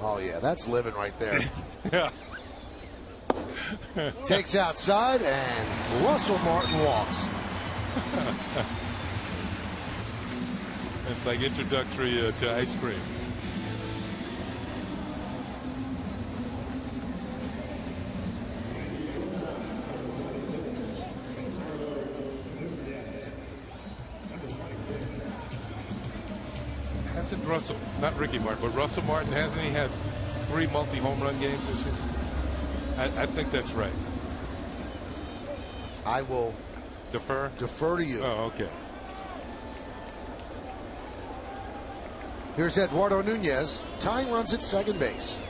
Oh yeah, that's living right there. Yeah. Takes outside, and Russell Martin walks. It's like introductory to ice cream. Hasn't Russell, not Ricky Martin, but Russell Martin, hasn't he had 3 multi-home run games this year? I think that's right. I will defer to you. Oh, okay. Here's Eduardo Nunez. Tying runs at second base.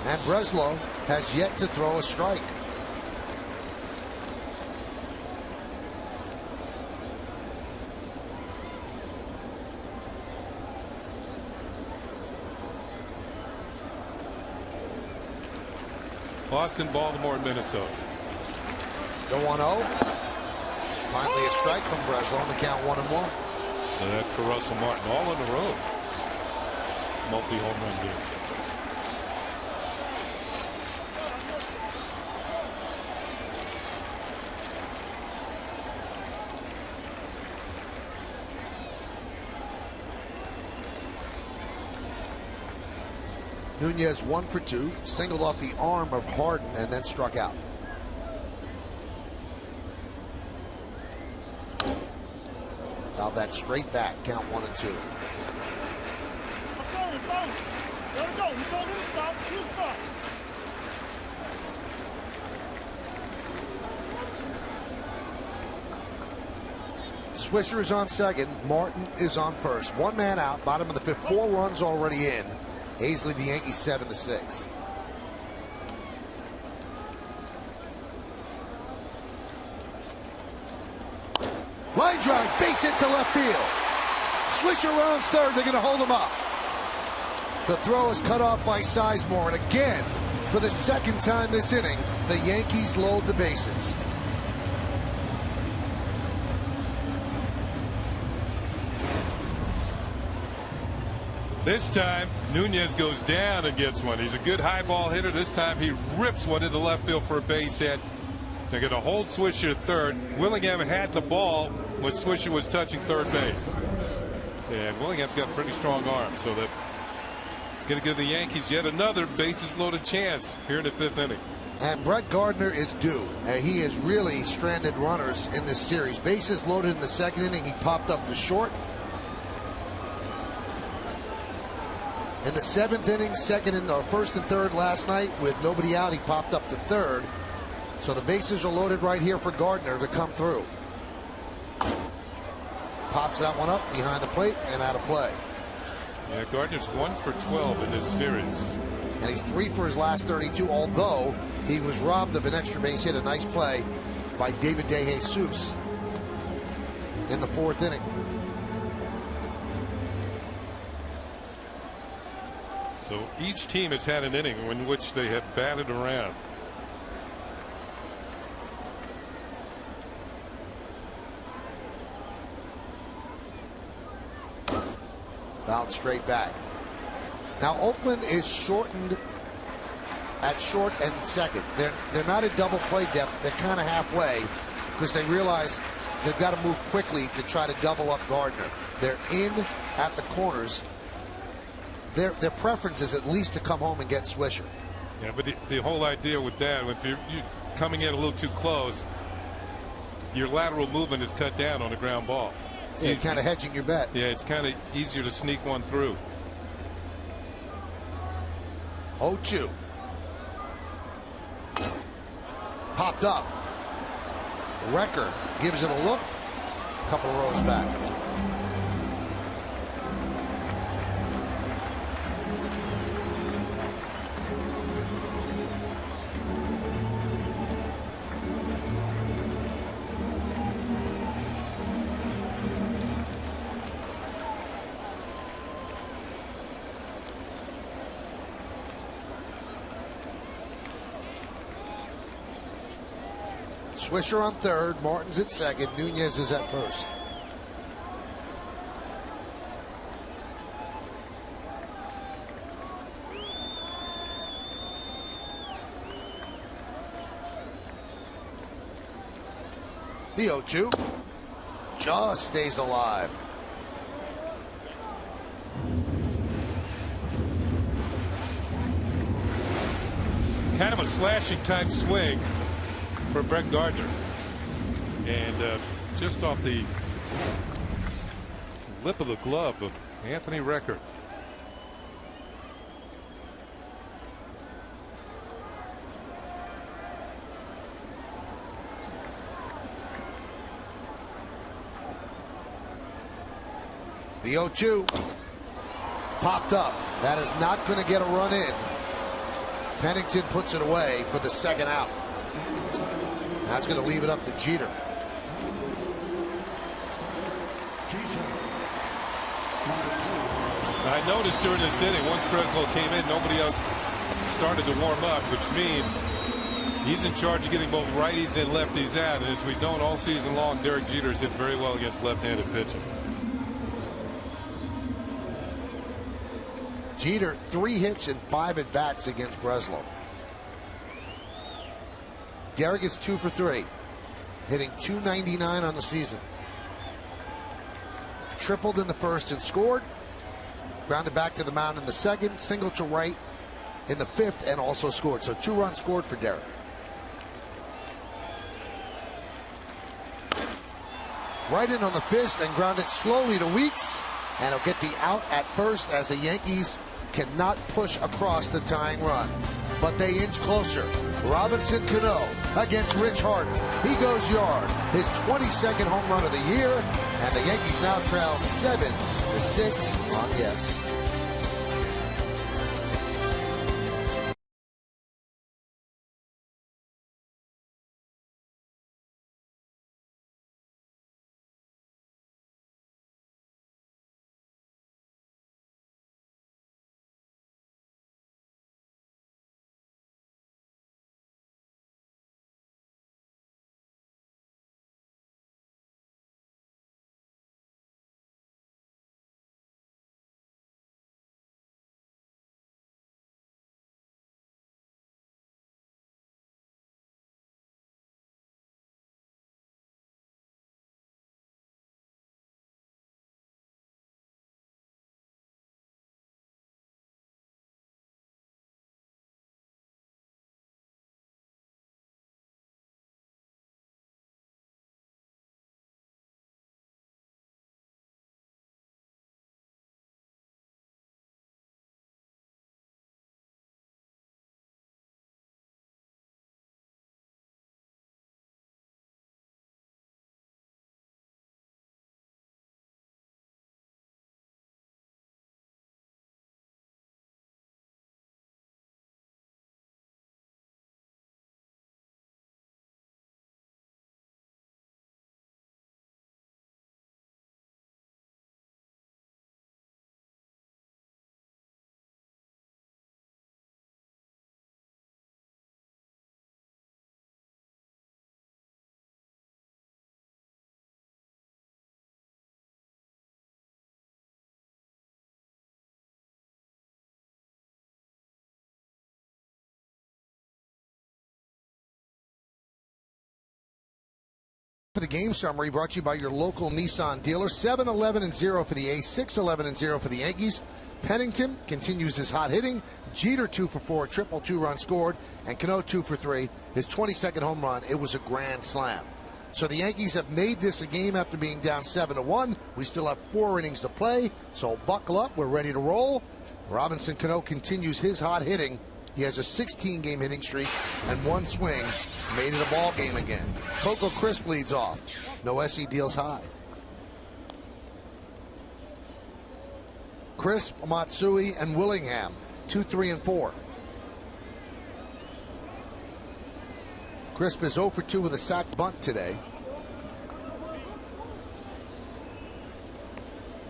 And Breslow has yet to throw a strike. Boston, Baltimore, and Minnesota. The 1-0. Finally a strike from Breslow. The count 1-1. So that for Russell Martin, all in a row. Multi-home run game. Nunez 1 for 2, singled off the arm of Harden and then struck out. Fouled that straight back, count 1-2. There we go. You told him to stop. You stop. Swisher is on second. Martin is on first. 1 man out. Bottom of the 5th. 4 runs already in. A's lead the Yankees 7-6. Line drive, base hit to left field. Swisher rounds third. They're going to hold him up. The throw is cut off by Sizemore, and again, for the second time this inning, the Yankees load the bases. This time, Nunez goes down and gets one. He's a good high ball hitter. This time, he rips one into left field for a base hit. They're going to hold Swisher at third. Willingham had the ball when Swisher was touching third base. And Willingham's got a pretty strong arm, so that it's going to give the Yankees yet another bases loaded chance here in the 5th inning. And Brett Gardner is due. He has really stranded runners in this series. Bases loaded in the 2nd inning. He popped up to short. In the 7th inning, 1st and 3rd last night, with nobody out, he popped up to 3rd. So the bases are loaded right here for Gardner to come through. Pops that one up behind the plate and out of play. Yeah, Gardner's 1 for 12 in this series. And he's 3 for his last 32, although he was robbed of an extra base hit. A nice play by David DeJesus in the 4th inning. So each team has had an inning in which they have batted around. Fouled straight back. Now Oakland is shortened at short and second. They're not at double play depth. They're kind of halfway because they realize they've got to move quickly to try to double up Gardner. They're in at the corners. Their preference is at least to come home and get Swisher. Yeah, but the whole idea with that, if you're coming in a little too close, your lateral movement is cut down on a ground ball. Yeah, kind of hedging your bet. Yeah, it's kind of easier to sneak one through. 0-2. Popped up. Recker gives it a look. A couple rows back. Swisher on third, Martin's at second, Nunez is at first. The 0-2 just stays alive. Kind of a slashing type swing for Brett Gardner. And just off the lip of the glove of Anthony Record. The 0-2 popped up. That is not going to get a run in. Pennington puts it away for the second out. That's going to leave it up to Jeter. I noticed during this inning, once Breslow came in, nobody else started to warm up, which means he's in charge of getting both righties and lefties out. And as we've known all season long, Derek Jeter's hit very well against left-handed pitching. Jeter, 3 hits and 5 at-bats against Breslow. Derek is 2 for 3, hitting .299 on the season. Tripled in the first and scored. Grounded back to the mound in the second, single to right in the fifth, and also scored. So 2 runs scored for Derek. Right in on the fist and grounded slowly to Weeks. And he'll get the out at first as the Yankees cannot push across the tying run. But they inch closer. Robinson Cano against Rich Harden. He goes yard. His 22nd home run of the year. And the Yankees now trail 7-6 on yes. For the game summary brought to you by your local Nissan dealer. 7-11-0 for the A's, 6-11-0 for the Yankees. Pennington continues his hot hitting. Jeter 2 for 4, triple 2-run scored, and Cano 2 for 3. His 22nd home run. It was a grand slam. So the Yankees have made this a game after being down 7-1. We still have 4 innings to play, so buckle up. We're ready to roll. Robinson Cano continues his hot hitting. He has a 16-game hitting streak, and 1 swing made it a ball game again. Coco Crisp leads off. Noesi deals high. Crisp, Matsui, and Willingham, 2, 3, and 4. Crisp is 0 for 2 with a sac bunt today.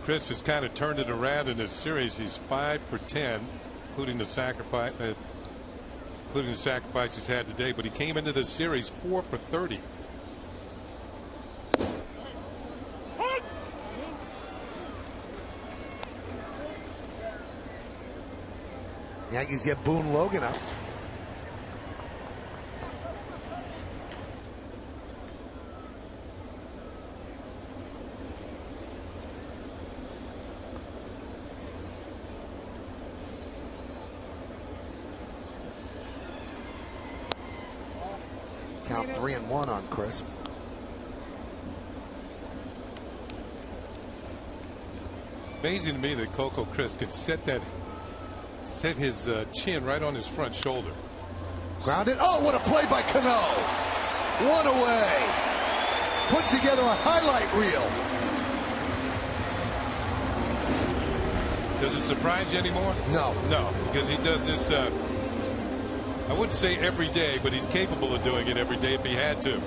Crisp has kind of turned it around in this series. He's 5 for 10, including the sacrifice he's had today. But he came into this series 4 for 30. Yankees get Boone Logan up. Count 3-1 on Chris. Amazing to me that Coco Chris could set his chin right on his front shoulder. Grounded. Oh, what a play by Cano. One away. Put together a highlight reel. Does it surprise you anymore? No. No, because he does this, I wouldn't say every day, but he's capable of doing it every day if he had to.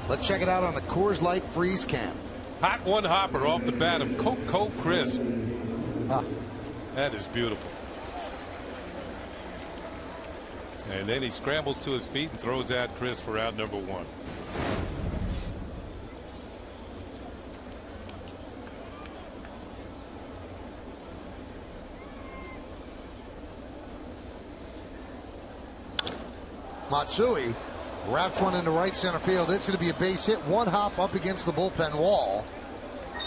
Let's check it out on the Coors Light Freeze Cam. Hot one hopper off the bat of Coco Crisp. That is beautiful. And then he scrambles to his feet and throws out Chris for out number 1. Matsui wraps one into right center field. It's going to be a base hit. One hop up against the bullpen wall.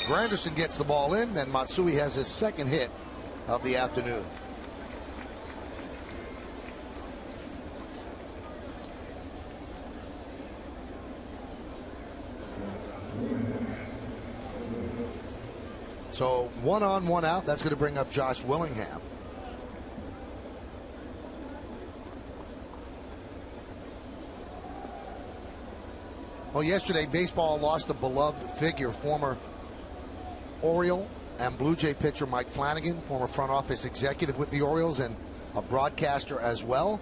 Granderson gets the ball in. Then Matsui has his second hit of the afternoon. So 1 on, 1 out. That's going to bring up Josh Willingham. Well, yesterday, baseball lost a beloved figure, former Oriole and Blue Jay pitcher Mike Flanagan, former front office executive with the Orioles and a broadcaster as well.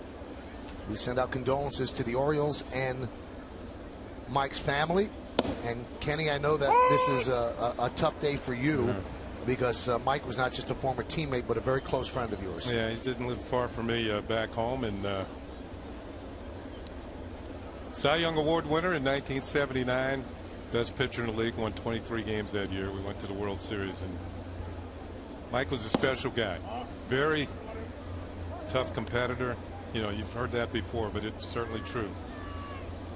We send out condolences to the Orioles and Mike's family. And Kenny, I know that this is a tough day for you because Mike was not just a former teammate, but a very close friend of yours. Yeah, he didn't live far from me back home, and Cy Young Award winner in 1979, best pitcher in the league, won 23 games that year. We went to the World Series, and Mike was a special guy. Very tough competitor. You know, you've heard that before, but it's certainly true.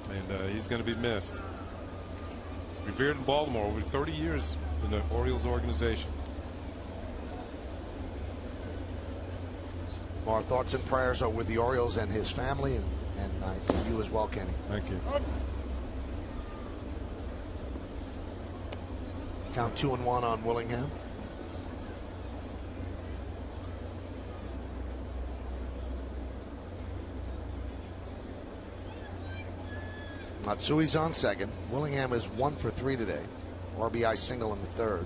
And he's going to be missed. Revered in Baltimore over 30 years in the Orioles organization. Our thoughts and prayers are with the Orioles and his family, and I think you as well, Kenny. Thank you. Count 2-1 on Willingham. Matsui's on second. Willingham is 1 for 3 today. RBI single in the third.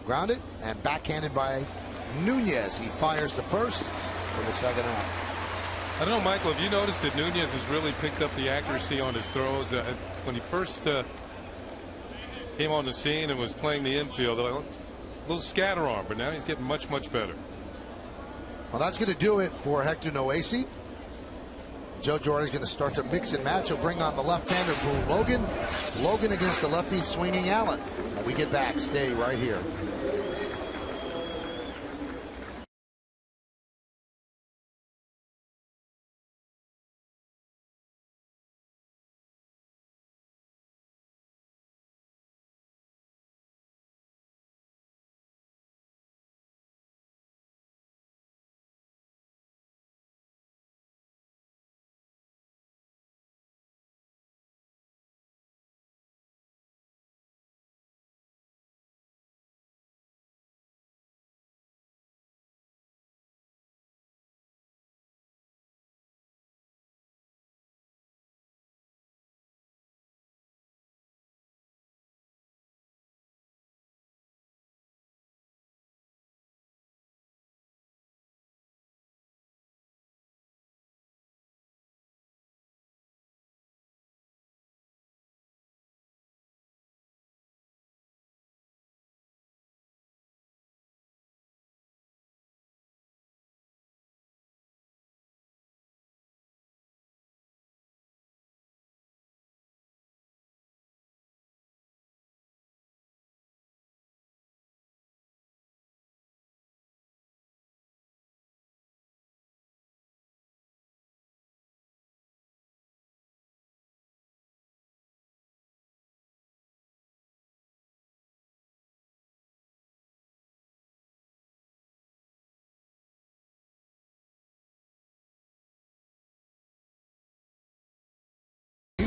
Grounded and backhanded by Nunez. He fires to first for the second out. I don't know, Michael, have you noticed that Nunez has really picked up the accuracy on his throws? When he first came on the scene and was playing the infield, a little scatter arm, but now he's getting much, much better. Well, that's going to do it for Hector Noesi. Joe Girardi's going to start to mix and match. He'll bring on the left-hander, Boone Logan. Logan against the lefty swinging Allen. When we get back, stay right here.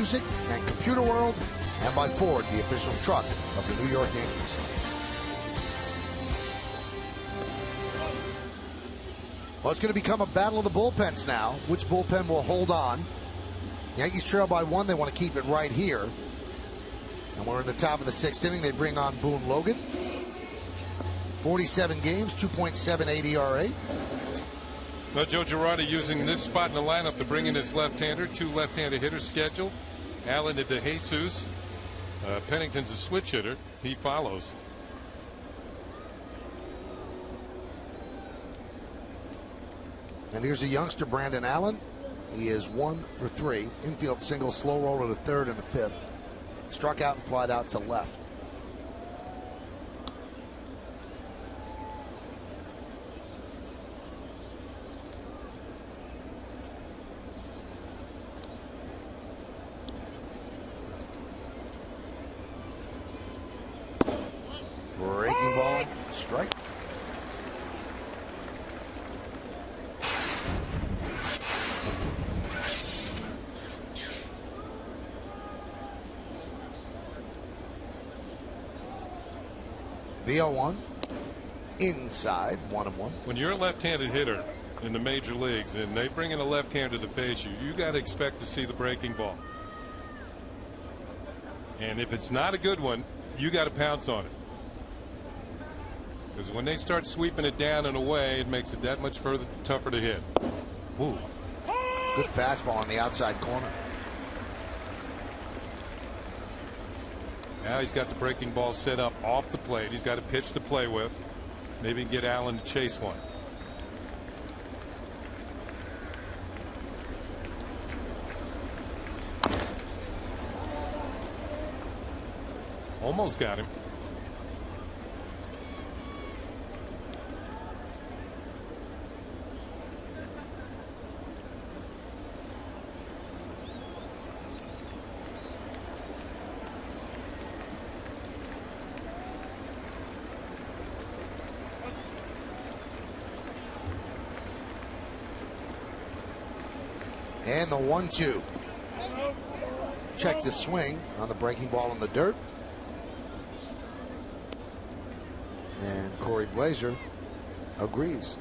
music and computer world, and by Ford, the official truck of the New York Yankees. Well, it's going to become a battle of the bullpens now. Which bullpen will hold on? Yankees trail by 1. They want to keep it right here. And we're in the top of the 6th inning. They bring on Boone Logan. 47 games, 2.78 ERA. Well, Joe Girardi using this spot in the lineup to bring in his left-hander. 2 left-handed hitters scheduled. Allen to DeJesus. Pennington's a switch hitter. He follows. And here's the youngster, Brandon Allen. He is 1 for 3. Infield single, slow roll to the 3rd and the 5th. Struck out and flied out to left. Breaking ball, strike. The 0-1 inside, 1-1. When you're a left-handed hitter in the major leagues and they bring in a left-hander to face you, you got to expect to see the breaking ball. And if it's not a good one, you got to pounce on it. Because when they start sweeping it down and away, it makes it that much further tougher to hit. Ooh. Good fastball on the outside corner. Now he's got the breaking ball set up off the plate. He's got a pitch to play with. Maybe get Allen to chase one. Almost got him. And the 1-2. Check the swing on the breaking ball in the dirt. And Corey Blazer agrees.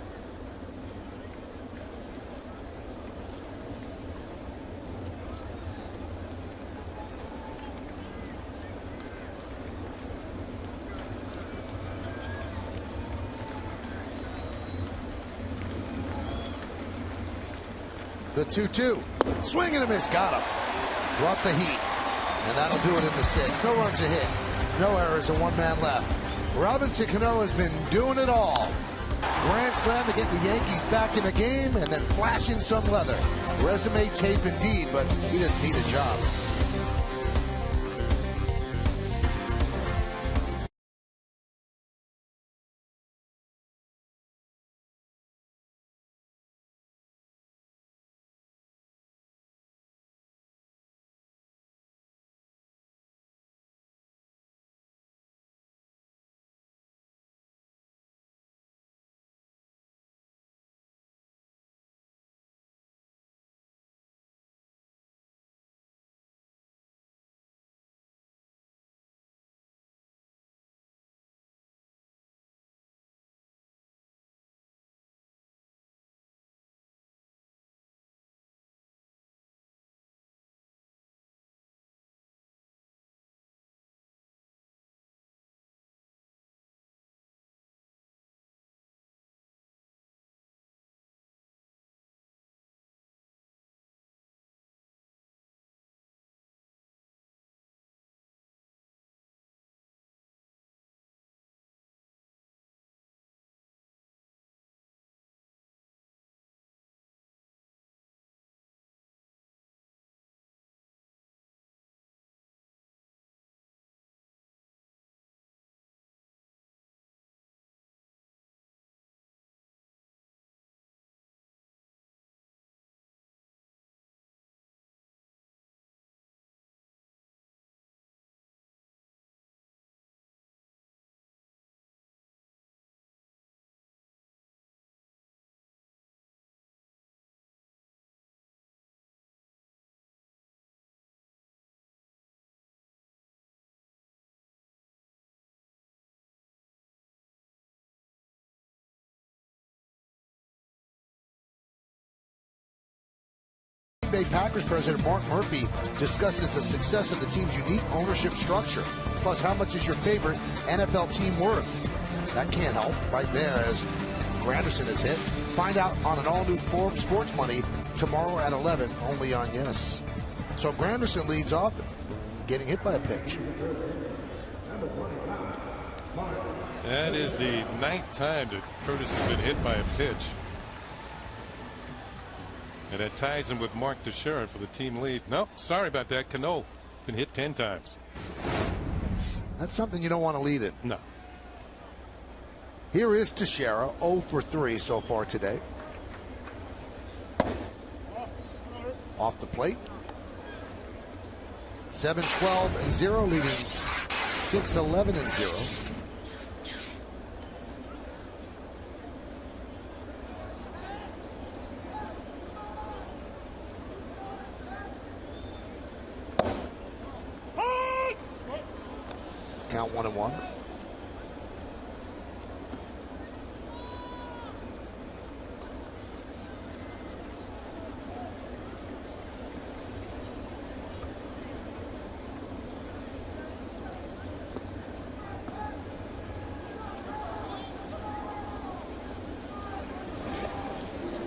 The 2-2. Swing and a miss. Got him. Brought the heat. And that'll do it in the 6th. No runs a hit. No errors and 1 man left. Robinson Cano has been doing it all. Grand slam to get the Yankees back in the game and then flash in some leather. Resume tape indeed, but he doesn't need a job. Bay Packers president Mark Murphy discusses the success of the team's unique ownership structure. Plus, how much is your favorite NFL team worth? That can't help right there as Granderson is hit. Find out on an all-new Forbes Sports Money tomorrow at 11, only on Yes. So Granderson leads off, getting hit by a pitch. That is the 9th time that Curtis has been hit by a pitch. And that ties him with Mark Teixeira for the team lead. Nope, sorry about that. Cano been hit 10 times. That's something you don't want to lead it. No. Here is Teixeira, 0 for 3 so far today. Off the plate. 7-12-0, leading 6-11-0. Count 1-1.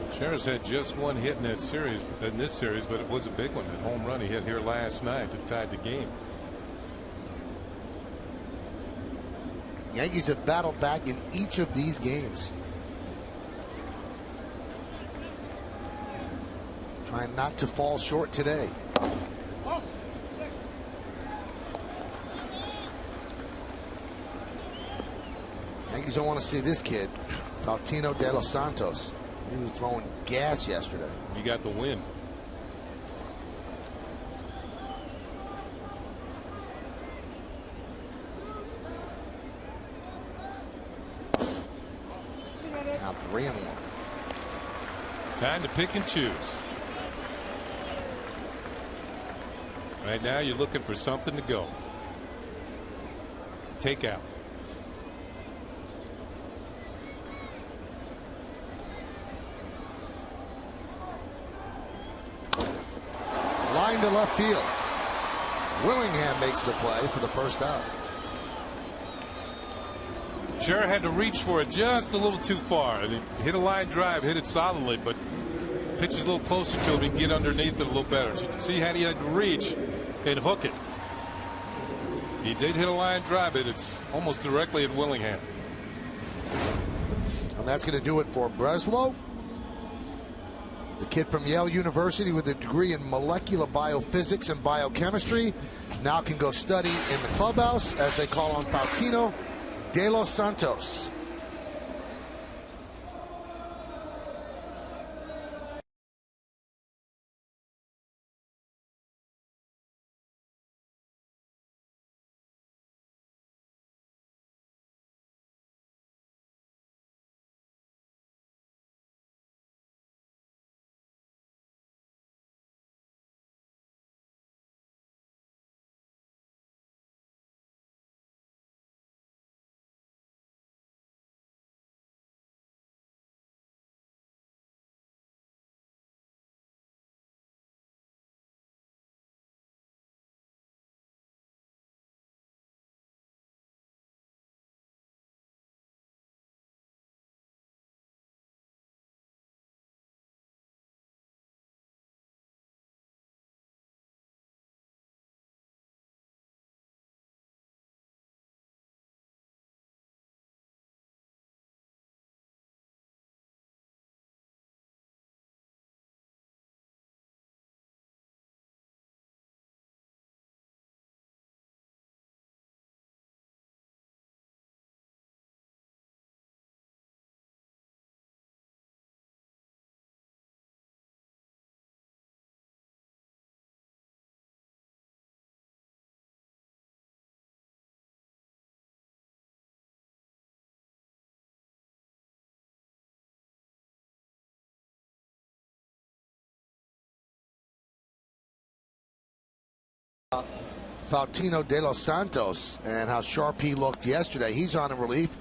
Teixeira's had just one hit in that series, in this series, but it was a big one. That home run he hit here last night that tied the game. Yankees have battled back in each of these games. Trying not to fall short today. Yankees don't want to see this kid, Faustino De Los Santos. He was throwing gas yesterday. You got the win. Now 3-1. Time to pick and choose. Right now you're looking for something to go. Take out. Line to left field. Willingham makes the play for the first out. Teixeira had to reach for it just a little too far. And he hit a line drive, hit it solidly, but pitch is a little closer to him. He can get underneath it a little better. So you can see how he had to reach and hook it. He did hit a line drive, but it's almost directly at Willingham. And that's going to do it for Breslow. The kid from Yale University with a degree in molecular biophysics and biochemistry now can go study in the clubhouse, as they call on Faustino De Los Santos. Faustino De Los Santos and how sharp he looked yesterday. He's on in relief.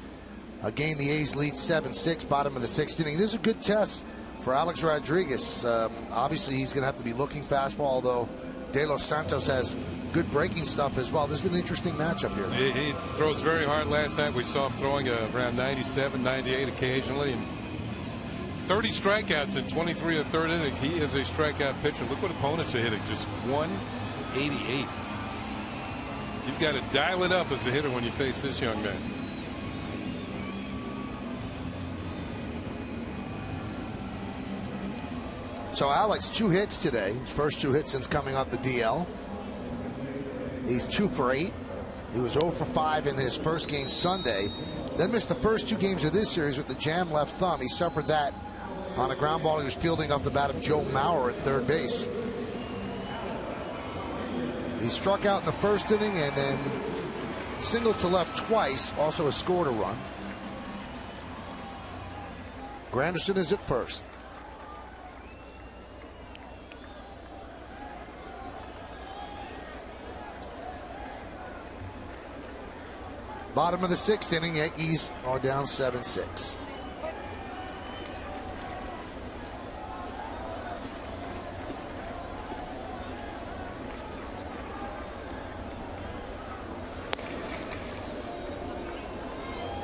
A game the A's lead 7-6, bottom of the 6th inning. This is a good test For Alex Rodriguez, obviously he's going to have to be looking fastball, although De Los Santos has good breaking stuff as well. This is an interesting matchup here. He throws very hard. Last night we saw him throwing around 97, 98 occasionally. And 30 strikeouts in 23 and third innings. He is a strikeout pitcher. Look what opponents are hitting. Just 188. You've got to dial it up as a hitter when you face this young man. So Alex, 2 hits today. His first 2 hits since coming off the DL. He's 2 for 8. He was 0 for 5 in his first game Sunday. Then missed the first 2 games of this series with the jam left thumb. He suffered that on a ground ball he was fielding off the bat of Joe Mauer at third base. He struck out in the first inning and then singled to left twice. Also has scored a run. Granderson is at first. Bottom of the 6th inning, Yankees are down 7-6.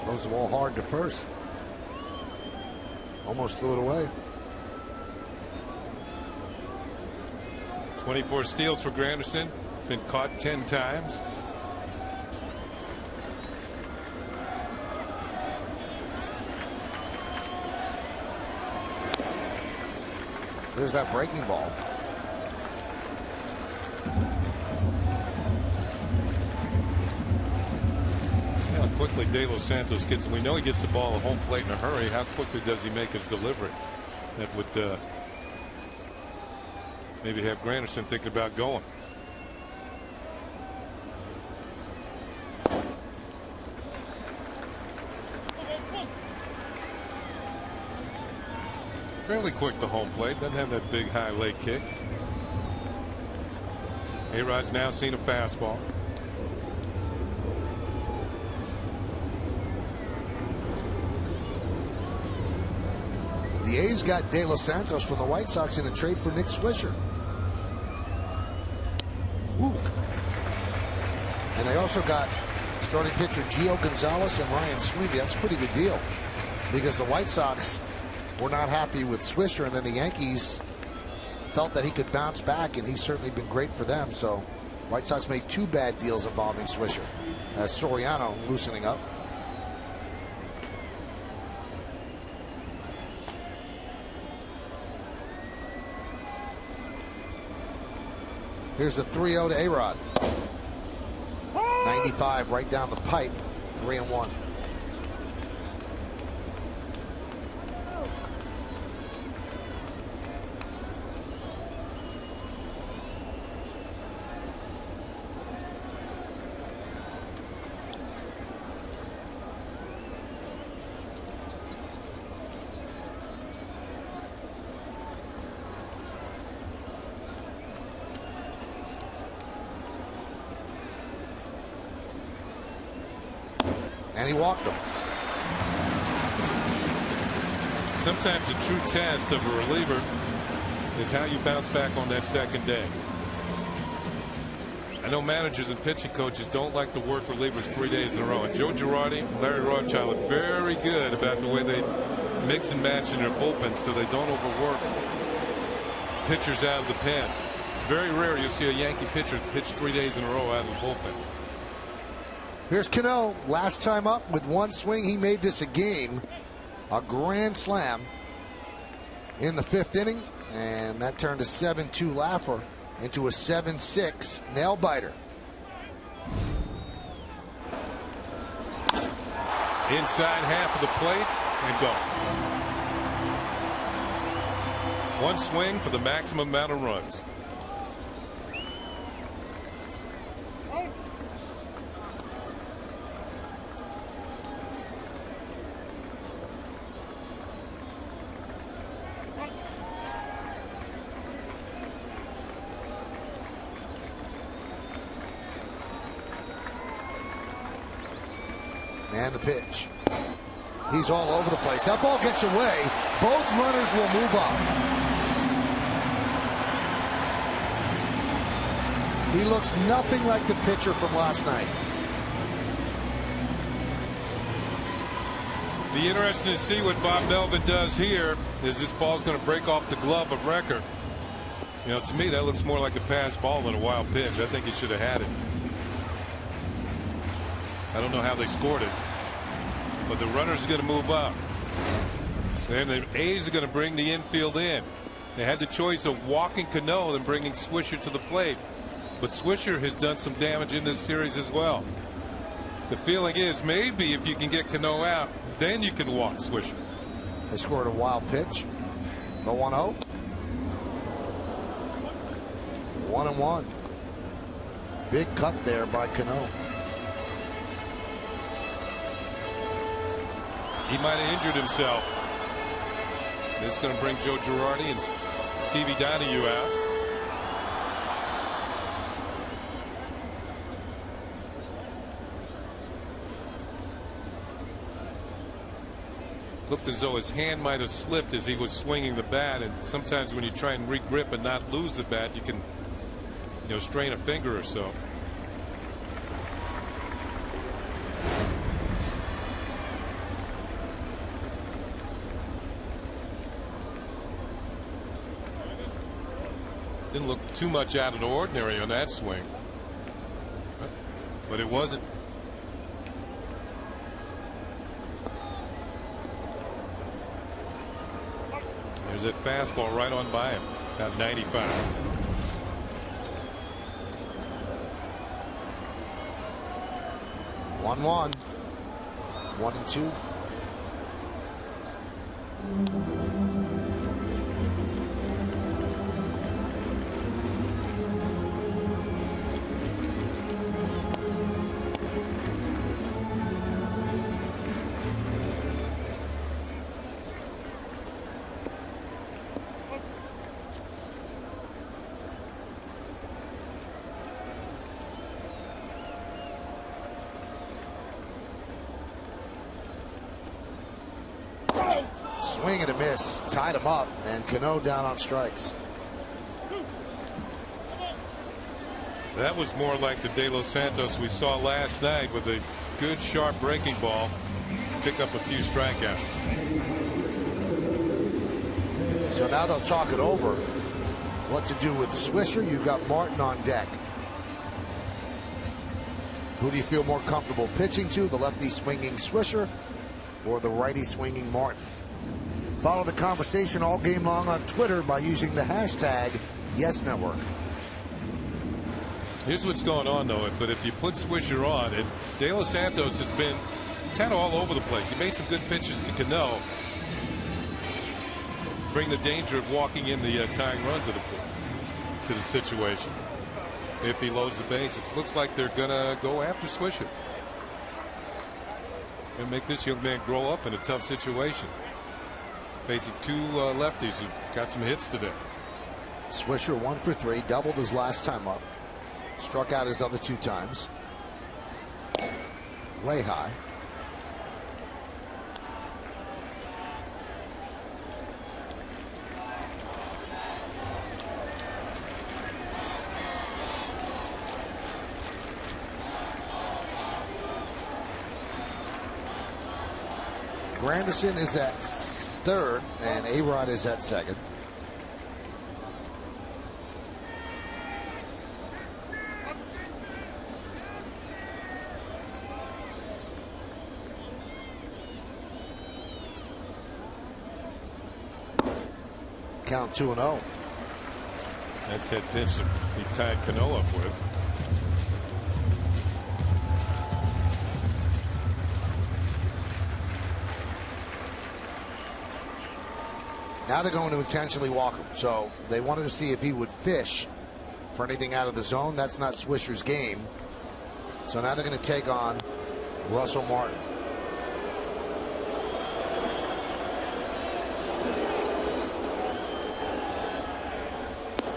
Throws the ball hard to first. Almost threw it away. 24 steals for Granderson. Been caught 10 times. There's that breaking ball. See how quickly De Los Santos gets. We know he gets the ball at home plate in a hurry. How quickly does he make his delivery? That would maybe have Granderson thinking about going. Fairly quick to home plate. Doesn't have that big high leg kick. A-Rod's now seen a fastball. The A's got De Los Santos from the White Sox in a trade for Nick Swisher. Ooh. And they also got starting pitcher Gio Gonzalez and Ryan Sweeney. That's a pretty good deal because the White Sox were not happy with Swisher, and then the Yankees felt that he could bounce back, and he's certainly been great for them. So White Sox made 2 bad deals involving Swisher, as Soriano loosening up. Here's the 3-0 to A-Rod. 95 right down the pipe. 3-1. And he walked him. Sometimes the true test of a reliever is how you bounce back on that second day. I know managers and pitching coaches don't like to work relievers 3 days in a row. And Joe Girardi, Larry Rothschild are very good about the way they mix and match in their bullpen so they don't overwork pitchers out of the pen. It's very rare you'll see a Yankee pitcher pitch 3 days in a row out of the bullpen. Here's Cano, last time up with 1 swing. He made this a game, a grand slam in the 5th inning, and that turned a 7-2 laugher into a 7-6 nail biter. Inside half of the plate and go. 1 swing for the maximum amount of runs. And the pitch. He's all over the place. That ball gets away. Both runners will move up. He looks nothing like the pitcher from last night. Be interesting to see what Bob Melvin does here. Is this ball's going to break off the glove of Recker? You know, to me, that looks more like a pass ball than a wild pitch. I think he should have had it. I don't know how they scored it, but the runners are going to move up. Then the A's are going to bring the infield in. They had the choice of walking Cano and bringing Swisher to the plate, but Swisher has done some damage in this series as well. The feeling is maybe if you can get Cano out, then you can walk Swisher. They scored a wild pitch. The 1-0. 1-1. Big cut there by Cano. He might have injured himself. This is going to bring Joe Girardi and Stevie Donahue out. Looked as though his hand might have slipped as he was swinging the bat, and sometimes when you try and re-grip and not lose the bat, you can, you know, strain a finger or so. Didn't look too much out of the ordinary on that swing, but it wasn't. There's that fastball right on by him, about 95. One, 1-2. Swing and a miss, tied him up, and Cano down on strikes. That was more like the De Los Santos we saw last night with a good sharp breaking ball. Pick up a few strikeouts. So now they'll talk it over. What to do with Swisher? You've got Martin on deck. Who do you feel more comfortable pitching to? The lefty swinging Swisher or the righty swinging Martin? Follow the conversation all game long on Twitter by using the hashtag YesNetwork. Here's what's going on, though. But if you put Swisher on, and De Los Santos has been kind of all over the place. He made some good pitches to Cano. Bring the danger of walking in the tying run to the situation. If he loads the bases, looks like they're gonna go after Swisher and make this young man grow up in a tough situation. Facing two lefties who got some hits today. Swisher 1 for 3, doubled his last time up. Struck out his other 2 times. Way high. Granderson is at third, and A-Rod is at second. Count 2-0. That's that pitch that he tied Cano up with. Now they're going to intentionally walk him. So they wanted to see if he would fish for anything out of the zone. That's not Swisher's game. So now they're going to take on Russell Martin.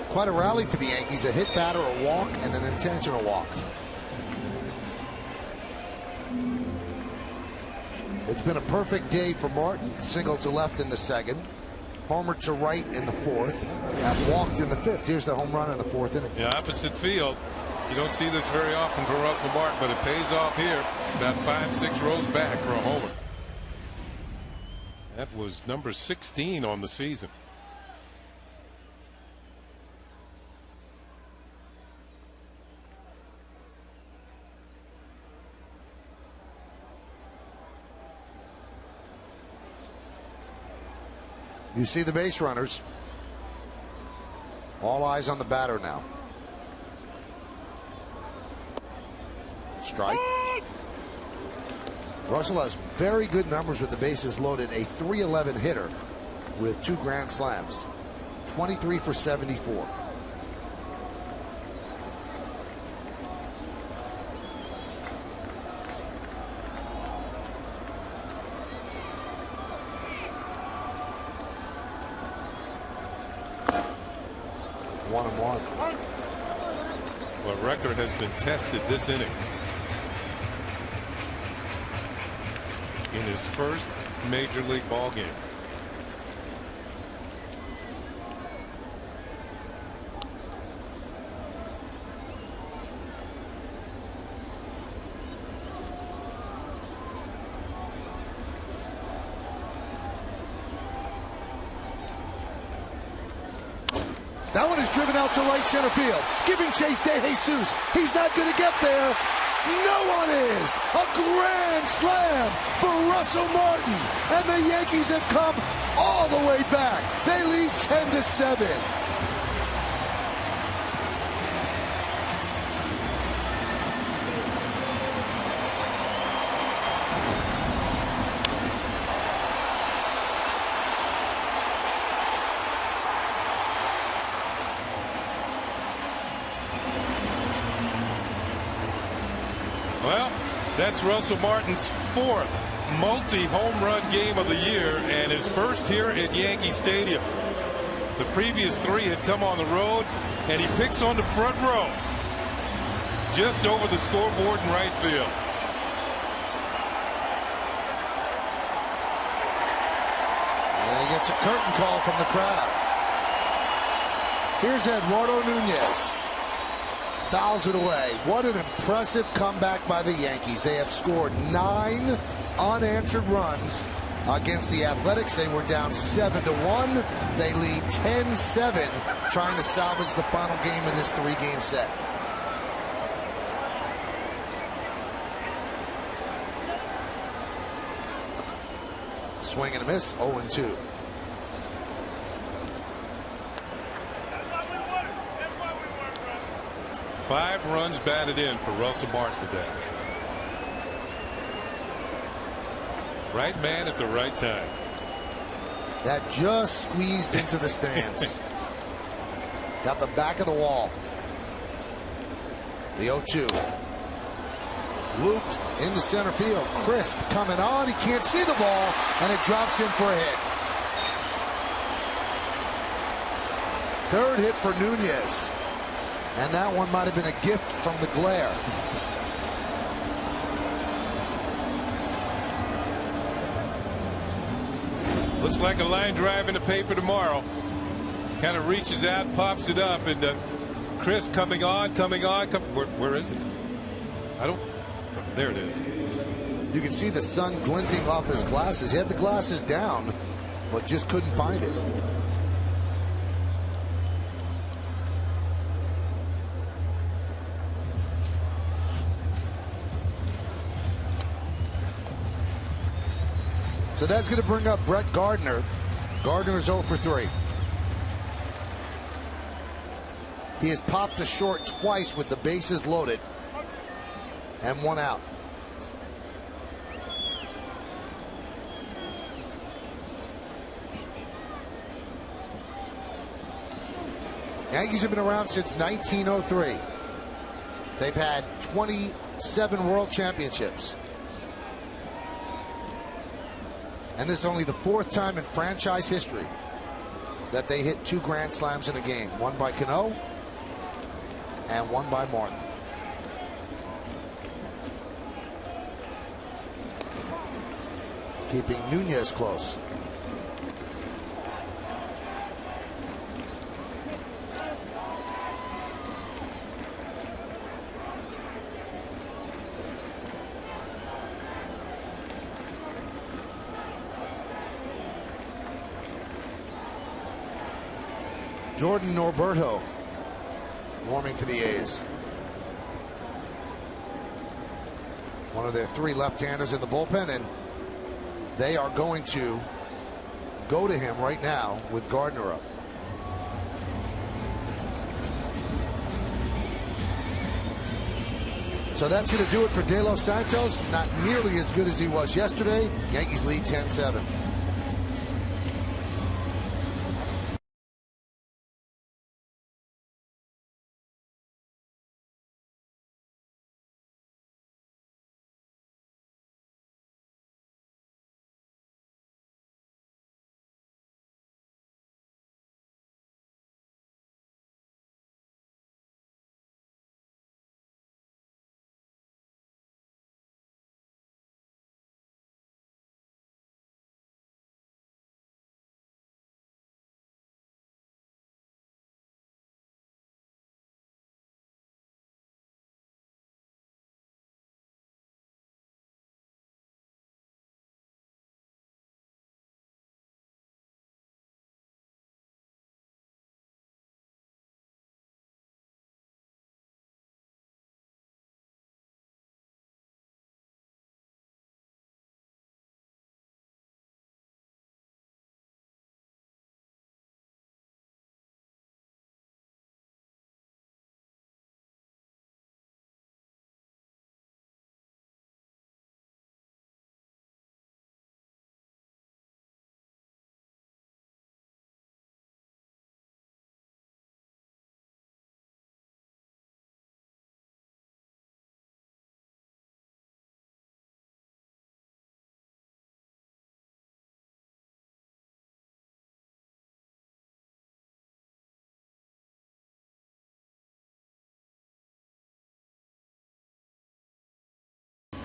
Quite a rally for the Yankees. A hit batter, a walk, and an intentional walk. It's been a perfect day for Martin. Single to left in the second, homer to right in the fourth, and walked in the fifth. Here's the home run in the fourth inning. Yeah, opposite field. You don't see this very often for Russell Martin, but it pays off here. About 5-6 rows back for a homer. That was number 16 on the season. You see the base runners. All eyes on the batter now. Strike. Russell has very good numbers with the bases loaded. A .311 hitter with 2 grand slams. 23 for 74. One and one. Well, record has been tested this inning. In his first major league ball game. That one is driven out to right center field, giving chase De Jesus. He's not going to get there. No one is. A grand slam for Russell Martin. And the Yankees have come all the way back. They lead 10-7. Well, that's Russell Martin's 4th multi-home run game of the year and his first here at Yankee Stadium. The previous 3 had come on the road, and he picks on the front row just over the scoreboard in right field. And he gets a curtain call from the crowd. Here's Eduardo Nunez. Fouls it away. What an impressive comeback by the Yankees. They have scored 9 unanswered runs against the Athletics. They were down 7-1. They lead 10-7, trying to salvage the final game of this 3-game set. Swing and a miss, 0-2. Five runs batted in for Russell Martin today. Right man at the right time. That just squeezed into the stands. Got the back of the wall. The 0-2. Looped into center field. Crisp coming on. He can't see the ball, and it drops in for a hit. 3rd hit for Nunez. And that one might have been a gift from the glare. Looks like a line drive in the paper tomorrow. Kind of reaches out, pops it up, and Chris coming on. Where is it? I don't. There it is. You can see the sun glinting off his glasses. He had the glasses down, but just couldn't find it. So that's going to bring up Brett Gardner. Gardner is 0 for 3. He has popped a short twice with the bases loaded and 1 out. Yankees have been around since 1903. They've had 27 World Championships. And this is only the 4th time in franchise history that they hit 2 grand slams in a game. One by Cano and one by Martin. keeping Nunez close. Jordan Norberto warming for the A's. One of their 3 left-handers in the bullpen, and they are going to go to him right now with Gardner up. So that's going to do it for De Los Santos. Not nearly as good as he was yesterday. Yankees lead 10-7.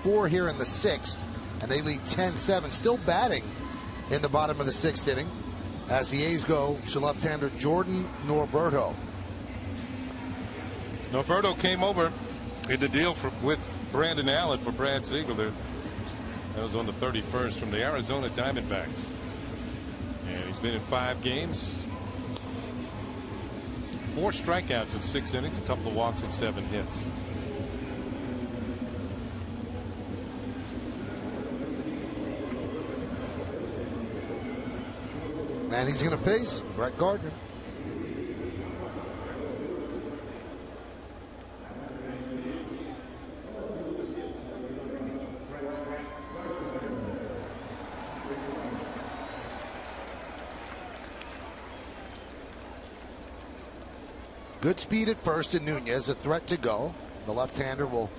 Four here in the 6th, and they lead 10-7. Still batting in the bottom of the 6th inning as the A's go to left-hander Jordan Norberto. Norberto came over in the deal with Brandon Allen for Brad Ziegler. That was on the 31st from the Arizona Diamondbacks. And he's been in 5 games. 4 strikeouts in 6 innings, a couple of walks and 7 hits. And he's going to face Brett Gardner. Good speed at first in Nunez, a threat to go. The left-hander will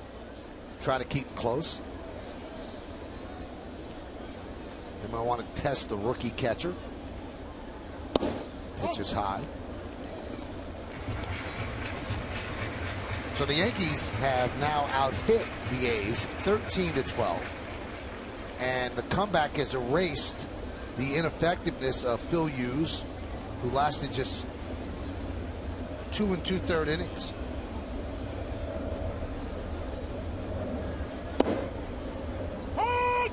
try to keep him close. They might want to test the rookie catcher. Pitch is high. So the Yankees have now out-hit the A's 13-12. And the comeback has erased the ineffectiveness of Phil Hughes, who lasted just 2 2/3 innings.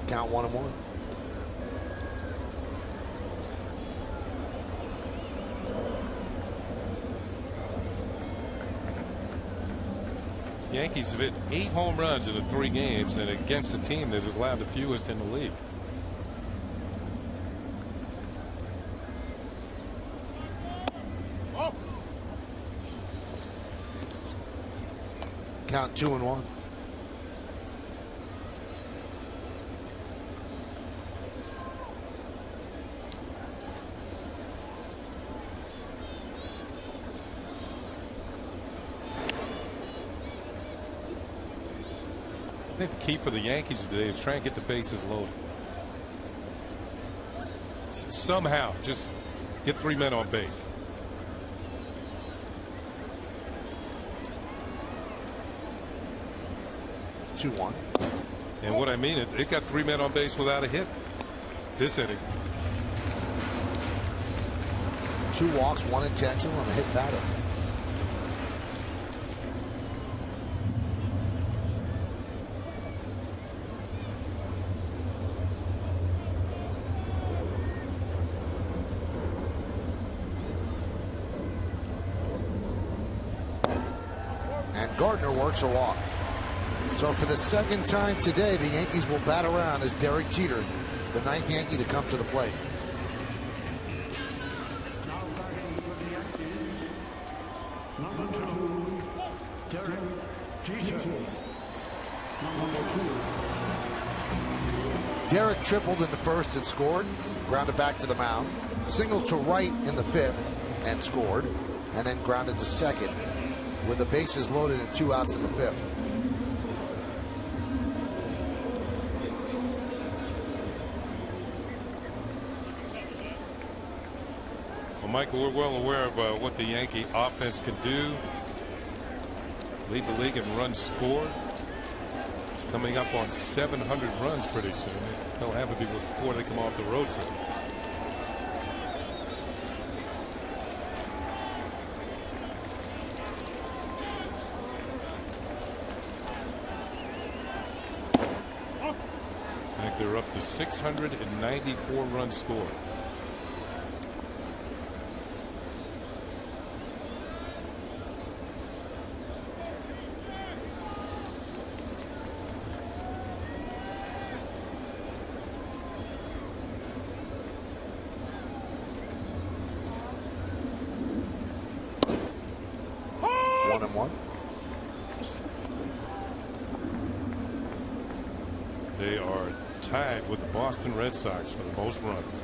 Count 1-1. Yankees have hit 8 home runs in the 3 games, and against a team that has allowed the fewest in the league. Count 2-1. I think the key for the Yankees today is try and get the bases loaded. Somehow, just get 3 men on base. Two-one. And what I mean is, it got 3 men on base without a hit. this inning. 2 walks, 1 intentional, and a hit batter. And Gardner works a walk. So for the second time today, the Yankees will bat around as Derek Jeter, the 9th Yankee to come to the plate. Now batting for the Yankees, number 2, Derek Jeter. Number 2. Derek tripled in the first and scored, grounded back to the mound, singled to right in the 5th and scored, and then grounded to second with the bases loaded and 2 outs in the 5th. Well, Michael, we're well aware of what the Yankee offense can do. Lead the league in runs scored. Coming up on 700 runs pretty soon. They'll have it before they come off the road trip. I think they're up to 694 runs scored. They are tied with the Boston Red Sox for the most runs.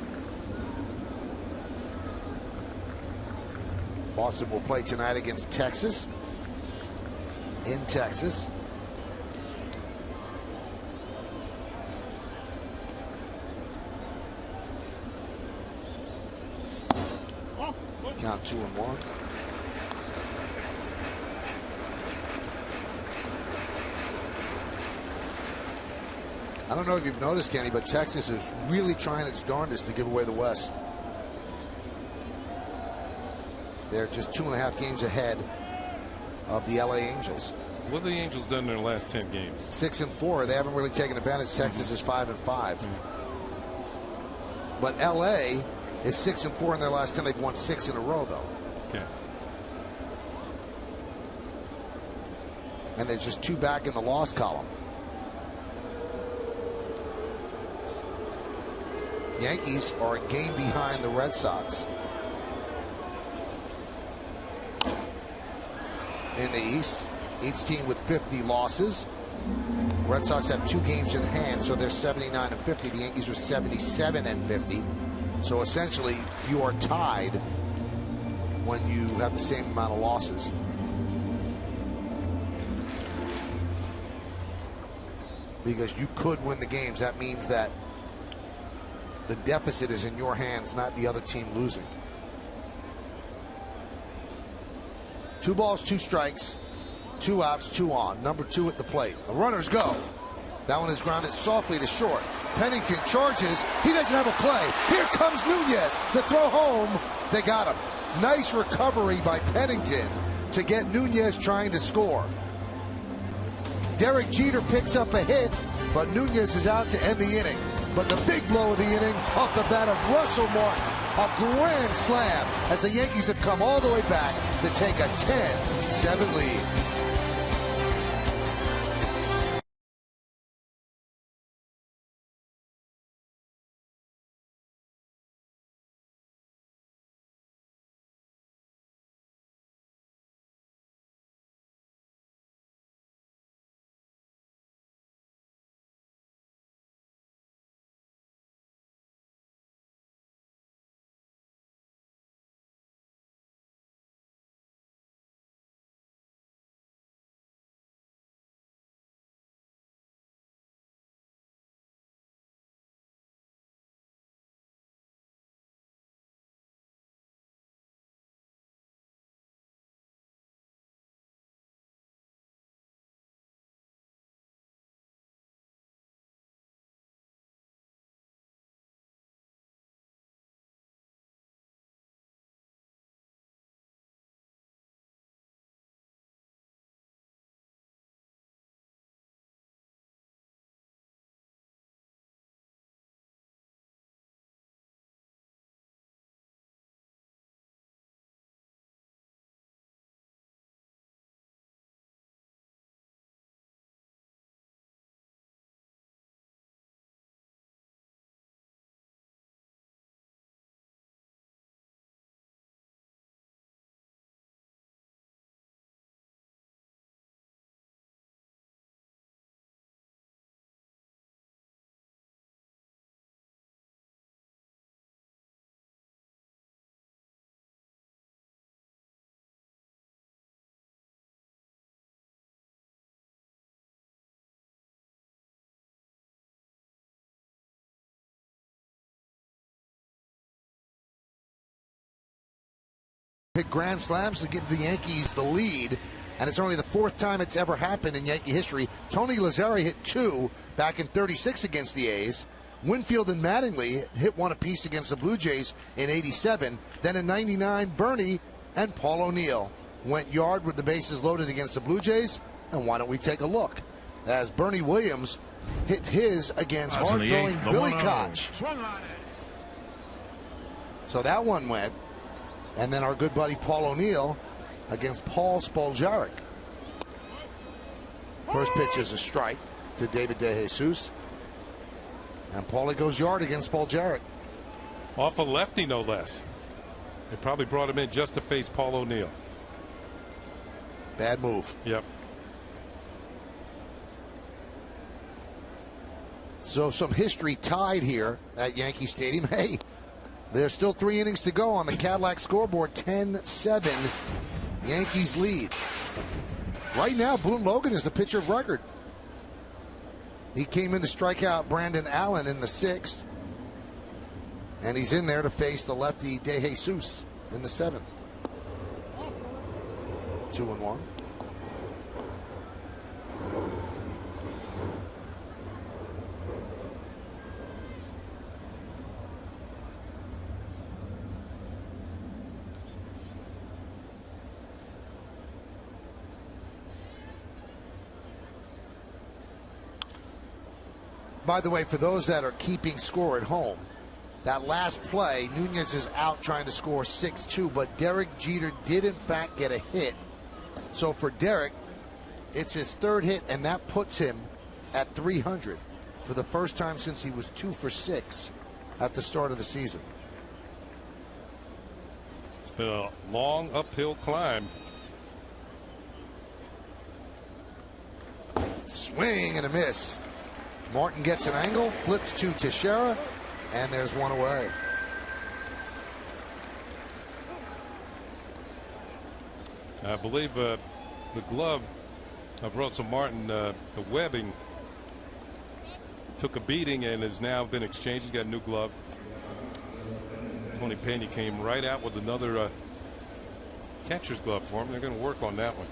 Boston will play tonight against Texas in Texas. Count 2-1. I don't know if you've noticed, Kenny, but Texas is really trying its darndest to give away the West. They're just 2.5 games ahead of the LA Angels. What have the Angels done in their last 10 games? 6-4. They haven't really taken advantage. Texas is 5-5. But LA is 6-4 in their last 10. They've won 6 in a row, though. Okay. And they're just 2 back in the loss column. Yankees are a game behind the Red Sox. In the East, each team with 50 losses. Red Sox have 2 games in hand, so they're 79-50. The Yankees are 77-50. So essentially, you are tied when you have the same amount of losses. Because you could win the games. That means that the deficit is in your hands, not the other team losing. 2 balls, 2 strikes, 2 outs, 2 on. Number 2 at the plate. The runners go. That one is grounded softly to short. Pennington charges. He doesn't have a play. Here comes Nunez. The throw home. They got him. Nice recovery by Pennington to get Nunez trying to score. Derek Jeter picks up a hit, but Nunez is out to end the inning. But the big blow of the inning off the bat of Russell Martin. A grand slam as the Yankees have come all the way back to take a 10-7 lead. hit grand slams to give the Yankees the lead, and it's only the 4th time it's ever happened in Yankee history. Tony Lazzari hit 2 back in '36 against the A's. Winfield and Mattingly hit 1 apiece against the Blue Jays in '87. Then in '99, Bernie and Paul O'Neill went yard with the bases loaded against the Blue Jays. And why don't we take a look as Bernie Williams hit his against hard-throwing Billy Koch. So that one went. And then our good buddy Paul O'Neill against Paul Spoljaric. First pitch is a strike to David DeJesus. And Paulie goes yard against Spoljaric. Off a lefty, no less. They probably brought him in just to face Paul O'Neill. Bad move. Yep. So some history tied here at Yankee Stadium. Hey, there's still 3 innings to go on the Cadillac scoreboard. 10-7. Yankees lead. Right now, Boone Logan is the pitcher of record. He came in to strike out Brandon Allen in the 6th. And he's in there to face the lefty DeJesus in the 7th. 2-1. By the way, for those that are keeping score at home, that last play, Nunez is out trying to score 6-2, but Derek Jeter did in fact get a hit. So for Derek, it's his 3rd hit, and that puts him at 300 for the first time since he was 2 for 6 at the start of the season. It's been a long uphill climb. Swing and a miss. Martin gets an angle, flips to Teixeira, and there's one away. I believe the glove of Russell Martin, the webbing, took a beating and has now been exchanged. He's got a new glove. Tony Pena came right out with another catcher's glove for him. They're going to work on that one.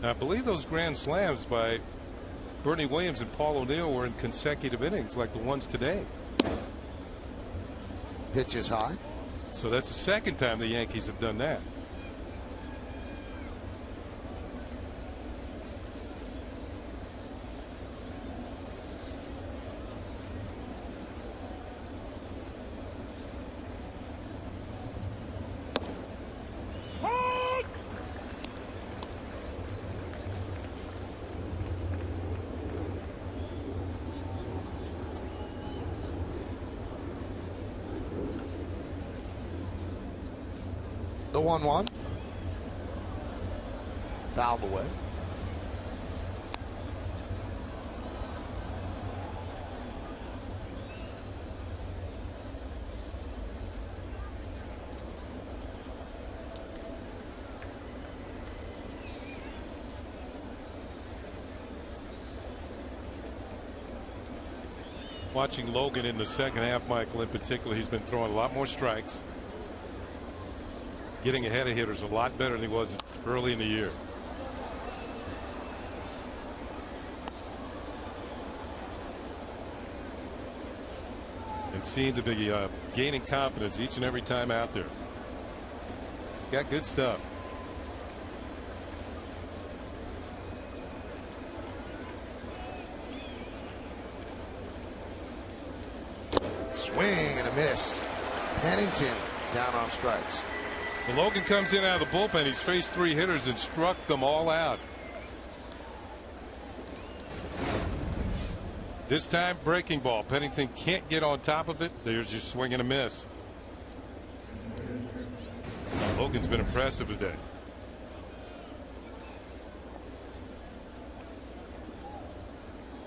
I believe those grand slams by Bernie Williams and Paul O'Neill were in consecutive innings like the ones today. Pitch is high. So that's the 2nd time the Yankees have done that. The 1-1. Fouled away. Watching Logan in the 2nd half, Michael, in particular, he's been throwing a lot more strikes. Getting ahead of hitters a lot better than he was early in the year. And seemed to be gaining confidence each and every time out there. Got good stuff. Swing and a miss. Pennington down on strikes. When Logan comes in out of the bullpen, he's faced 3 hitters and struck them all out. This time, breaking ball. Pennington can't get on top of it. There's just swing and a miss. Logan's been impressive today.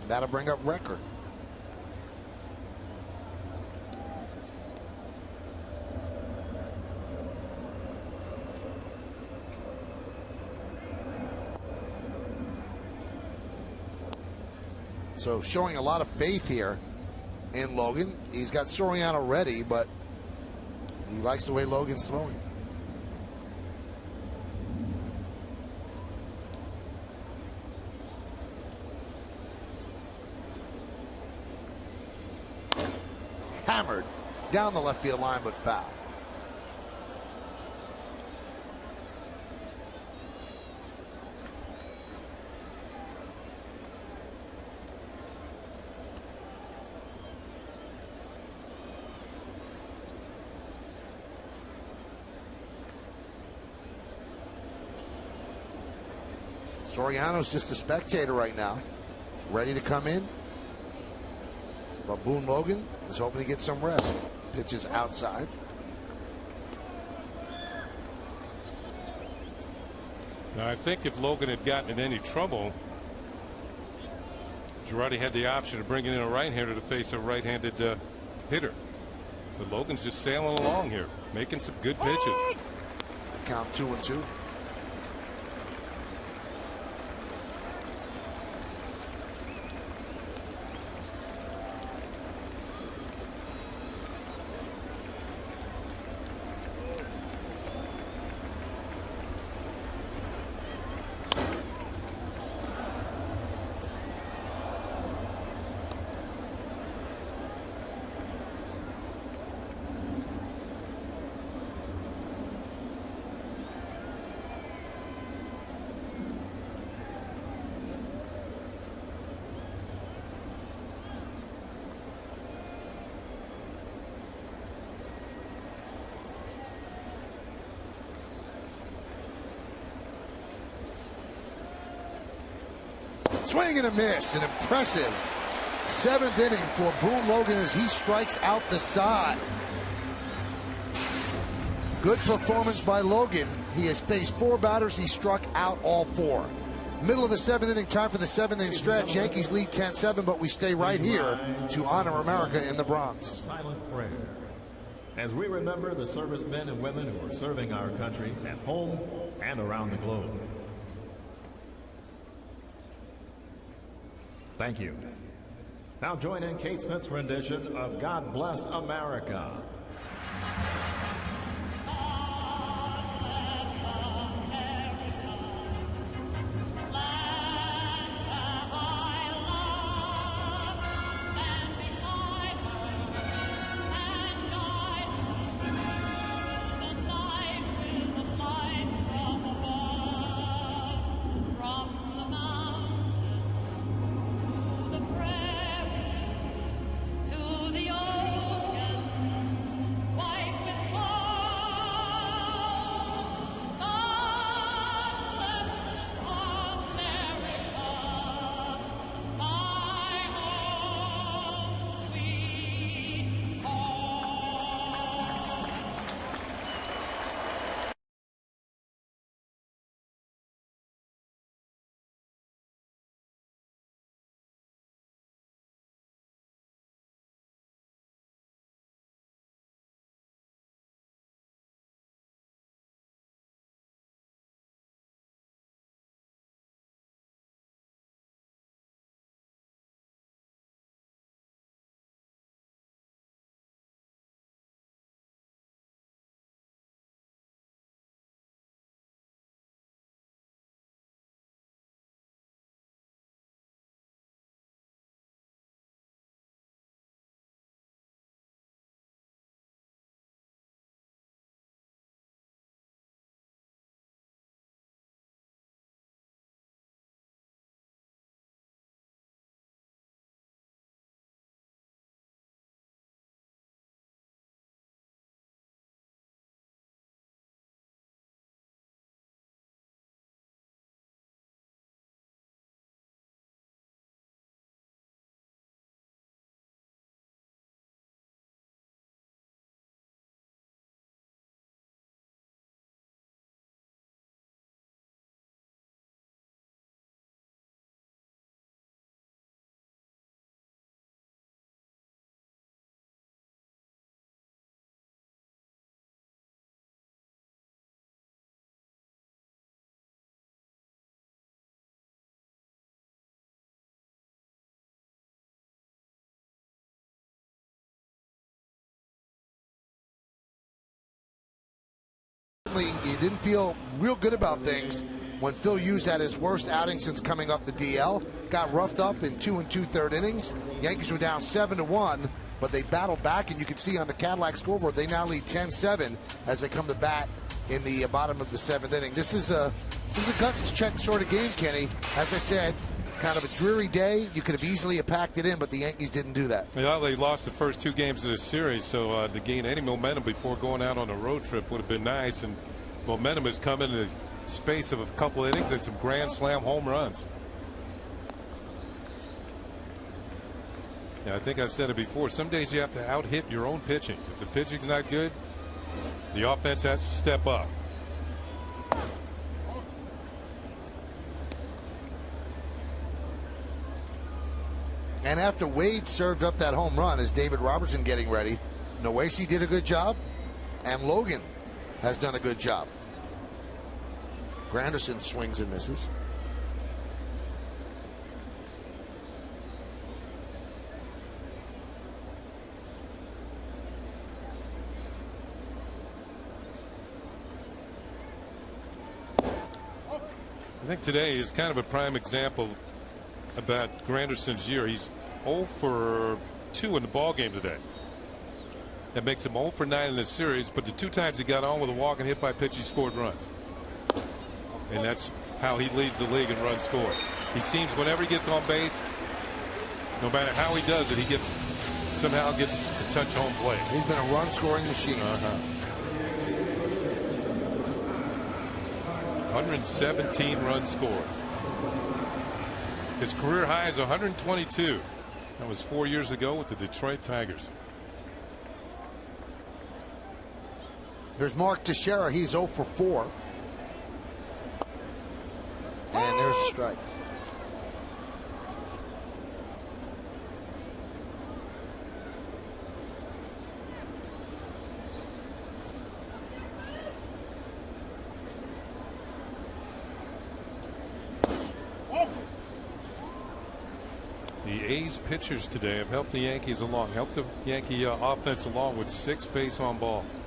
And that'll bring up Recker. So showing a lot of faith here in Logan. He's got Soriano ready, but he likes the way Logan's throwing. Hammered down the left field line, but foul. Soriano's just a spectator right now, ready to come in. But Boone Logan is hoping to get some rest. Pitches outside. Now, I think if Logan had gotten in any trouble, Girardi had the option of bringing in a right-hander to face a right-handed hitter. But Logan's just sailing along here, making some good pitches. Count 2-2. Swing and a miss. An impressive 7th inning for Boone Logan as he strikes out the side. Good performance by Logan. He has faced 4 batters. He struck out all 4. Middle of the 7th inning, time for the 7th inning stretch. Yankees lead 10-7, but we stay right here to honor America in the Bronx. Silent prayer as we remember the servicemen and women who are serving our country at home and around the globe. Thank you. Now join in Kate Smith's rendition of God Bless America. certainly you didn't feel real good about things when Phil Hughes had his worst outing since coming up the DL. Got roughed up in 2 2/3 innings. Yankees were down 7-1, but they battled back, and you can see on the Cadillac scoreboard they now lead 10-7 as they come to bat in the bottom of the 7th inning. This is a guts check sort of game, Kenny. As I said, kind of a dreary day. You could have easily packed it in, but the Yankees didn't do that. Well, they lost the first 2 games of this series, so to gain any momentum before going out on a road trip would have been nice. And momentum has come in the space of a couple innings and some grand slam home runs. Yeah, I think I've said it before. Some days you have to out-hit your own pitching. If the pitching's not good, the offense has to step up. And after Wade served up that home run, is David Robertson getting ready? Noesi did a good job, and Logan has done a good job. Granderson swings and misses. I think today is kind of a prime example about Granderson's year. He's 0 for 2 in the ball game today. That makes him 0 for 9 in this series, but the 2 times he got on with a walk and hit by pitch, he scored runs. And that's how he leads the league in runs scored. He seems whenever he gets on base, no matter how he does it, he somehow gets a touch home plate. He's been a run scoring machine. 117 runs scored. His career high is 122. That was 4 years ago with the Detroit Tigers. There's Mark Teixeira. He's 0 for 4. And there's a strike. The A's pitchers today have helped the Yankees along, helped the Yankee offense along with 6 base on balls.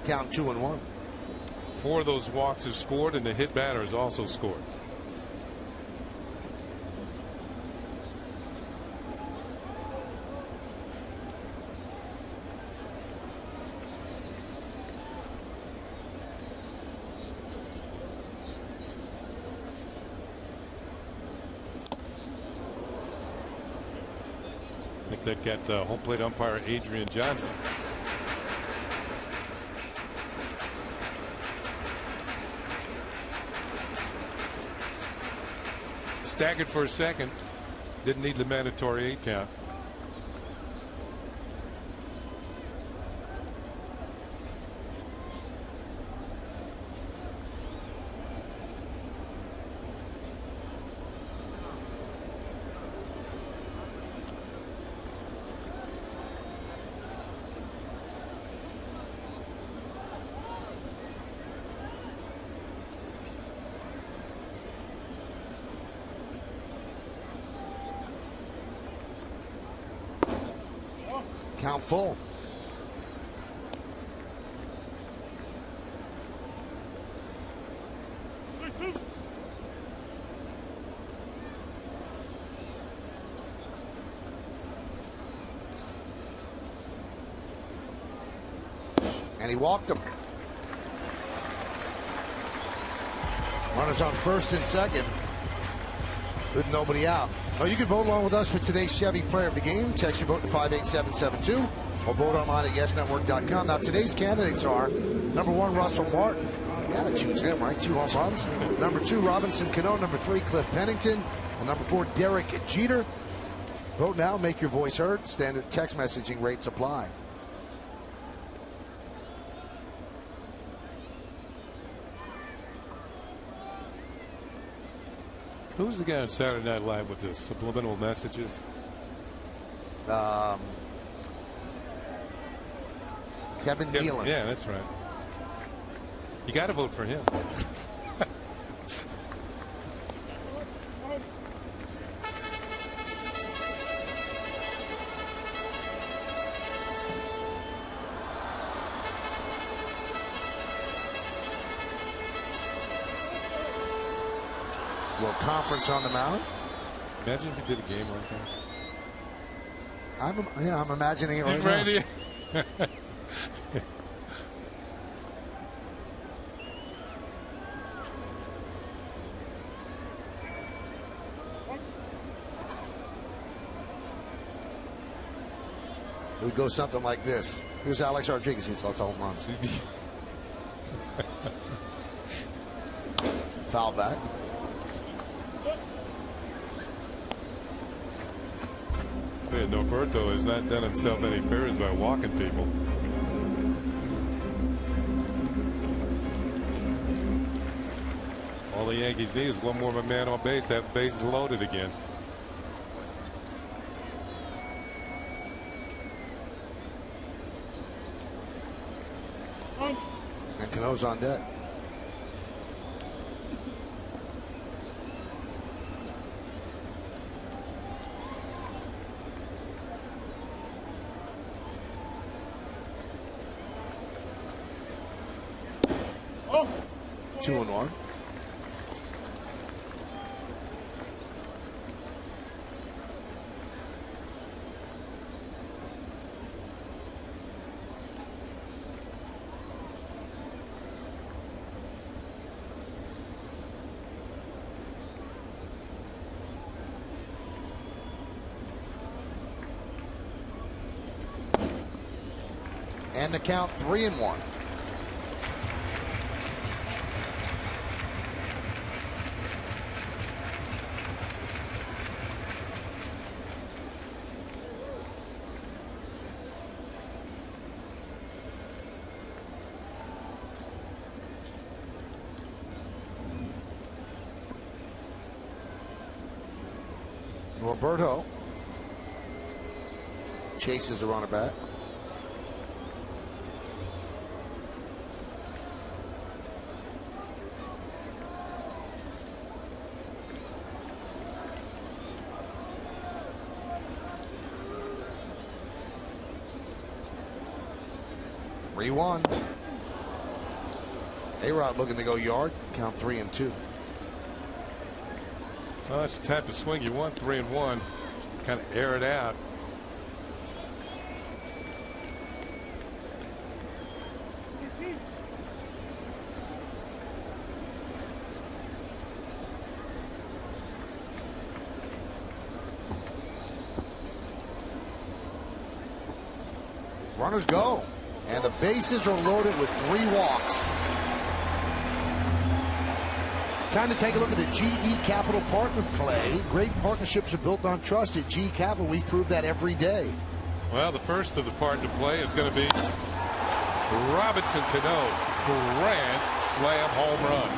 Count 2-1. 4 of those walks have scored, and the hit batter has also scored. I think they've got home plate umpire Adrian Johnson. Staggered for a second. Didn't need the mandatory 8 count. Count full. And he walked him. Runners on first and second with nobody out. Oh, you can vote along with us for today's Chevy Player of the Game. Text your vote to 58772 or vote online at YesNetwork.com. Now, today's candidates are number 1, Russell Martin. You got to choose him, right? 2 home runs. Number 2, Robinson Cano. Number 3, Cliff Pennington. And number 4, Derek Jeter. Vote now. Make your voice heard. Standard text messaging rates apply. Who's the guy on Saturday Night Live with the subliminal messages? Kevin Nealon. Yeah, that's right. You got to vote for him. conference on the mound. Imagine if he did a game like that. I'm imagining it right now. It would go something like this. Here's Alex Rodriguez. Hits lots of home runs. Foul back. Norberto has not done himself any favors by walking people. All the Yankees need is one more man on base. That base is loaded again. And Cano's on deck. Oh. 2-1. And the count 3-1. Roberto chases the runner back. A-Rod looking to go yard. Count 3-2. Well, that's the type of swing you want. 3-1. Kind of air it out. Runners go. And the bases are loaded with 3 walks. Time to take a look at the GE Capital partner play. Great partnerships are built on trust. At GE Capital, we prove that every day. Well, the first of the partner play is going to be Robinson Cano's grand slam home run.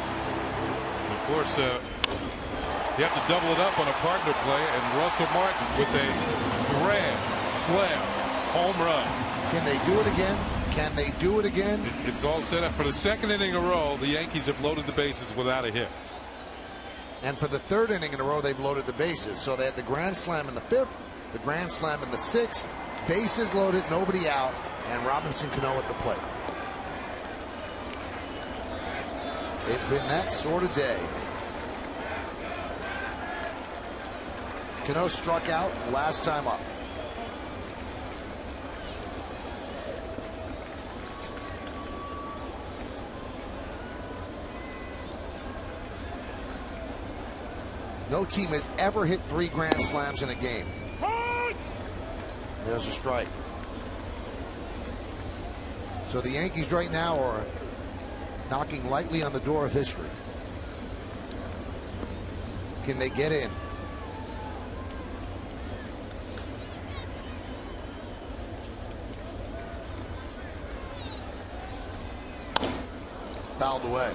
And of course, you have to double it up on a partner play, and Russell Martin with a grand slam home run. Can they do it again? Can they do it again? It's all set up for the second inning in a row. The Yankees have loaded the bases without a hit. And for the third inning in a row, they've loaded the bases. So they had the grand slam in the 5th, the grand slam in the 6th, bases loaded, nobody out, and Robinson Cano at the plate. It's been that sort of day. Cano struck out last time up. No team has ever hit 3 grand slams in a game. There's a strike. So the Yankees right now are knocking lightly on the door of history. Can they get in? Fouled away.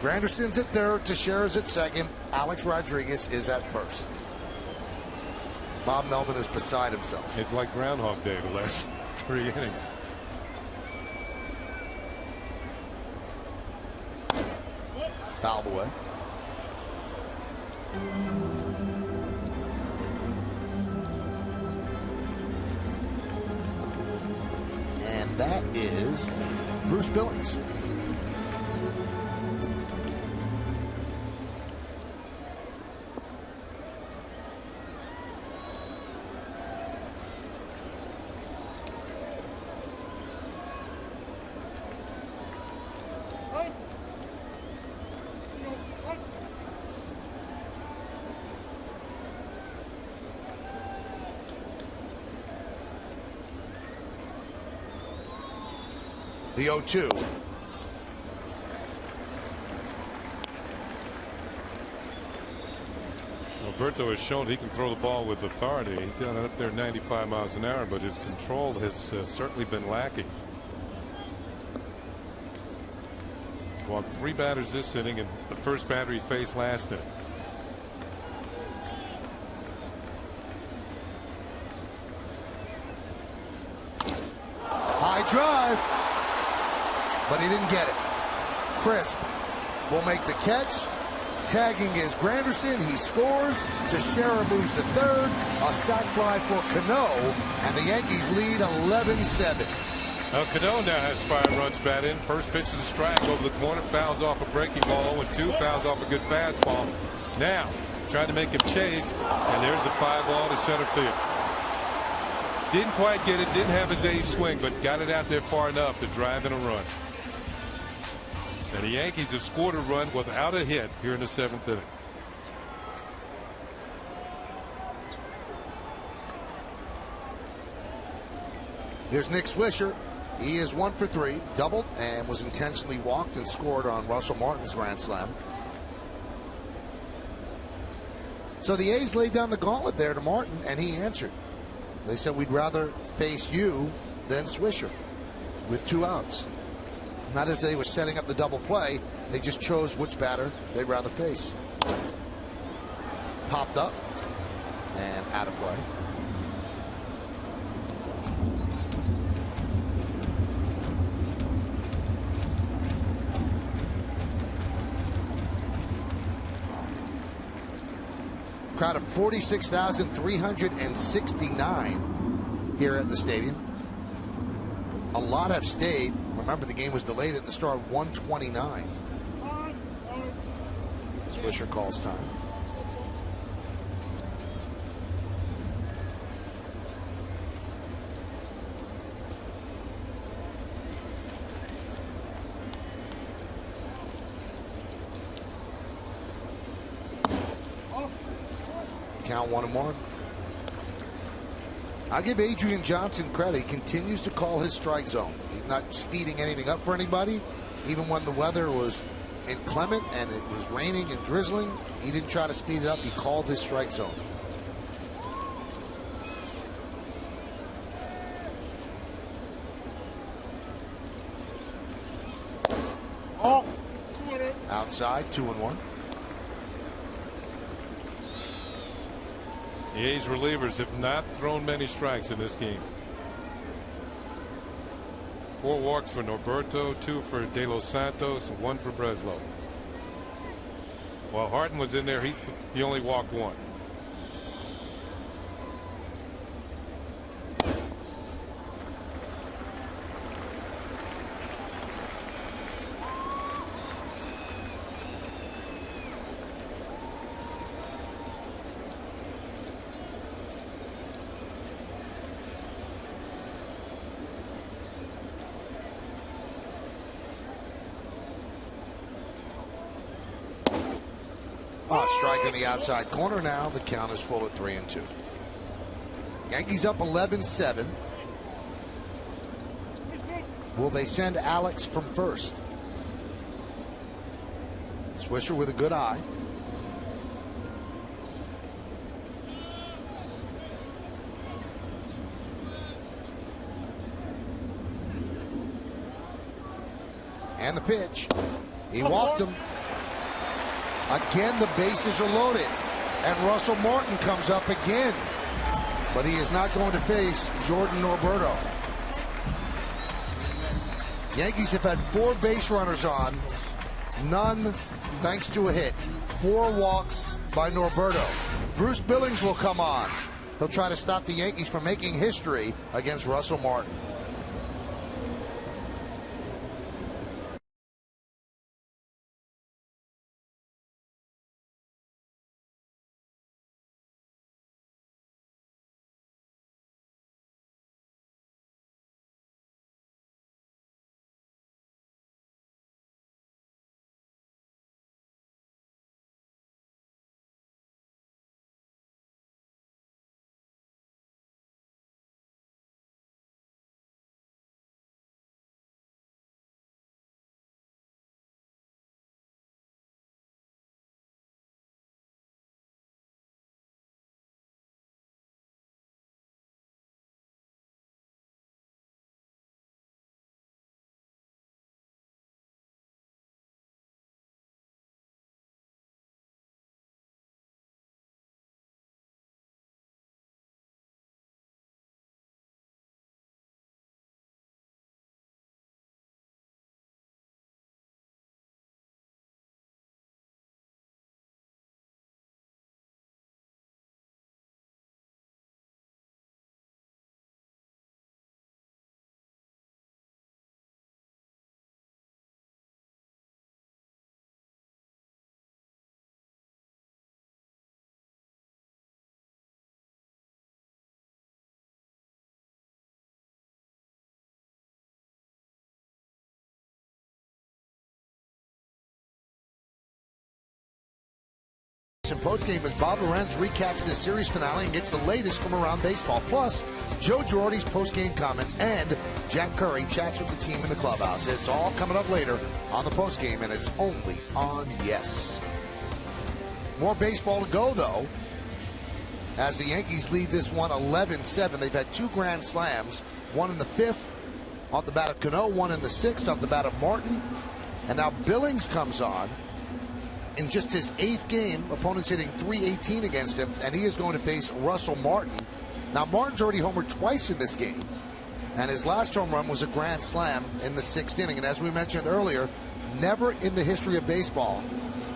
Granderson's at third, Teixeira's at second, Alex Rodriguez is at first. Bob Melvin is beside himself. It's like Groundhog Day the last 3 innings. Fouled away. that is Bruce Billings. The 0-2. Roberto has shown he can throw the ball with authority. He got it up there 95 miles an hour, but his control has certainly been lacking. Walked 3 batters this inning, and the first batter he faced last inning. High drive, but he didn't get it. Crisp will make the catch. Tagging is Granderson. He scores. Teixeira moves to third. A sac fly for Cano, and the Yankees lead 11-7. Now Cano now has 5 runs batted in. First pitch is a strike over the corner. Fouls off a breaking ball. 0-2. Fouls off a good fastball. Now trying to make him chase, and there's a 5 ball to center field. Didn't quite get it. Didn't have his ace swing, but got it out there far enough to drive in a run. And the Yankees have scored a run without a hit here in the 7th inning. Here's Nick Swisher. He is 1 for 3, doubled, and was intentionally walked and scored on Russell Martin's grand slam. So the A's laid down the gauntlet there to Martin, and he answered. They said, we'd rather face you than Swisher with 2 outs. Not as they were setting up the double play. They just chose which batter they'd rather face. Popped up and out of play. Crowd of 46,369 here at the stadium. A lot have stayed. Remember, the game was delayed at the start, 129. Swisher calls time. Count 1-1. I'll give Adrian Johnson credit. He continues to call his strike zone. He's not speeding anything up for anybody. Even when the weather was inclement and it was raining and drizzling, he didn't try to speed it up. He called his strike zone. Outside, 2-1. The A's relievers have not thrown many strikes in this game. 4 walks for Norberto, 2 for De Los Santos, and 1 for Breslow. While Harden was in there, he only walked 1. Strike in the outside corner now. The count is full at 3-2. Yankees up 11-7. Will they send Alex from first? Swisher with a good eye. And the pitch. He walked him. Again, the bases are loaded, and Russell Martin comes up again, but he is not going to face Jordan Norberto. Yankees have had 4 base runners on, none thanks to a hit. 4 walks by Norberto. Bruce Billings will come on. He'll try to stop the Yankees from making history against Russell Martin. in postgame as Bob Lorenz recaps this series finale and gets the latest from around baseball. Plus, Joe Girardi's postgame comments and Jack Curry chats with the team in the clubhouse. It's all coming up later on the postgame, and it's only on Yes. More baseball to go, though, as the Yankees lead this one 11-7. They've had 2 grand slams, one in the 5th off the bat of Cano, one in the 6th off the bat of Martin. And now Billings comes on in just his 8th game. Opponents hitting .318 against him, and he is going to face Russell Martin. Now, Martin's already homered twice in this game, and his last home run was a grand slam in the 6th inning. And as we mentioned earlier, never in the history of baseball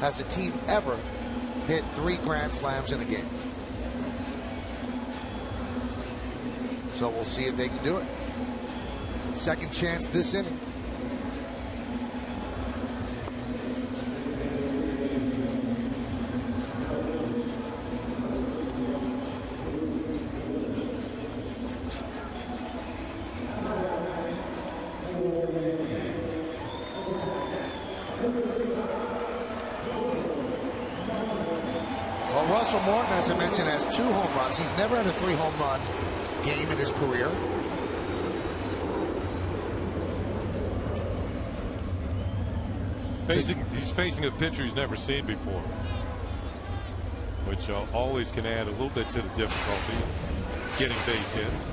has a team ever hit 3 grand slams in a game. So we'll see if they can do it. Second chance this inning. Well, Russell Martin, as I mentioned, has 2 home runs. He's never had a 3 home run game in his career. He's facing a pitcher he's never seen before, which always can add a little bit to the difficulty of getting base hits.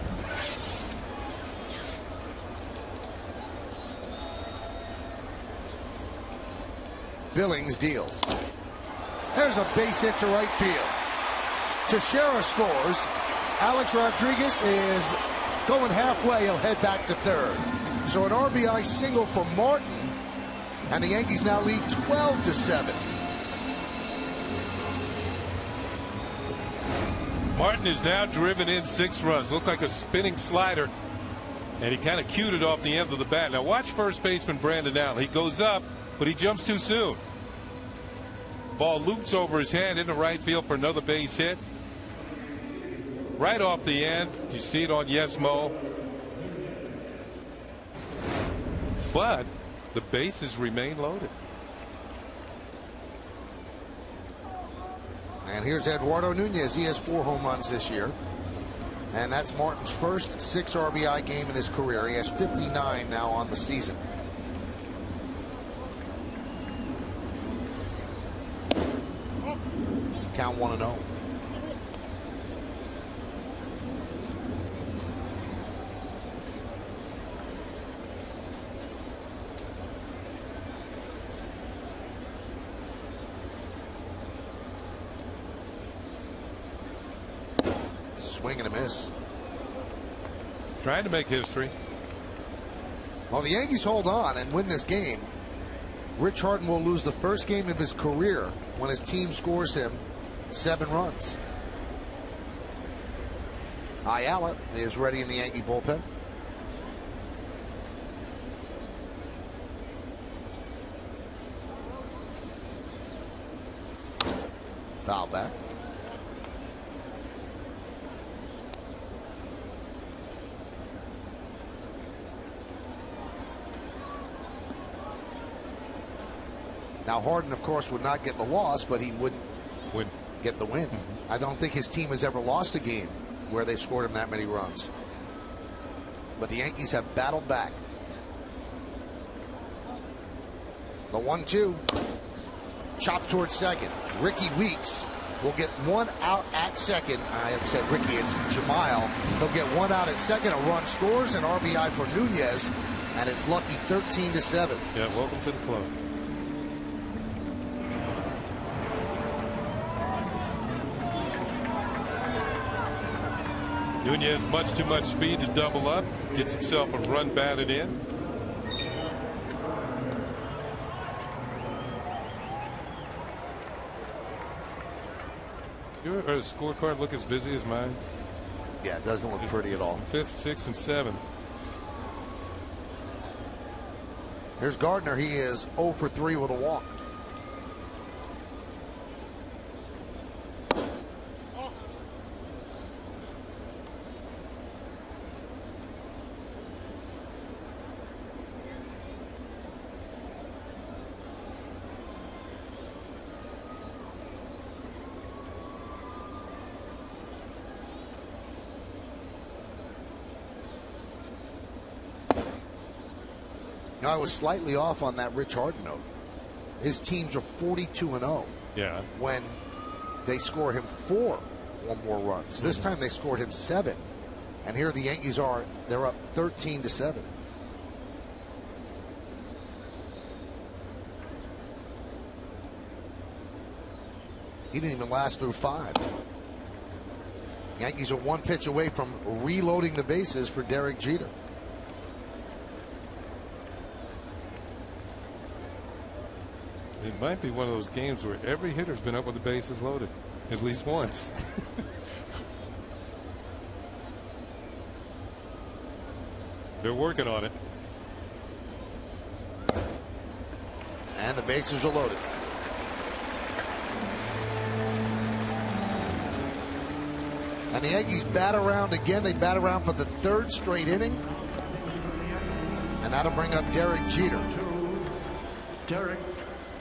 Billings deals. There's a base hit to right field. Teixeira scores. Alex Rodriguez is going halfway. He'll head back to third. So an RBI single for Martin, and the Yankees now lead 12-7. Martin is now driven in 6 runs. Looked like a spinning slider, and he kind of cued it off the end of the bat. Now watch first baseman Brandon Allen. He goes up, but he jumps too soon. Ball loops over his head into right field for another base hit. Right off the end. You see it on Yes Mo. But the bases remain loaded. And here's Eduardo Nunez. He has 4 home runs this year. And that's Martin's first 6 RBI game in his career. He has 59 now on the season. Count 1-0. Swing and a miss. Trying to make history. Well, the Yankees hold on and win this game. Rich Harden will lose the first game of his career when his team scores him 7 runs. Ayala is ready in the Yankee bullpen. Foul back. Now, Harden, of course, would not get the loss, but he wouldn't get the win. I don't think his team has ever lost a game where they scored him that many runs. But the Yankees have battled back. The 1-2. Chopped towards second. Ricky Weeks will get 1 out at second. I have said Ricky, it's Jamal. He'll get 1 out at second. A run scores, an RBI for Nunez, and it's lucky 13-7. Yeah, welcome to the club. Nunez, much too much speed to double up. Gets himself a run batted in. Your scorecard look as busy as mine? Yeah, it doesn't look pretty at all. 5th, 6th, and 7th. Here's Gardner. He is 0 for 3 with a walk. You know, I was slightly off on that Rich Harden note. His teams are 42-0. Yeah. When they score him 4 or more runs. This time they scored him 7. And here the Yankees are, they're up 13-7. He didn't even last through 5. Yankees are 1 pitch away from reloading the bases for Derek Jeter. It might be one of those games where every hitter's been up with the bases loaded at least once. They're working on it. And the bases are loaded. And the Yankees bat around again. They bat around for the 3rd straight inning. And that'll bring up Derek Jeter. Derek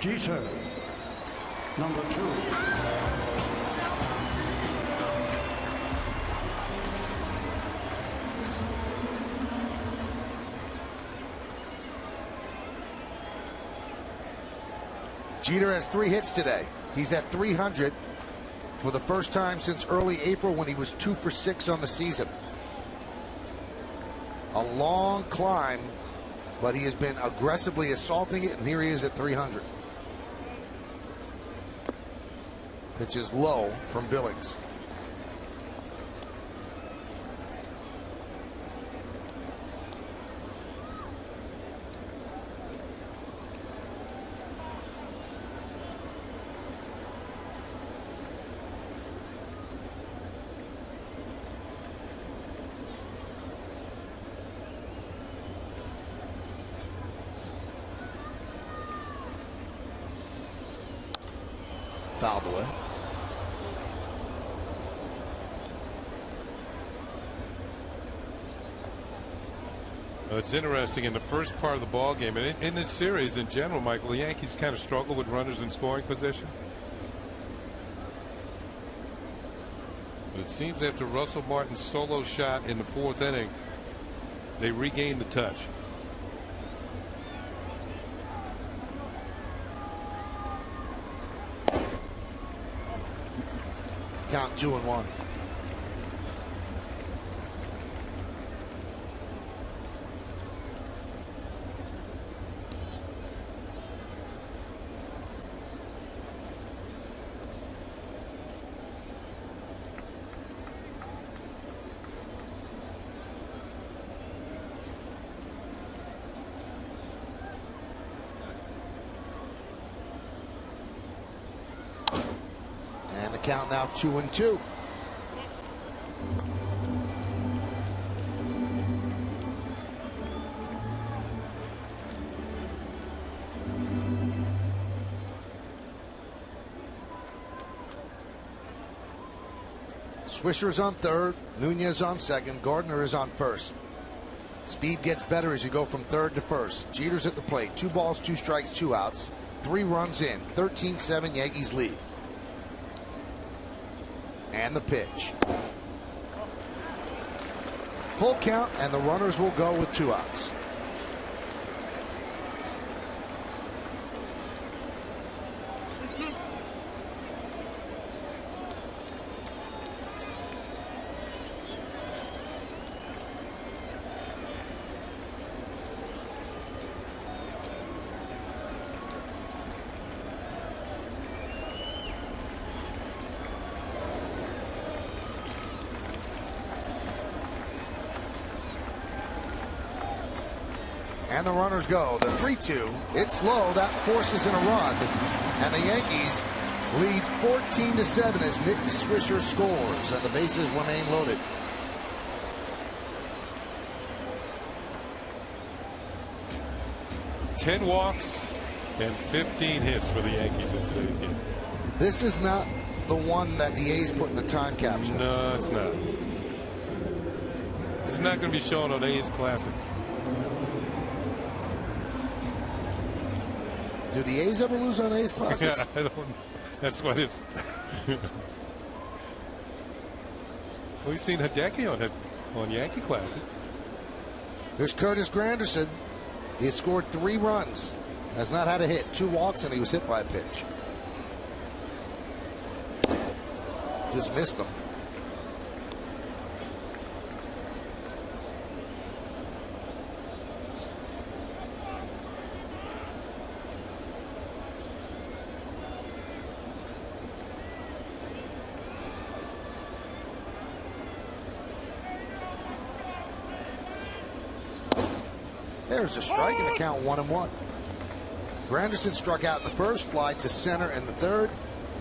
Jeter, number 2. Jeter has 3 hits today. He's at 300 for the first time since early April when he was 2 for 6 on the season. A long climb, but he has been aggressively assaulting it, and here he is at 300. Pitch is low from Billings. Fouled away. It's interesting in the first part of the ball game and in this series in general, Michael, the Yankees kind of struggle with runners in scoring position. But it seems after Russell Martin's solo shot in the 4th inning, they regained the touch. Count 2-1. Count now 2-2. Swisher's on 3rd, Nunez on 2nd, Gardner is on 1st. Speed gets better as you go from 3rd to 1st. Jeter's at the plate. 2 balls, 2 strikes, 2 outs. 3 runs in. 13-7 Yankees lead. And the pitch. Full count, and the runners will go with 2 outs. And the runners go. The 3-2. It's low. That forces in a run. And the Yankees lead 14-7 as Nick Swisher scores. And the bases remain loaded. Ten walks and 15 hits for the Yankees in today's game. This is not the one that the A's put in the time capsule. No, it's not. It's not going to be shown on A's Classic. Do the A's ever lose on A's Classics? Yeah, I don't. That's what it's. We've seen Hideki on Yankee Classics. There's Curtis Granderson. He has scored 3 runs, has not had a hit, 2 walks, and he was hit by a pitch. Just missed him. There's a strike and the count 1-1. Granderson struck out in the first, fly to center in the third,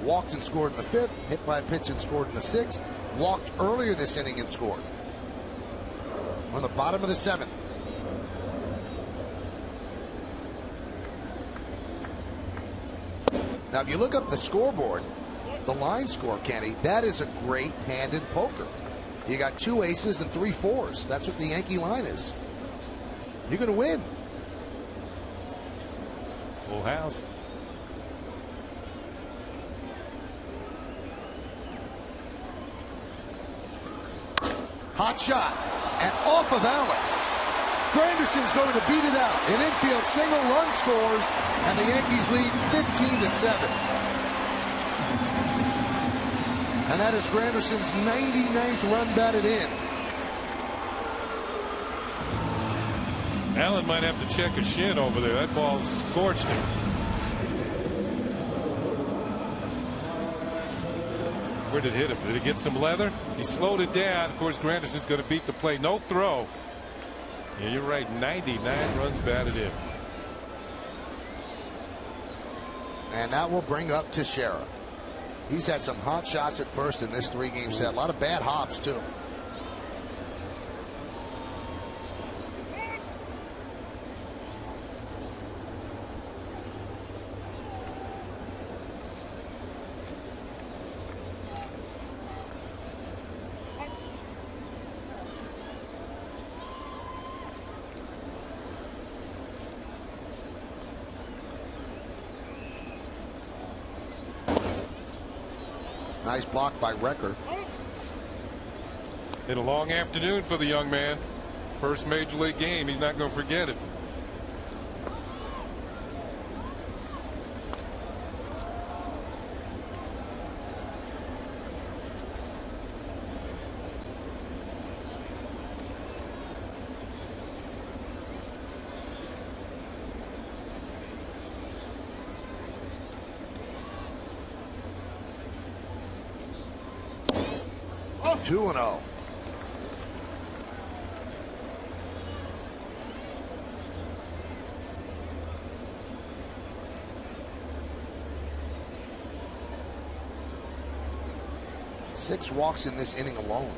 walked and scored in the fifth, hit by a pitch and scored in the sixth, walked earlier this inning and scored. On the bottom of the seventh. Now, if you look up the scoreboard, the line score, Kenny, that is a great hand in poker. You got 2 aces and 3 fours. That's what the Yankee line is. You're going to win. Full house. Hot shot and off of Allen. Granderson's going to beat it out. An infield single, run scores, and the Yankees lead 15-7. And that is Granderson's 99th run batted in. Allen might have to check a shin over there. That ball scorched him. Where did it hit him? Did it get some leather? He slowed it down. Of course, Granderson's going to beat the play. No throw. Yeah, you're right. 99 runs batted in. And that will bring up Teixeira. He's had some hot shots at first in this 3-game set. A lot of bad hops, too. Nice block by Recker. Been a long afternoon for the young man. First major league game. He's not going to forget it. Oh, 2-0. Six walks in this inning alone.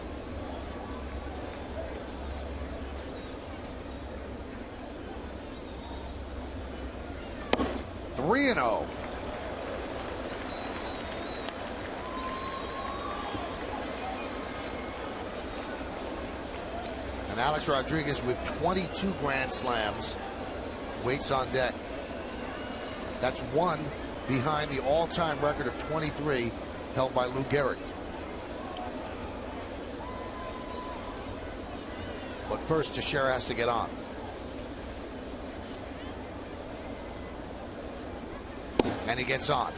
Three and 0. And Alex Rodriguez with 22 grand slams waits on deck. That's one behind the all-time record of 23 held by Lou Gehrig. But first, Teixeira has to get on. And he gets on.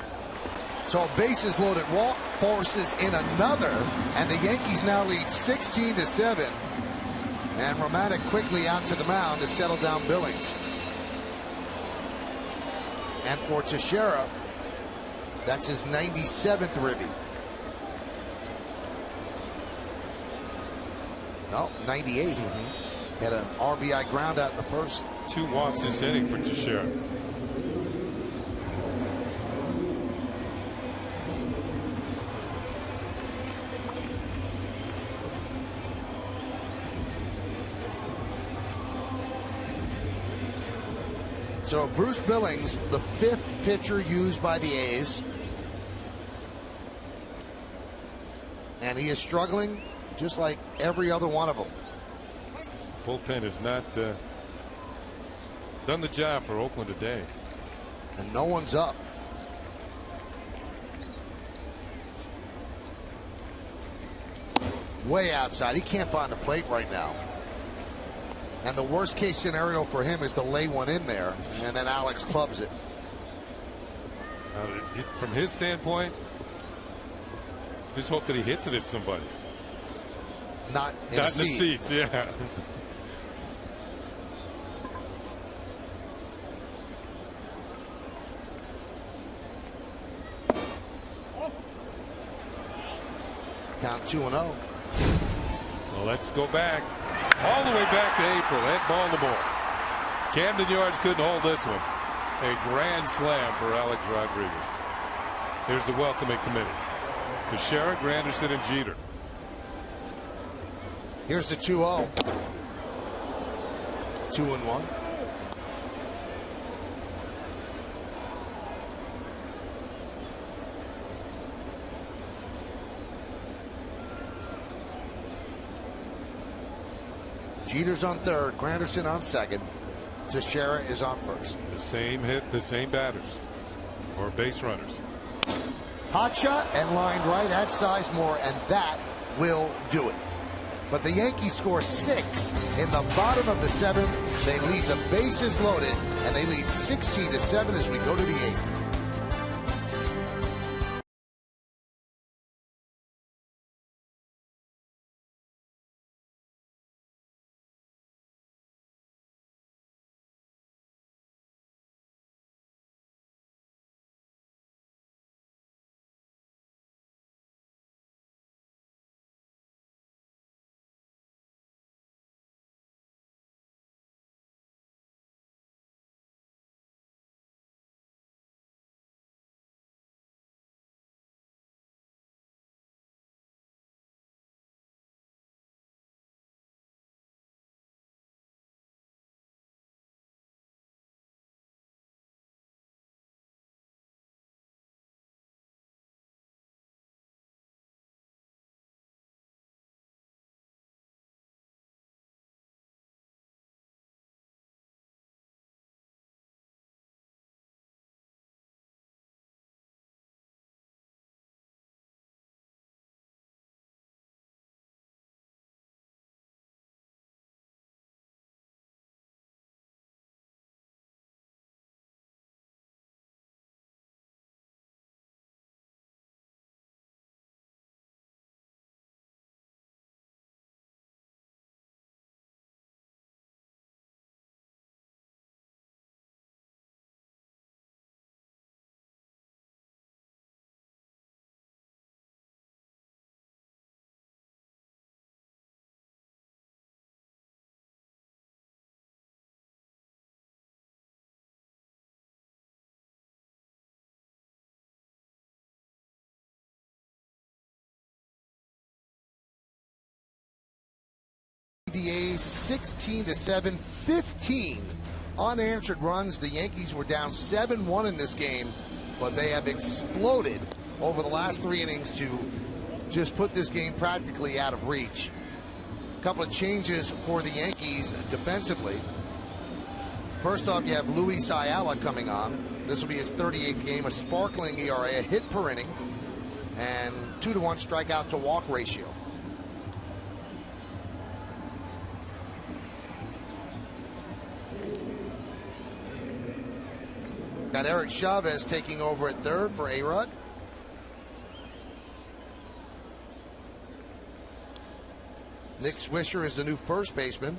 So a bases loaded walk forces in another, and the Yankees now lead 16-7. And Romanek quickly out to the mound to settle down Billings. And for Teixeira, that's his 97th ribby. No, 98th. Had an RBI ground out in the first. 2 walks this inning for Teixeira. So Bruce Billings, the 5th pitcher used by the A's. And he is struggling just like every other one of them. Bullpen has not done the job for Oakland today. And no one's up. Way outside. He can't find the plate right now. And the worst case scenario for him is to lay one in there, and then Alex clubs it. From his standpoint, just hope that he hits it at somebody. Not in the seat. seats, yeah. Count 2-0. Well, let's go back. All the way back to April at Baltimore. Camden Yards couldn't hold this one. A grand slam for Alex Rodriguez. Here's the welcoming committee. Teixeira, Granderson, and Jeter. Here's the 2-0. 2-1. Jeter's on third, Granderson on second. Teixeira is on first. The same hit, the same batters or base runners. Hot shot and lined right at Sizemore, and that will do it. But the Yankees score 6 in the bottom of the 7th. They leave the bases loaded, and they lead 16-7 as we go to the 8th. The A's 16-7, 15 unanswered runs. The Yankees were down 7-1 in this game, but they have exploded over the last 3 innings to just put this game practically out of reach. A couple of changes for the Yankees defensively. First off, you have Luis Ayala coming on. This will be his 38th game, a sparkling ERA, a hit per inning, and 2-to-1 strikeout to walk ratio. Got Eric Chavez taking over at third for A-Rod. Nick Swisher is the new first baseman.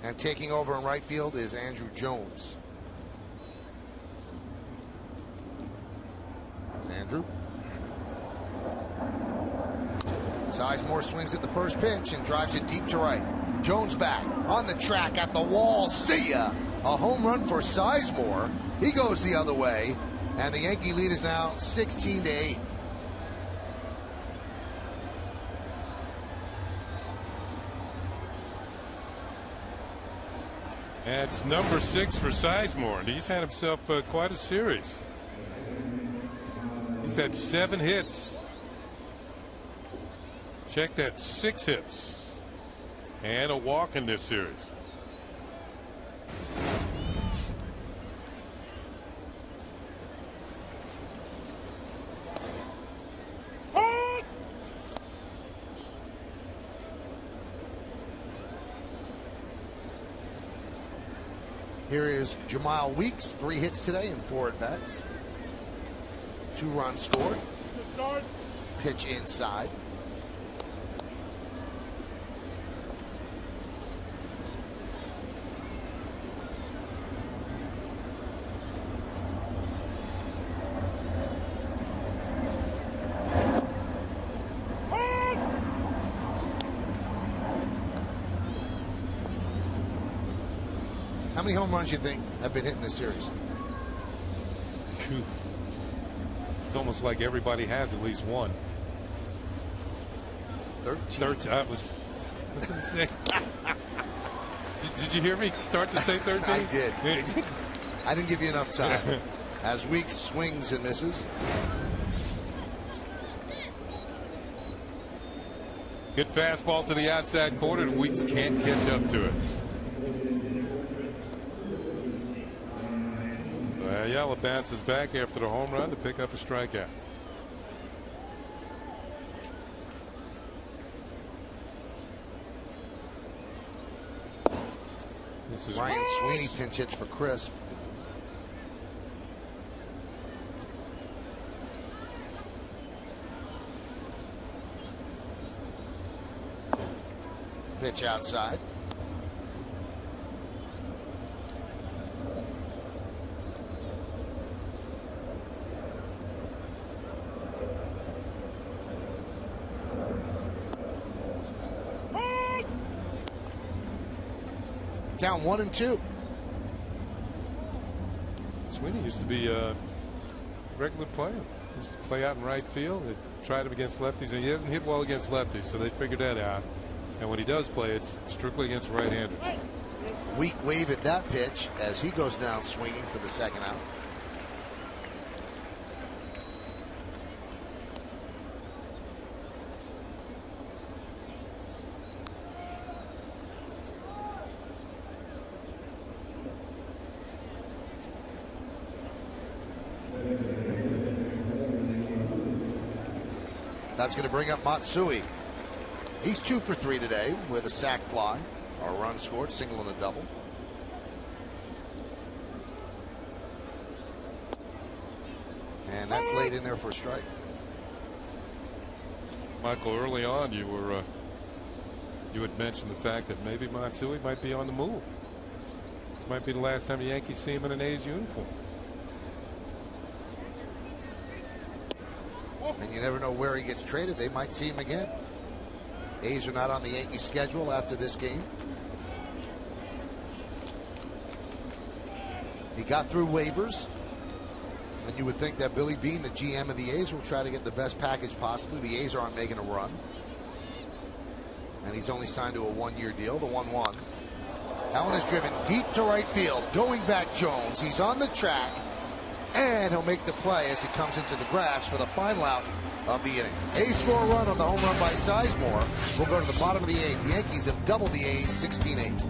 And taking over in right field is Andrew Jones. There's Andrew. Sizemore swings at the first pitch and drives it deep to right. Jones back on the track at the wall. See ya! A home run for Sizemore. He goes the other way, and the Yankee lead is now 16-8. That's number 6 for Sizemore, and he's had himself quite a series. He's had 7 hits. Check that, 6 hits and a walk in this series. Here is Jamal Weeks, 3 hits today and 4 at-bats. 2 runs scored. Pitch inside. How many home runs do you think have been hit in this series? It's almost like everybody has at least one. 13. I was going to say. Did you hear me start to say 13? I did. I didn't give you enough time. As Weeks swings and misses. Good fastball to the outside corner, and Weeks can't catch up to it. Ayala bounces back after the home run to pick up a strikeout. This is Ryan Sweeney pinch hits for Crisp. Pitch outside. Count 1-2. Sweeney used to be a regular player. He used to play out in right field. They tried him against lefties, and he hasn't hit well against lefties, so they figured that out. And when he does play, it's strictly against right-handers. Weak wave at that pitch as he goes down swinging for the second out. That's going to bring up Matsui. He's 2 for 3 today with a sac fly, a run scored, single and a double. And that's laid in there for a strike. Michael, early on, you had mentioned the fact that maybe Matsui might be on the move. This might be the last time the Yankees see him in an A's uniform. And you never know where he gets traded. They might see him again. A's are not on the Yankees schedule after this game. He got through waivers. And you would think that Billy Beane, the GM of the A's, will try to get the best package possibly. The A's aren't making a run. And he's only signed to a 1-year deal, the 1-1. That one is driven deep to right field. Going back Jones. He's on the track. And he'll make the play as he comes into the grass for the final out of the inning. A's score a run on the home run by Sizemore. We'll go to the bottom of the 8th. The Yankees have doubled the A's 16-8.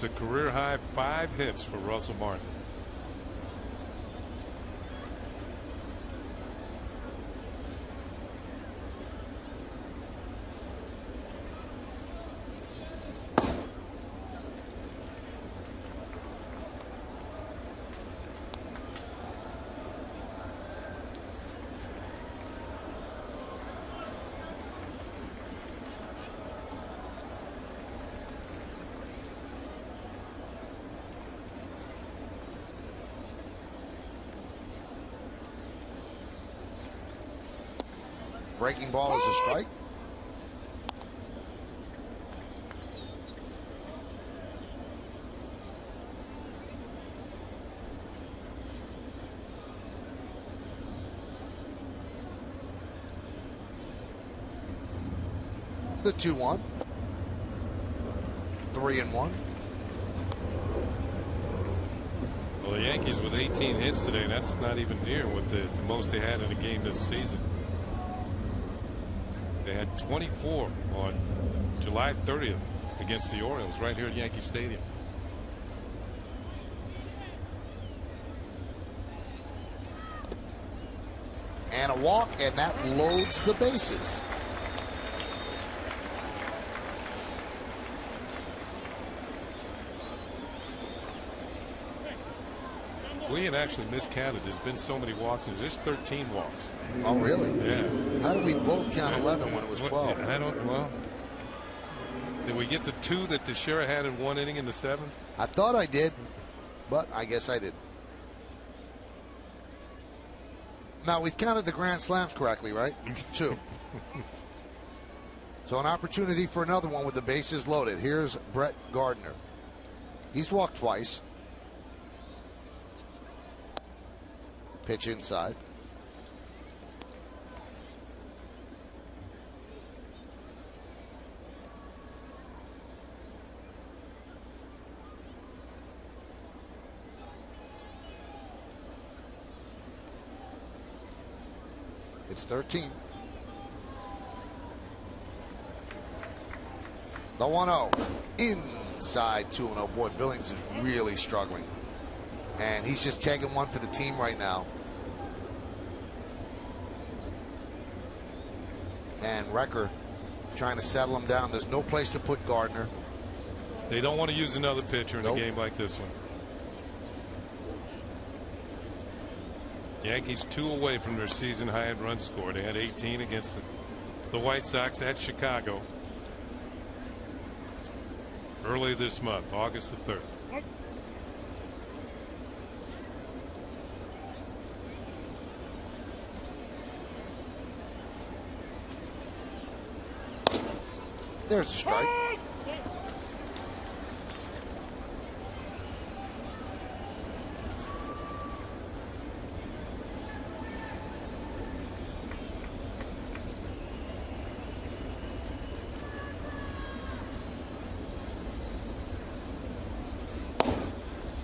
That's a career high 5 hits for Russell Martin. Breaking ball is a strike. The 2-1. 3-1. Well, the Yankees with 18 hits today, that's not even near what the most they had in a game this season. They had 24 on July 30th against the Orioles right here at Yankee Stadium. And a walk, and that loads the bases. William actually miscounted. There's been so many walks. There's 13 walks. Oh, really? Yeah. How did we both count 11 when it was 12? I don't. Well, did we get the 2 that Teixeira had in 1 inning in the 7th? I thought I did, but I guess I didn't. Now, we've counted the grand slams correctly, right? 2. So an opportunity for another one with the bases loaded. Here's Brett Gardner. He's walked twice. Pitch inside. It's 13. The 1-0 inside 2-0. Boy, Billings is really struggling, and he's just taking one for the team right now. And Recker trying to settle him down. There's no place to put Gardner. They don't want to use another pitcher in a game like this one. Yankees 2 away from their season high in runs scored. They had 18 against the White Sox at Chicago early this month, August the 3rd. There's a strike.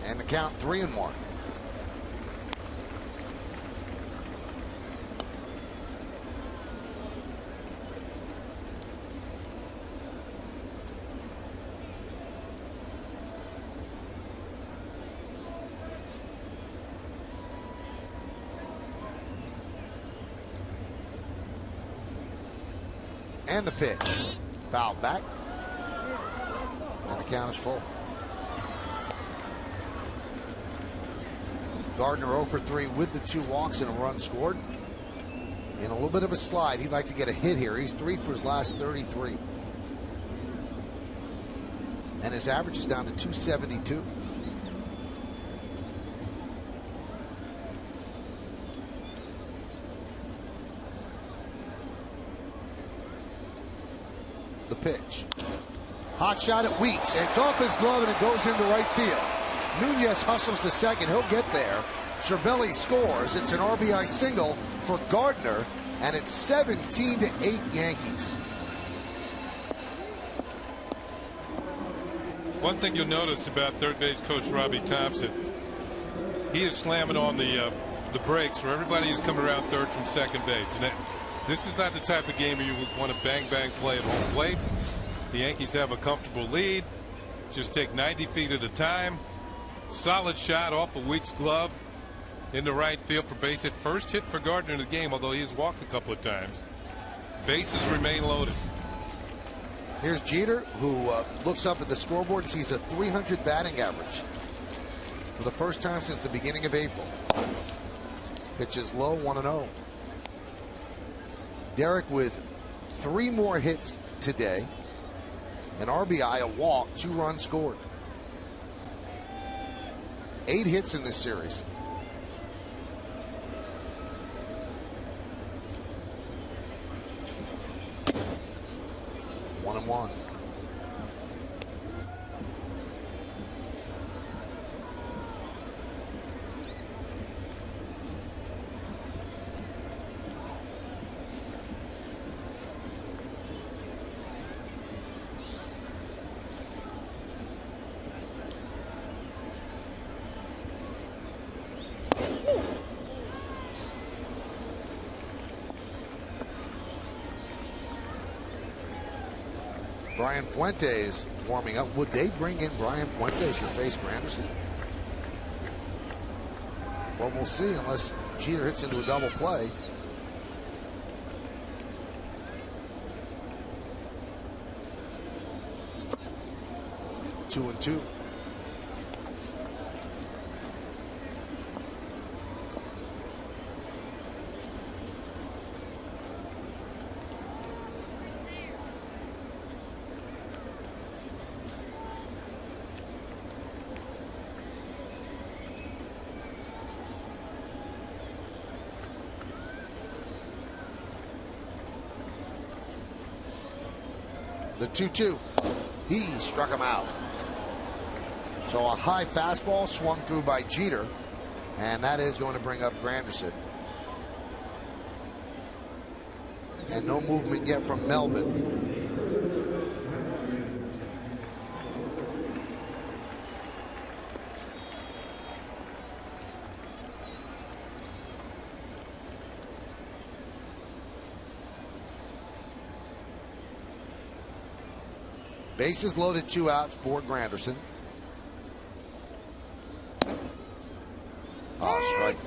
And the count 3-1. And the pitch. Foul back. And the count is full. Gardner 0 for 3 with the 2 walks and a run scored. In a little bit of a slide. He'd like to get a hit here. He's 3 for his last 33. And his average is down to 272. The pitch. Hot shot at Weeks, and it's off his glove and it goes into right field. Nunez hustles to second. He'll get there. Cervelli scores. It's an RBI single for Gardner, and it's 17-8 Yankees. One thing you'll notice about third base coach Robbie Thompson, he is slamming on the brakes for everybody who's coming around third from second base. And this is not the type of game where you would want to bang play at home plate. The Yankees have a comfortable lead. Just take 90 feet at a time. Solid shot off of Weeks' glove into right field for base hit. First hit for Gardner in the game, although he has walked a couple of times. Bases remain loaded. Here's Jeter, who looks up at the scoreboard and sees a 300 batting average for the first time since the beginning of April. Pitches low, 1-0. Derek with 3 more hits today. An RBI, a walk, 2 runs scored. 8 hits in this series. One and one. Brian Fuentes warming up. Would they bring in Brian Fuentes to face Granderson? Well, we'll see, unless Jeter hits into a double play. Two and two. The 2-2. He struck him out. So a high fastball swung through by Jeter, and that is going to bring up Granderson. And no movement yet from Melvin. Bases loaded, 2 outs for Granderson. Oh, strike.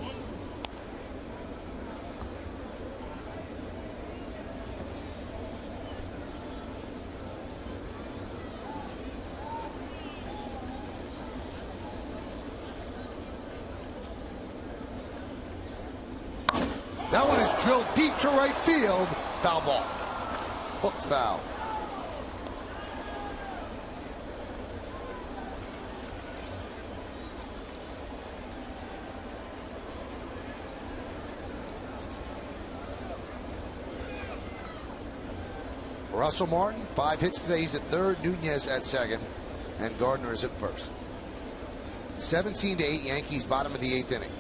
That one is drilled deep to right field. Foul ball. Hooked foul. Russell Martin, 5 hits today. He's at third, Nunez at second, and Gardner is at first. 17-8 Yankees, bottom of the 8th inning.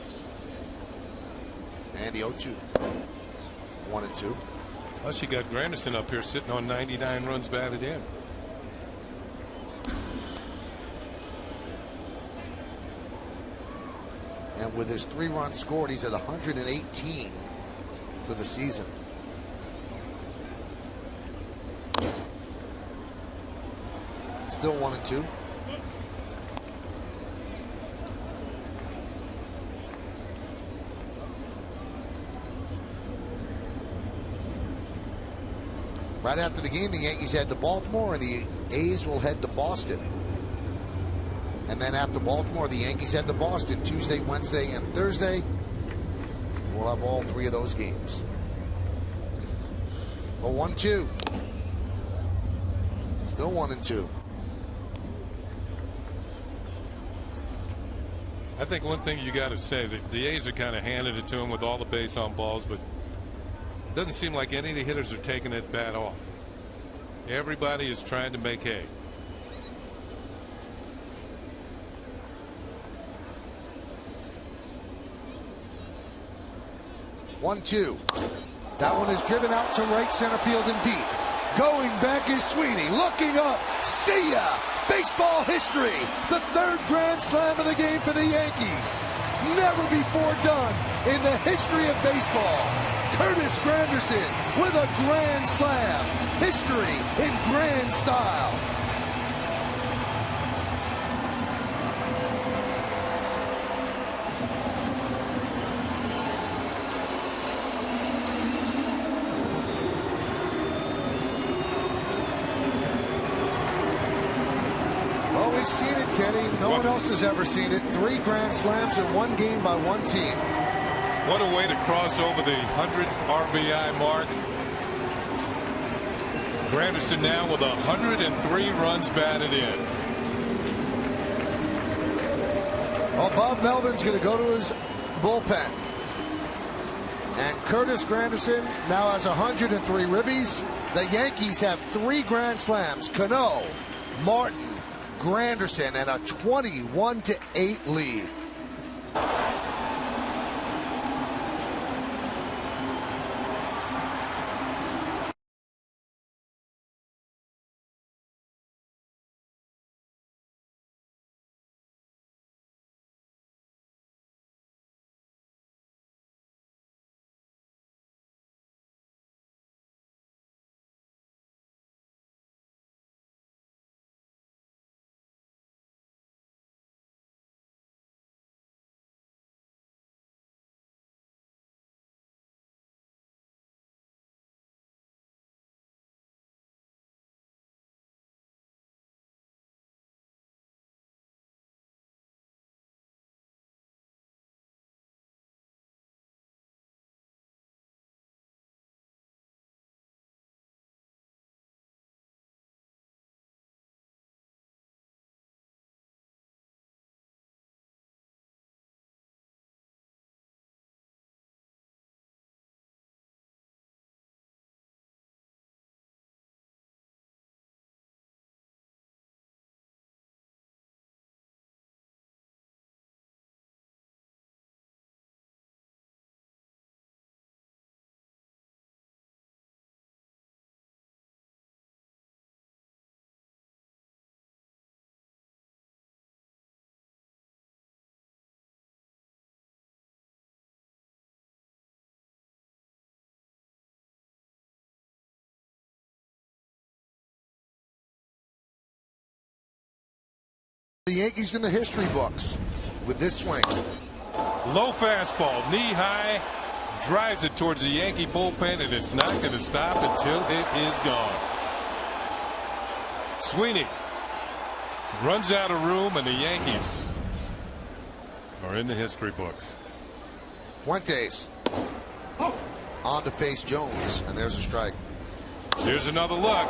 And the 0-2. 1 and 2. Plus you got Granderson up here sitting on 99 runs batted in. And with his 3 runs scored, he's at 118 for the season. Still 1 and 2. Right after the game, the Yankees head to Baltimore, and the A's will head to Boston. And then after Baltimore, the Yankees head to Boston Tuesday, Wednesday, and Thursday. We'll have all 3 of those games. A 1-2. Still 1 and 2. I think one thing you got to say, that the A's are kind of handed it to him with all the base on balls, but it doesn't seem like any of the hitters are taking that bat off. Everybody is trying to make hay. One, 2. That one is driven out to right center field and deep. Going back is Sweeney. Looking up. See ya! Baseball history. The 3rd grand slam of the game for the Yankees. Never before done in the history of baseball. Curtis Granderson with a grand slam. History in grand style. Manny. No one else has ever seen it. 3 grand slams in one game by one team. What a way to cross over the 100 RBI mark. Granderson now with 103 runs batted in. Well, Bob Melvin's going to go to his bullpen. And Curtis Granderson now has 103 ribbies. The Yankees have 3 grand slams. Cano, Martin, Granderson, and a 21-8 lead. The Yankees in the history books with this swing. Low fastball, knee high, drives it towards the Yankee bullpen, and it's not going to stop until it is gone. Sweeney runs out of room, and the Yankees are in the history books. Fuentes on to face Jones, and there's a strike. Here's another look.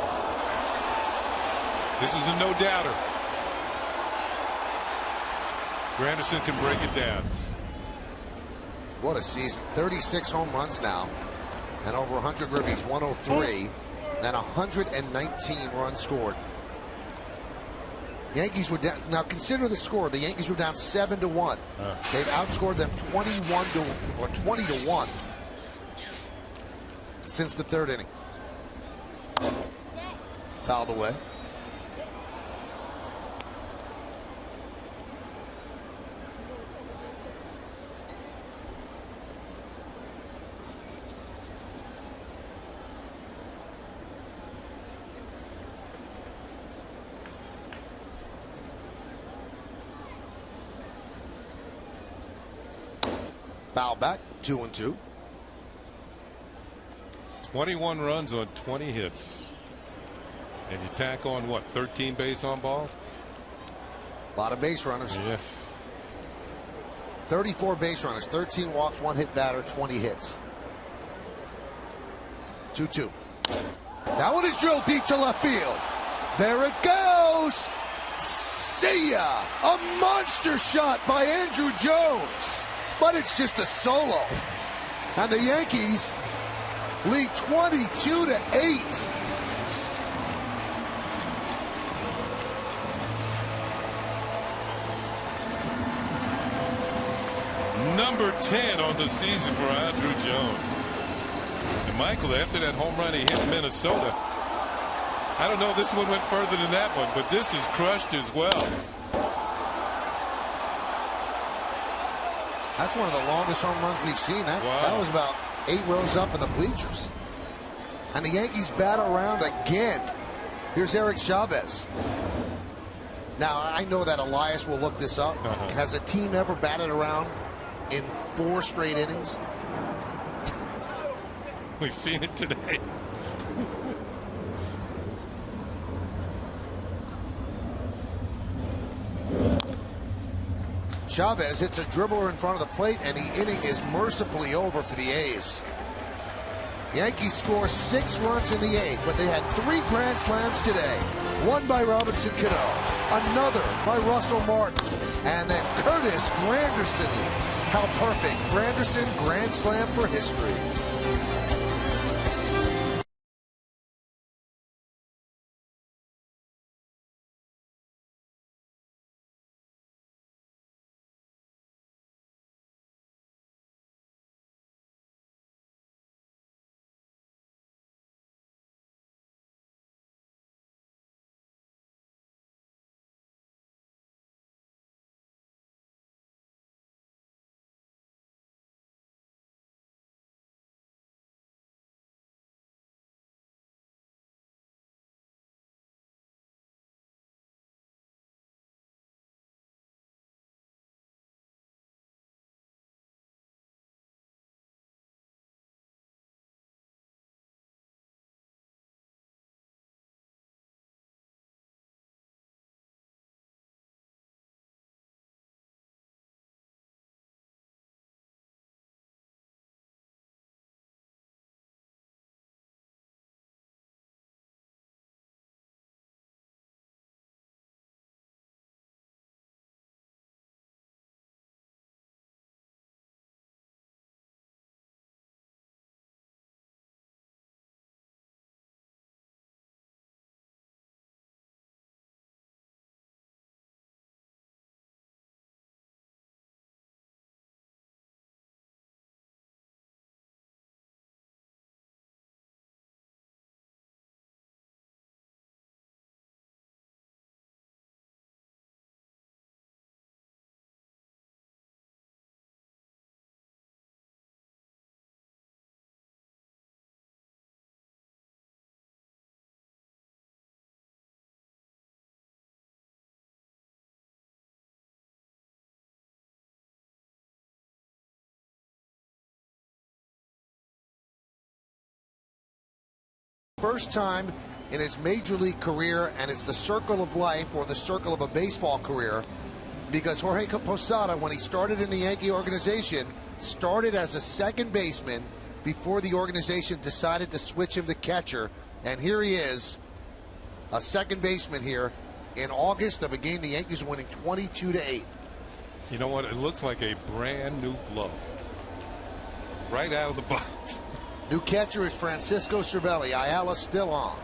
This is a no-doubter. Granderson can break it down. What a season. 36 home runs now and over 100 ribbies, 103, and 119 runs scored. Yankees were down. Now consider the score. The Yankees were down 7-1. They've outscored them 20-1 since the 3rd inning. Fouled away. Foul back, 2-2. 21 runs on 20 hits. And you tack on what, 13 base on balls? A lot of base runners. Yes. 34 base runners, 13 walks, 1 hit batter, 20 hits. 2-2. That one is drilled deep to left field. There it goes. See ya. A monster shot by Andrew Jones. But it's just a solo. And the Yankees lead 22-8. Number 10 on the season for Andrew Jones. And Michael, after that home run he hit Minnesota, I don't know if this one went further than that one, but this is crushed as well. That's one of the longest home runs we've seen. That was about 8 rows up in the bleachers. And the Yankees bat around again. Here's Eric Chavez. Now, I know that Elias will look this up. Has a team ever batted around in 4 straight innings? We've seen it today. Chavez hits a dribbler in front of the plate, and the inning is mercifully over for the A's. Yankees score 6 runs in the 8th, but they had 3 grand slams today. One by Robinson Cano, another by Russell Martin, and then Curtis Granderson. How perfect. Granderson, grand slam for history. First time in his major league career, and it's the circle of life or the circle of a baseball career, because Jorge Posada, when he started in the Yankee organization, started as a second baseman before the organization decided to switch him to catcher, and here he is, a second baseman here in August of a game the Yankees are winning 22-8. You know what? It looks like a brand new glove right out of the box. New catcher is Francisco Cervelli. Ayala still on.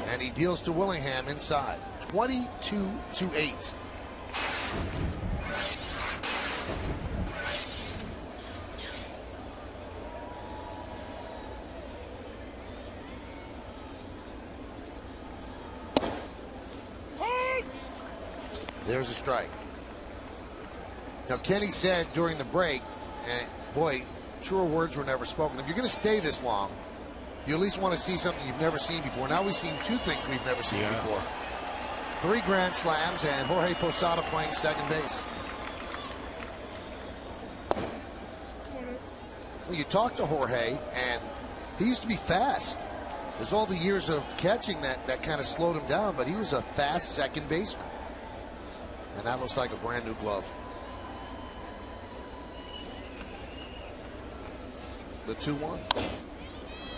And he deals to Willingham inside. 22-8. There's a strike. Now, Kenny said during the break, and boy, truer words were never spoken. If you're going to stay this long, you at least want to see something you've never seen before. Now we've seen 2 things we've never seen before. 3 grand slams and Jorge Posada playing second base. Well, you talk to Jorge, and he used to be fast. There's all the years of catching that kind of slowed him down, but he was a fast second baseman. And that looks like a brand new glove. The 2-1.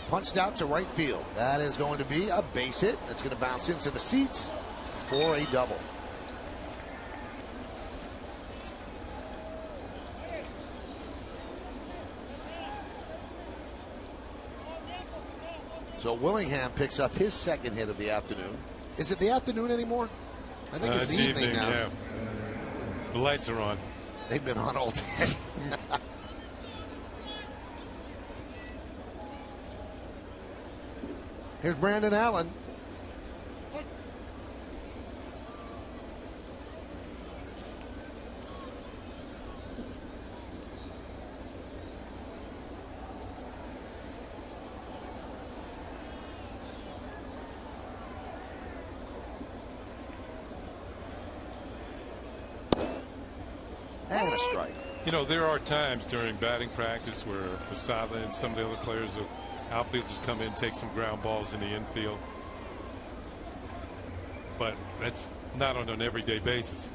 Punched out to right field. That is going to be a base hit. That's going to bounce into the seats for a double. So Willingham picks up his second hit of the afternoon. Is it the afternoon anymore? I think it's the evening now. Yeah. The lights are on. They've been on all day. Here's Brandon Allen. And a strike. You know, there are times during batting practice where Posada and some of the other players, outfielders, come in, take some ground balls in the infield. But that's not on an everyday basis.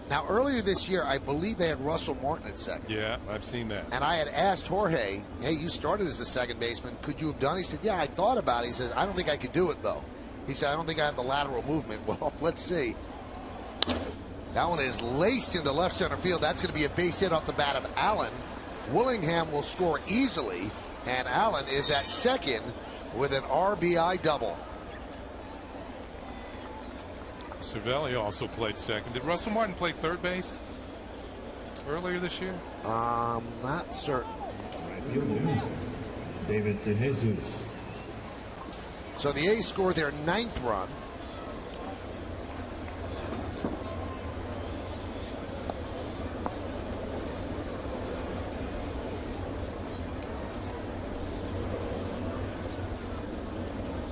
Now, earlier this year, I believe they had Russell Martin at second. Yeah, I've seen that. And I had asked Jorge, hey, you started as a second baseman. Could you have done it? He said, yeah, I thought about it. He said, I don't think I could do it, though. He said, I don't think I have the lateral movement. Well, let's see. That one is laced into left center field. That's going to be a base hit off the bat of Allen. Willingham will score easily, and Allen is at second with an RBI double. Cervelli also played second. Did Russell Martin play third base earlier this year? Not certain. Right fielder, David DeJesus. So the A's scored their 9th run.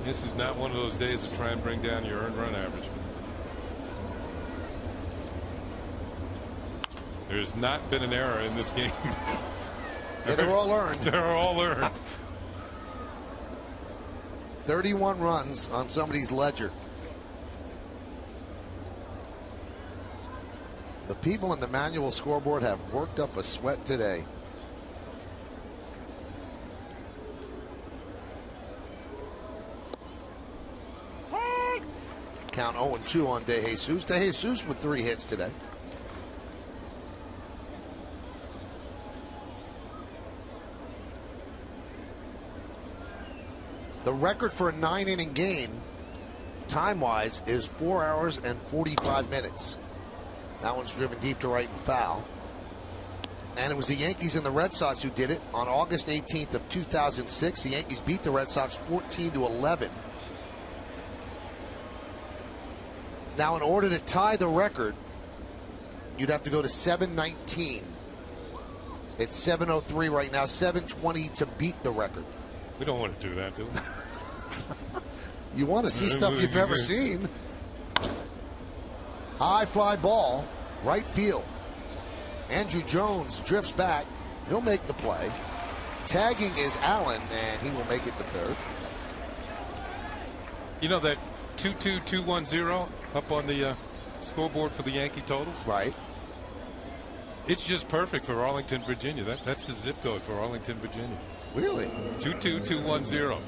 This is not one of those days to try and bring down your earned run average. There's not been an error in this game. Yeah, they're all earned. They're all earned. 31 runs on somebody's ledger. The people in the manual scoreboard have worked up a sweat today. Count 0-2 on DeJesus. DeJesus with 3 hits today. The record for a 9-inning game, time-wise, is 4 hours and 45 minutes. That one's driven deep to right and foul. And it was the Yankees and the Red Sox who did it on August 18th of 2006. The Yankees beat the Red Sox 14-11. Now, in order to tie the record, you'd have to go to 719. It's 703 right now, 720 to beat the record. We don't want to do that, do we? You want to see stuff you've never seen. High fly ball, right field. Andrew Jones drifts back. He'll make the play. Tagging is Allen, and he will make it to third. You know that 22210 up on the scoreboard for the Yankee totals? Right. It's just perfect for Arlington, Virginia. That's the zip code for Arlington, Virginia. Really? 22210.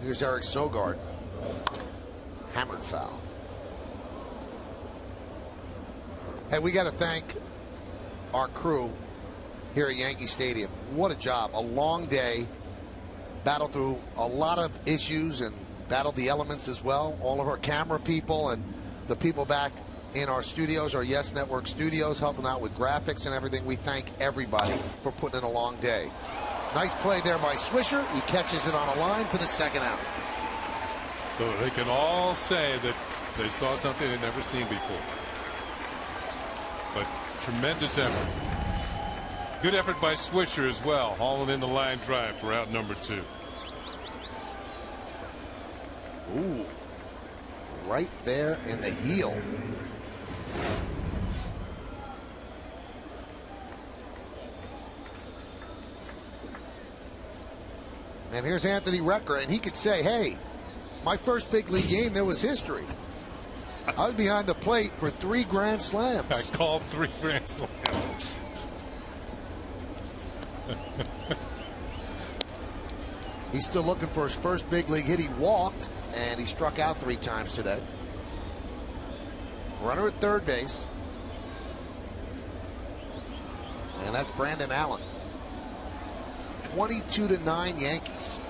Here's Eric Sogard. Hammered foul. Hey, we got to thank our crew here at Yankee Stadium. What a job. A long day. Battled through a lot of issues and battled the elements as well. All of our camera people and the people back in our studios, our Yes Network studios, helping out with graphics and everything. We thank everybody for putting in a long day. Nice play there by Swisher. He catches it on a line for the second out. So they can all say that they saw something they've never seen before. But tremendous effort. Good effort by Swisher as well, hauling in the line drive for out number 2. Ooh, right there in the heel. And here's Anthony Recker, and he could say, hey, my first big league game, there was history. I was behind the plate for 3 grand slams. I called 3 grand slams. He's still looking for his first big league hit. He walked, and he struck out 3 times today. Runner at third base. And that's Brandon Allen. 22-9 Yankees.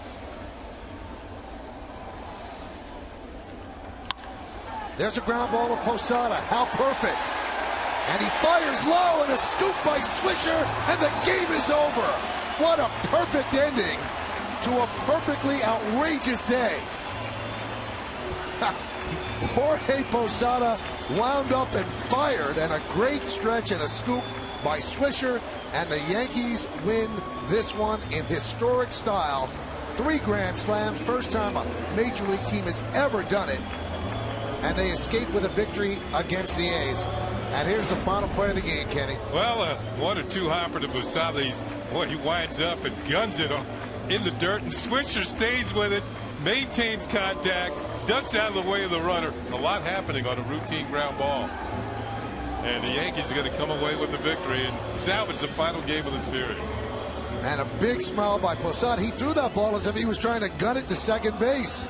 There's a ground ball to Posada. How perfect. And he fires low, and a scoop by Swisher, and the game is over. What a perfect ending to a perfectly outrageous day. Jorge Posada wound up and fired, and a great stretch and a scoop by Swisher, and the Yankees win this one in historic style. 3 grand slams, first time a major league team has ever done it, and they escape with a victory against the A's. And here's the final play of the game, Kenny. Well, 1 or 2 hopper to Posada. He winds up and guns it in the dirt, and Swisher stays with it, maintains contact, ducks out of the way of the runner. A lot happening on a routine ground ball. And the Yankees are going to come away with the victory and salvage the final game of the series. And a big smile by Posada. He threw that ball as if he was trying to gun it to second base.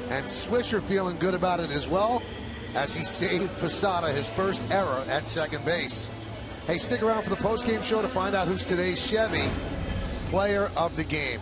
And Swisher feeling good about it as well, as he saved Posada his first error at second base. Hey, stick around for the postgame show to find out who's today's Chevy player of the game.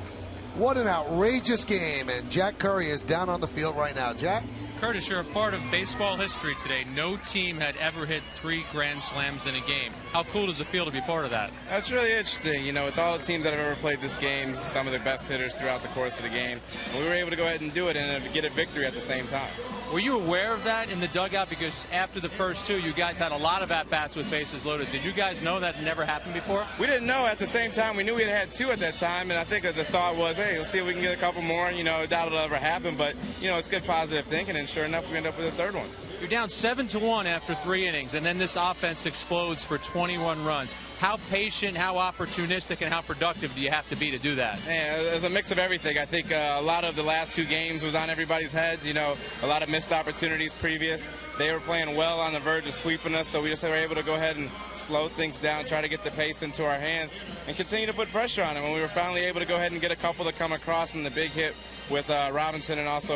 What an outrageous game, and Jack Curry is down on the field right now. Jack? Curtis, you're a part of baseball history today. No team had ever hit 3 grand slams in a game. How cool does it feel to be part of that? That's really interesting. You know, with all the teams that have ever played this game, some of their best hitters throughout the course of the game, we were able to go ahead and do it and get a victory at the same time. Were you aware of that in the dugout? Because after the first 2, you guys had a lot of at-bats with bases loaded. Did you guys know that never happened before? We didn't know. At the same time, we knew we had 2 at that time, and I think that the thought was, hey, let's see if we can get a couple more. You know, doubt it'll ever happen, but, you know, it's good positive thinking, and sure enough, we end up with a 3rd one. You're down 7-1 after 3 innings, and then this offense explodes for 21 runs. How patient, how opportunistic, and how productive do you have to be to do that? Yeah, there's a mix of everything. I think a lot of the last 2 games was on everybody's heads. You know, a lot of missed opportunities previous. They were playing well on the verge of sweeping us, so we just were able to go ahead and slow things down, try to get the pace into our hands, and continue to put pressure on them. And we were finally able to go ahead and get a couple to come across in the big hit with Robinson and also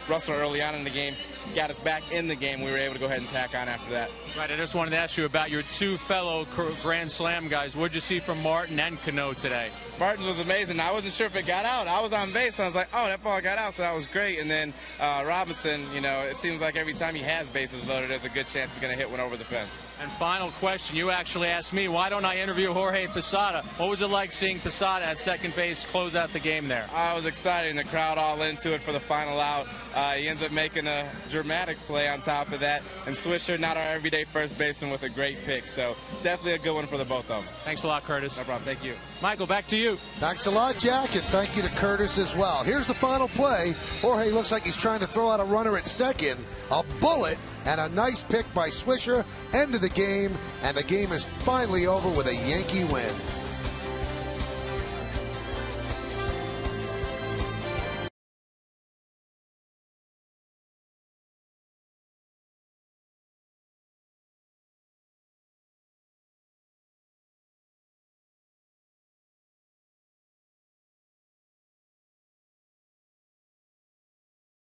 Russell early on in the game. Got us back in the game. We were able to go ahead and tack on after that. Right, I just wanted to ask you about your 2 fellow Grand Slam guys. What did you see from Martin and Cano today? Martin was amazing. I wasn't sure if it got out. I was on base, and I was like, oh, that ball got out, so that was great. And then Robinson, you know, it seems like every time he has bases loaded, there's a good chance he's going to hit one over the fence. And final question, you actually asked me, why don't I interview Jorge Posada? What was it like seeing Posada at second base close out the game there? I was excited, and the crowd all into it for the final out. He ends up making a dramatic play on top of that. And Swisher, not our everyday first baseman, with a great pick. So definitely a good one for the both of them. Thanks a lot, Curtis. No problem. Thank you. Michael, back to you. Thanks a lot, Jack, and thank you to Curtis as well. Here's the final play. Jorge looks like he's trying to throw out a runner at second. A bullet and a nice pick by Swisher. End of the game, and the game is finally over with a Yankee win.